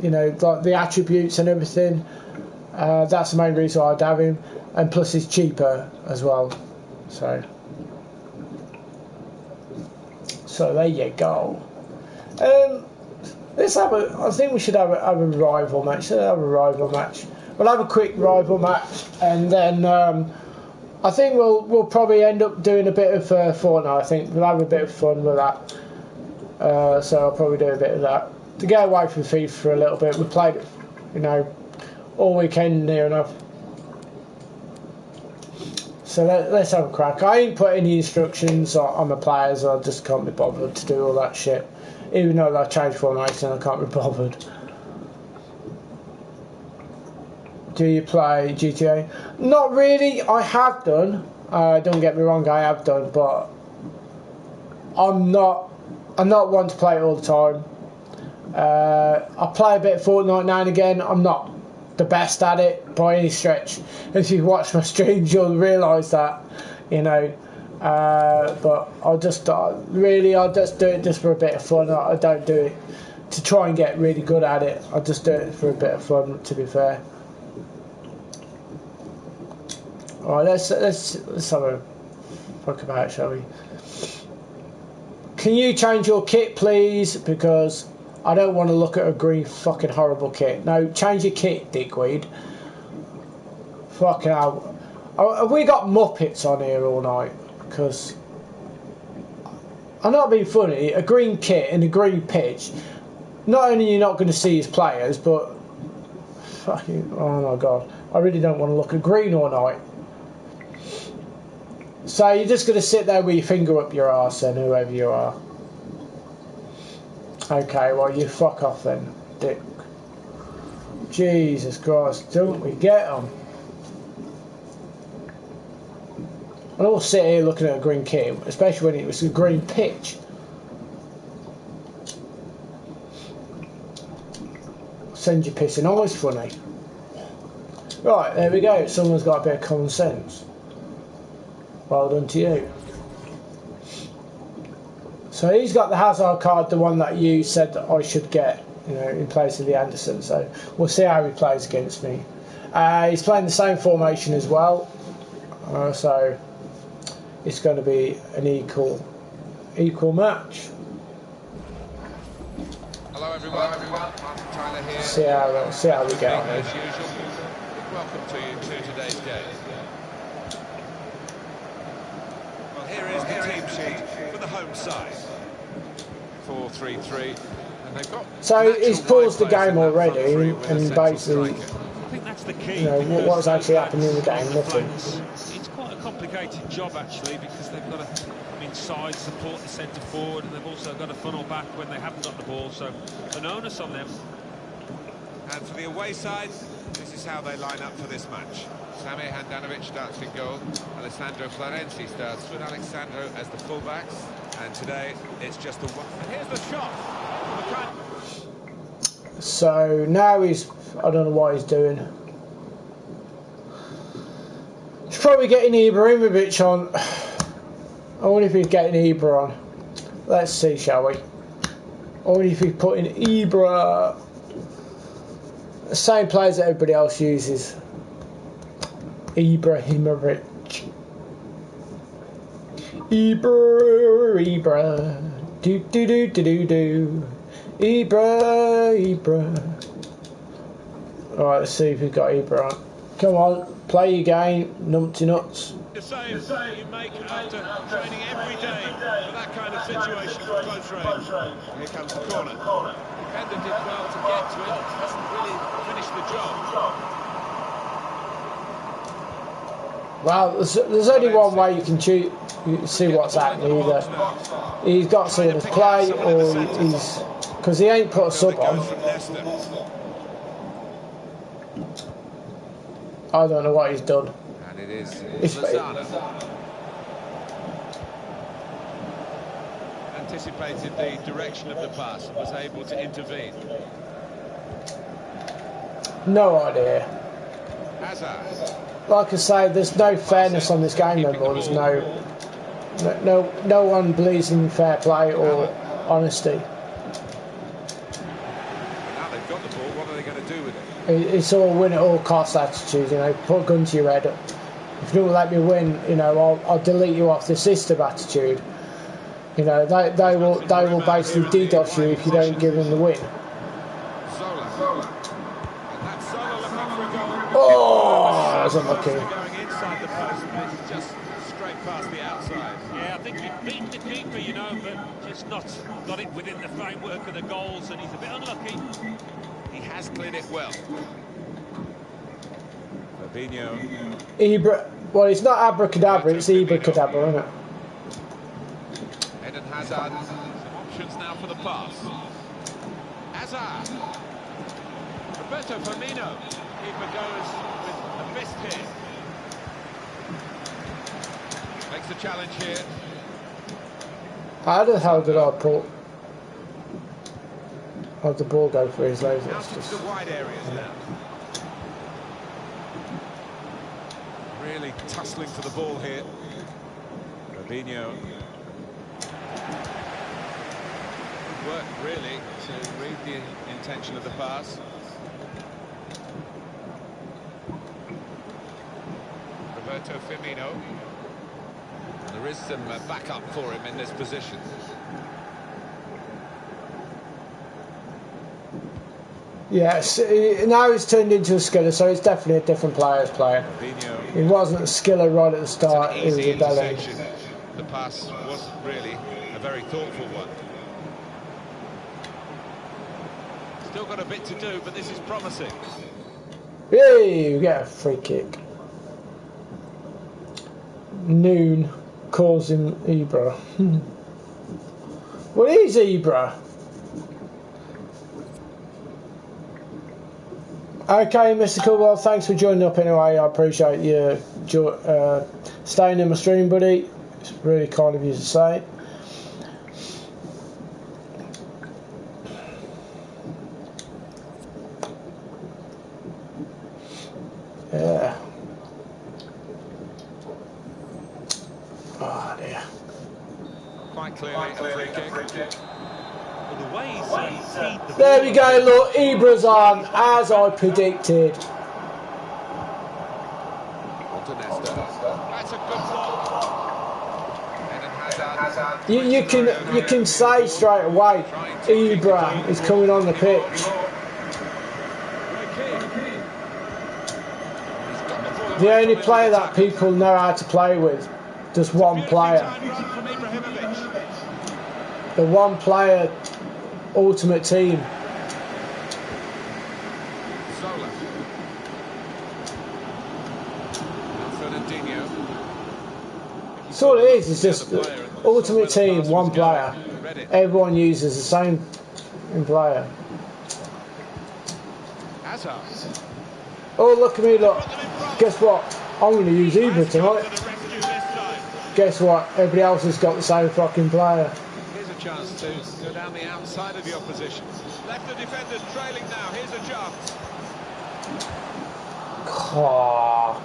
you know, like the attributes and everything. That's the main reason I'd have him, and plus he's cheaper as well. So there you go. Let's have a. I think we should have a rival match. Let's have a rival match. We'll have a quick rival match, and then I think we'll probably end up doing a bit of Fortnite. I think we'll have a bit of fun with that. So I'll probably do a bit of that to get away from FIFA for a little bit. We played it, you know, all weekend near enough. So let's have a crack. I ain't put any instructions on the players. I just can't be bothered to do all that shit. Even though I changed formation, I can't be bothered. Do you play GTA? Not really. I have done. Don't get me wrong, I have done, but I'm not one to play it all the time. I play a bit of Fortnite now and again. I'm not the best at it by any stretch. If you watch my streams, you'll realise that, you know. But I just do it just for a bit of fun. I don't do it to try and get really good at it. I just do it for a bit of fun, to be fair. Alright, let's have a fuck about it, shall we? Can you change your kit, please? Because I don't want to look at a green fucking horrible kit. No, change your kit, dickweed. Fucking hell. Have we got Muppets on here all night? Because I'm not being funny. A green kit and a green pitch. Not only are you not going to see his players, but fucking, oh my god, I really don't want to look at green all night. So you're just going to sit there with your finger up your arse then, whoever you are. Okay, well you fuck off then, dick. Jesus Christ, don't we get them? I don't sit here looking at a green kit, especially when it was a green pitch. Send you pissing eyes funny. Right, there we go. Someone's got a bit of common sense. Well done to you. So he's got the Hazard card, the one that you said that I should get, you know, in place of the Anderson. So we'll see how he plays against me. He's playing the same formation as well. So it's going to be an equal match. Hello everyone. Martin Tyler here. See how we get on. As usual, welcome to you to today's game. Well, here is the team sheet for the home side. 4-3-3, and they've got. So he's paused the game already, and basically, I think that's the key. you know, what's actually happened in the game? Nothing. It's quite a complicated job actually, because they've got to come inside, support the centre forward, and they've also got to funnel back when they haven't got the ball. So an onus on them. And for the away side, this is how they line up for this match. Sami Handanovic starts in goal. Alessandro Florenzi starts with Alexandro as the fullbacks. And today, it's just the one. And here's the shot. So now I don't know what he's doing. He's probably getting Ibrahimovic on. I wonder if he's getting Ibra on. Let's see, shall we? I wonder if he's putting Ibra. The same players that everybody else uses. Ibrahimovic. Ibra. Do do do do do do. Ibra. Alright, let's see if we've got Ibra on. Come on, play your game, numpty nuts. The save you make after training every day for that kind of situation for close range. Here comes the corner. Defender did well to get to it, hasn't really finished the job. Well, there's only one way you can choose. You see what's happening. Either he's got someone to play, or he's because he ain't put a sub on. I don't know what he's done. And it is It's anticipated the direction of the pass and was able to intervene. No idea. Hazard. like I say, there's no fairness on this game anymore. There's no one believes in fair play or honesty. Now they've got the ball, what are they going to do with it? It's all win at all costs attitude, you know, put a gun to your head. If you don't let me win, you know, I'll delete you off the system attitude. You know, they will basically DDoS you if you don't give them the win. Oh, that was unlucky. Going inside the post, but it's just straight past the outside. Yeah, I think he's beaten the keeper, you know, but just not got it within the framework of the goals, and he's a bit unlucky. He has cleared it well. Fabinho. Ibra. Well, it's not abracadabra, it's Ibracadabra, isn't it? Eden Hazard. Some options now for the pass. Hazard. Roberto Firmino. Keeper goes with a fist here. Makes the challenge here. How the hell did I put? How'd the ball go for his legs? Out into the wide areas now. Really tussling for the ball here. Fabinho. Good work, really, to read the intention of the pass. Roberto Firmino. There is some backup for him in this position. Yes, now it's turned into a skiller, so it's definitely a different player's playing. He wasn't a skiller right at the start, he was a bell end. The pass wasn't really a very thoughtful one. Still got a bit to do, but this is promising. Hey, we get a free kick. Noon calls him Ibra. Well, he's Ibra. Okay, Mr. Coolwell, thanks for joining up anyway. I appreciate you staying in my stream, buddy. It's really kind of you to say. Yeah. Oh dear. Quite clearly a free kick. Well, the way he's teed the There ball we go, up, look, Ibra's on, as I predicted. That's a good ball. Eden Hazard. You can say straight away, Ibra is coming on the pitch. The only player that people know how to play with, just one player. The one player ultimate team. So all it is just ultimate team, one player. Everyone uses the same player. Oh, look at me, look. Guess what? I'm going to use Ibra tonight. Guess what? Everybody else has got the same fucking player. Here's a chance to go down the outside of the opposition. Left the defenders trailing now. Here's a chance. Oh.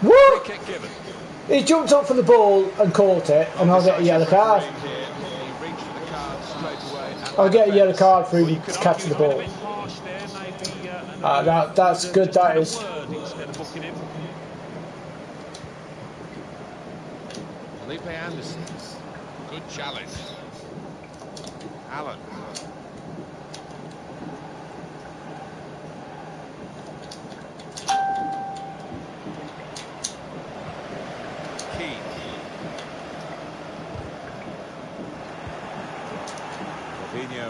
What? Free kick given. He jumped up for the ball and caught it, and I'll get a yellow card. He reached for the card straight away. I'll get a yellow card for him catching the ball. That's good, that is. Felipe Anderson. Good challenge. Allen. Key. Fabinho.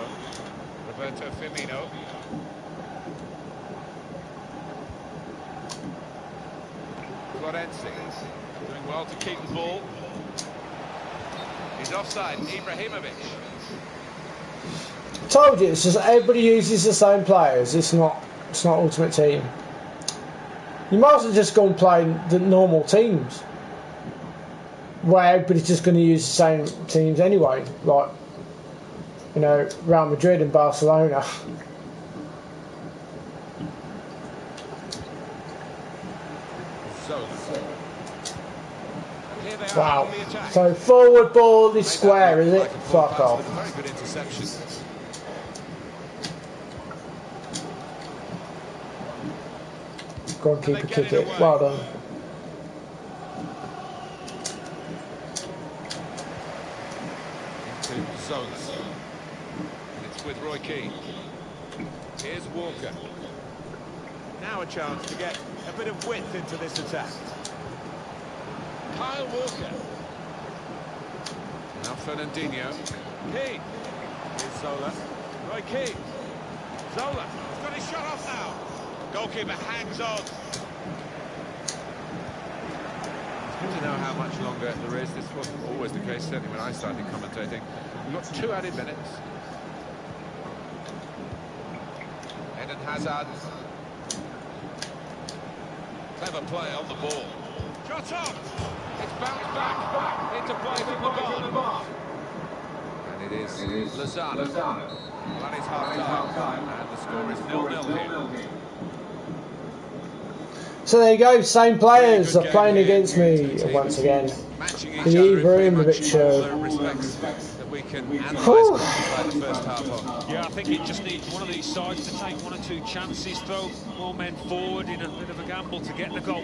Roberto Firmino. Florenzi doing well to keep the ball. He's offside. Ibrahimovic. Told you, it's just everybody uses the same players. It's not ultimate team. You might as well just go and play the normal teams, where everybody's just going to use the same teams anyway. Like, you know, Real Madrid and Barcelona. are Wow. on the attack. So forward ball is square, is Like it? a full Fuck pass off. with a very good interception. Go on, And keeper, they get kick it it. away. Well done. Into Zola. And it's with Roy Keane. Here's Walker. Now a chance to get a bit of width into this attack. Kyle Walker. Now Fernandinho. Keane. Here's Zola. Roy Keane. Zola. He's got his shot off now. Goalkeeper hangs on. It's good to know how much longer there is. This wasn't always the case, certainly when I started commentating. We've got 2 added minutes. Eden Hazard. Clever play on the ball. Shot on! It's bounced back into play from the bar. And it is Lozano. Well, that is half-time, and the score is 0-0 here. So there you go, same players are playing against me once again. The Eve room a bit show. That we can analyse the first half of. Yeah, I think it just needs one of these sides to take 1 or 2 chances, throw more men forward in a bit of a gamble to get the goal.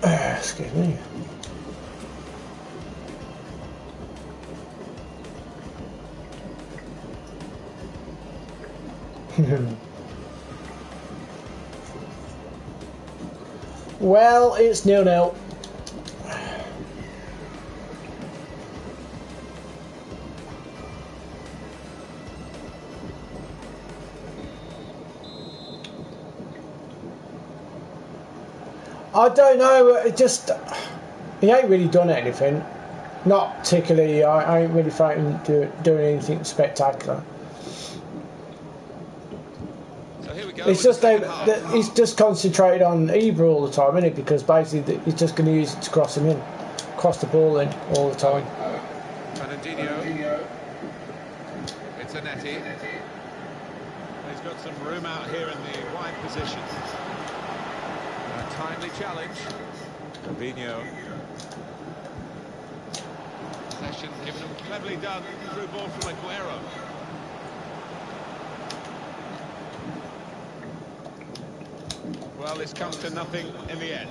Excuse me. Well, it's 0-0. I don't know, it just, he ain't really done anything. Not particularly, I ain't really found him doing anything spectacular. So here we go. It's just he's just concentrated on Ibra all the time, isn't it? Because basically he's just going to use it to cross him in, cross the ball in all the time. Fernandinho. It's a netty. He's got some room out here in the wide position. A timely challenge. Fabinho. Possession given him, cleverly done. Through ball from Aguero. Well, this comes to nothing in the end.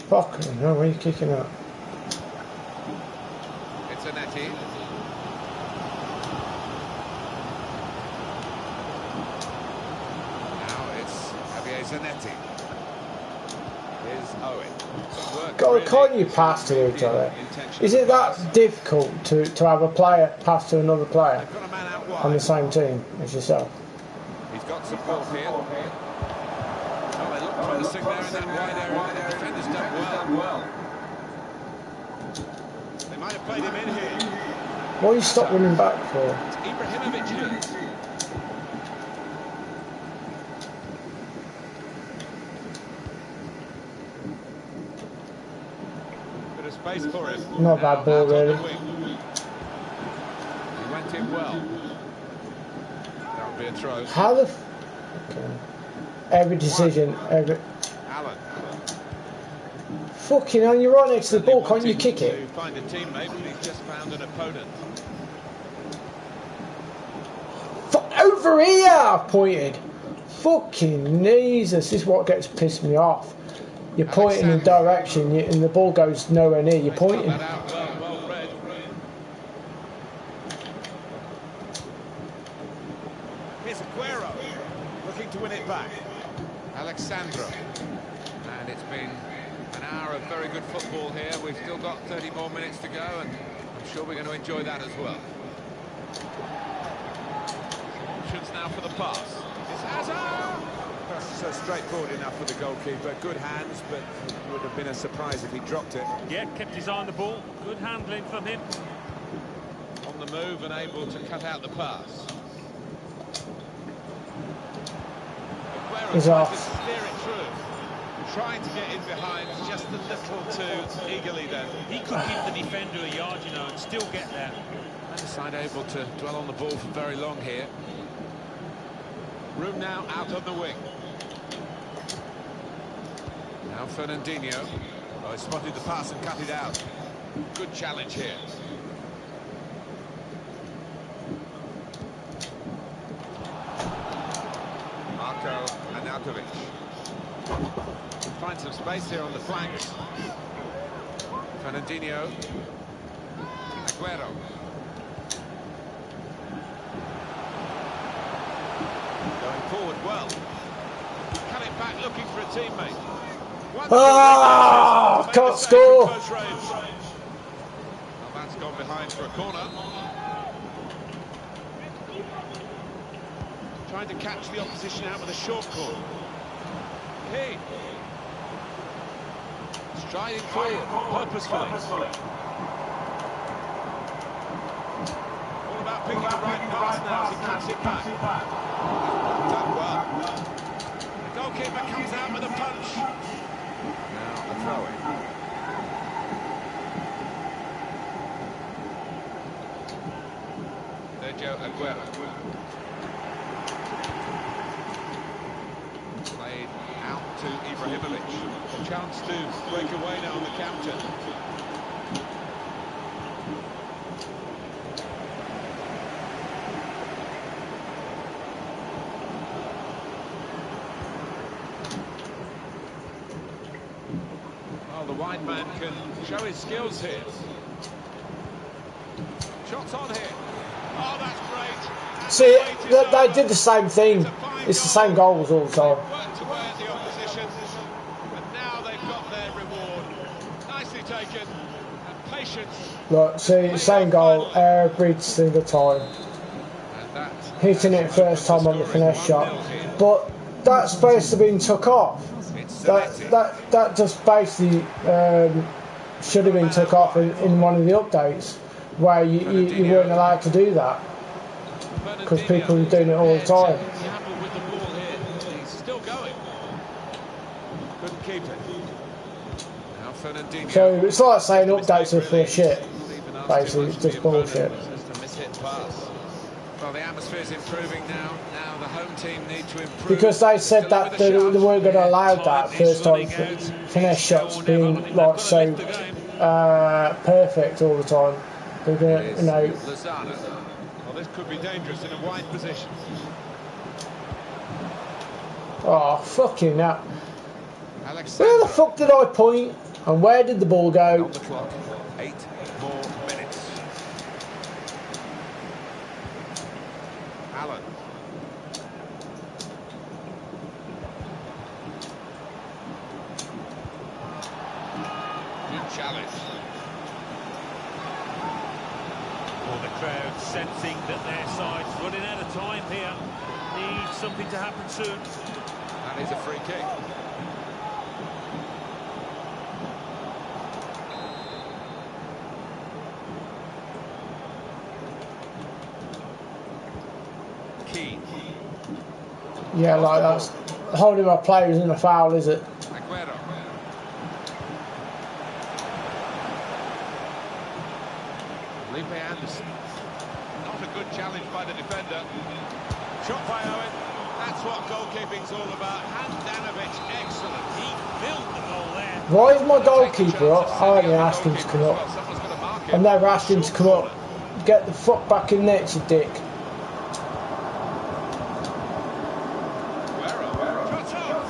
Fuck, no, where are you kicking out? It's a netty. Now it's Javier Zanetti. Here's Owen. God, can't you pass to each other? Is it that difficult to have a player pass to another player They've got a man out wide. on the same team as yourself? He's got support here. Oh, they look promising there in that wide area. The defender's done well. They might have played him in here. What are you stop running back for? It's Ibrahimovic here. Bit of space for him. Not a bad ball, really. He went in well. That would be a throw. How the every decision, every Allen. fucking hell, you're right next to the ball, can't you kick it? To find a teammate, but he's just found an opponent. Over here, I've pointed. Fucking Jesus, this is what gets pissed me off. You're pointing in direction and the ball goes nowhere near, you're pointing. That out well read. Here's Aguero, looking to win it back. Alexandro. And it's been an hour of very good football here. We've still got 30 more minutes to go, and I'm sure we're going to enjoy that as well. Options now for the pass. It's Hazard! That's straightforward enough for the goalkeeper. Good hands, but it would have been a surprise if he dropped it. Yeah, kept his eye on the ball. Good handling from him. On the move and able to cut out the pass. He's Aguero off. tries to steer it through. trying to get in behind just a little too eagerly then. He could give the defender a yard, you know, and still get there. Neither side able to dwell on the ball for very long here. Room now out on the wing. Now Fernandinho. Oh, he spotted the pass and cut it out. Good challenge here. Marco Arnautovic. Find some space here on the flanks. Fernandinho. Aguero. Going forward well. Cut it back looking for a teammate. Ah, can't score. Well, that's gone behind for a corner. Trying to catch the opposition out with a short corner. Hey. Striding forward, purposefully. All about picking the right pass now as he cuts it back. Done well. The goalkeeper comes out with a punch. Now a throw-in. Sergio Aguero. Played out to Ibrahimovic. A chance to break away now on the counter. Well, the wide man can show his skills here. Shots on here. Oh, that's great. See, they did the same thing. It's the same goals all the time. Worked away at the opposition, and now they've got their reward. Nicely taken, and patience. Look, see, same goal every single time. And that Hitting it first time on the finesse shot, but that's supposed to be took off. That just basically should have been took off in one of the updates, where you weren't allowed to do that because people were doing it all the time. with the ball here. He's still going. Couldn't keep it. Now Fernandinho. So it's like saying updates are full of shit. Basically, it's just bullshit. Just a mishit pass. Well, the atmosphere's improving now. Now the home team need to improve. Because they said that they weren't going to allow that first time finesse shots being like so perfect all the time. They're going to, you know. Lozano. Well, this could be dangerous in a wide position. Oh, fucking hell. Alexander. Where the fuck did I point? And where did the ball go? On the clock. 8 more minutes. Allen. Good challenge. Well, the crowd sensing that their side's running out of time here. Needs something to happen soon. That is a free kick. Key. Yeah, like that's holding my players in a foul, is it? Aguero. Felipe Anderson. Not a good challenge by the defender. Shot by Owen. That's what goalkeeping's all about. Handanovic, excellent. He built the goal there. Why is my goalkeeper up? I only asked him to come up. Someone's going to mark I've him. never asked him to come up. Get the fuck back in net, you dick. Aguero. Shot on. Terrific situation,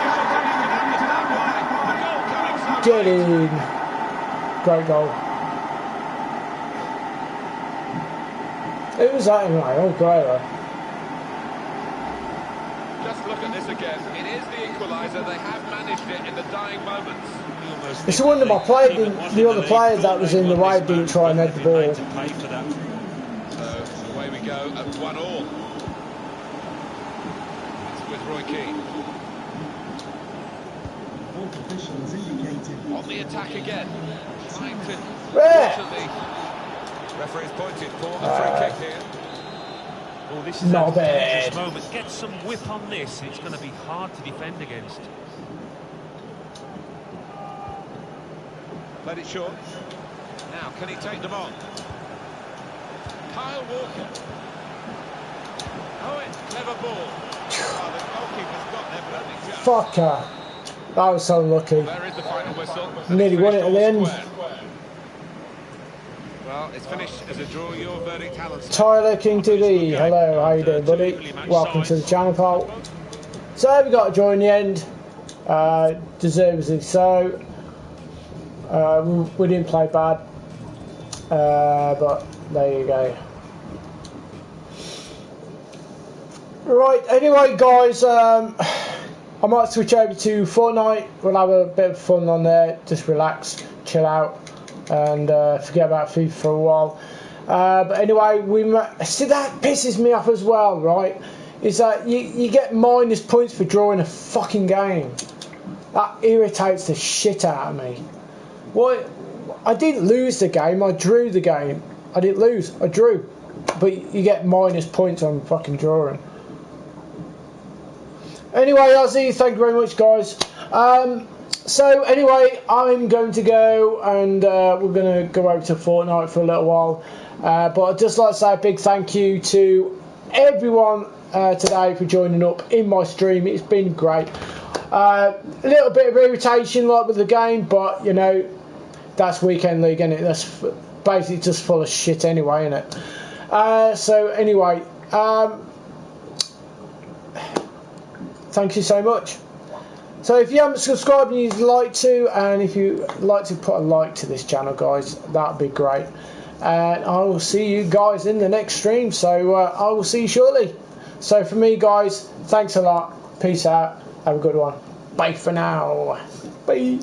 and you can understand why. The goal coming so Get in. Great goal. Who was that anyway? Oh, Aguero. Just look at this again. It is the equaliser. They have managed it in the dying moments. It's a wonder my player didn't, the other player that was in the way didn't try and head the ball. To pay for that. So away we go at 1-1. It's with Roy Keane. Fourth officials indicated On the attack again. Trying to... Where? Referee's pointed for a free kick here. Oh, this is Not a dangerous bad. moment. Get some whip on this. It's going to be hard to defend against. Played it short. Now, can he take them on? Kyle Walker. Oh, clever ball. Oh, the goalkeeper's got there, but only just. Fuck her. That was so lucky. There is the final whistle. Nearly won it at the end. Well, it's finished as a draw. Your verdict, Alan. Tyler King TV, hello, how you doing, buddy? Welcome to the channel, pal. So we got a draw in the end, deservedly so. We didn't play bad, but there you go. Right, anyway, guys, I might switch over to Fortnite. We'll have a bit of fun on there, just relax, chill out, and forget about FIFA for a while. But anyway, see, that pisses me off as well, right? Is that you get minus points for drawing a fucking game. That irritates the shit out of me. What? I didn't lose the game, I drew the game. I didn't lose, I drew. But you get minus points on fucking drawing. Anyway, Ozzy, thank you very much, guys. So anyway, I'm going to go and we're going to go over to Fortnite for a little while. But I'd just like to say a big thank you to everyone today for joining up in my stream. It's been great. A little bit of irritation like with the game, but you know, that's Weekend League, isn't it? That's basically just full of shit anyway, isn't it? So anyway, thank you so much. So if you haven't subscribed and you'd like to, and if you'd like to put a like to this channel, guys, that'd be great. And I will see you guys in the next stream. So I will see you shortly. So for me, guys, thanks a lot. Peace out. Have a good one. Bye for now. Bye.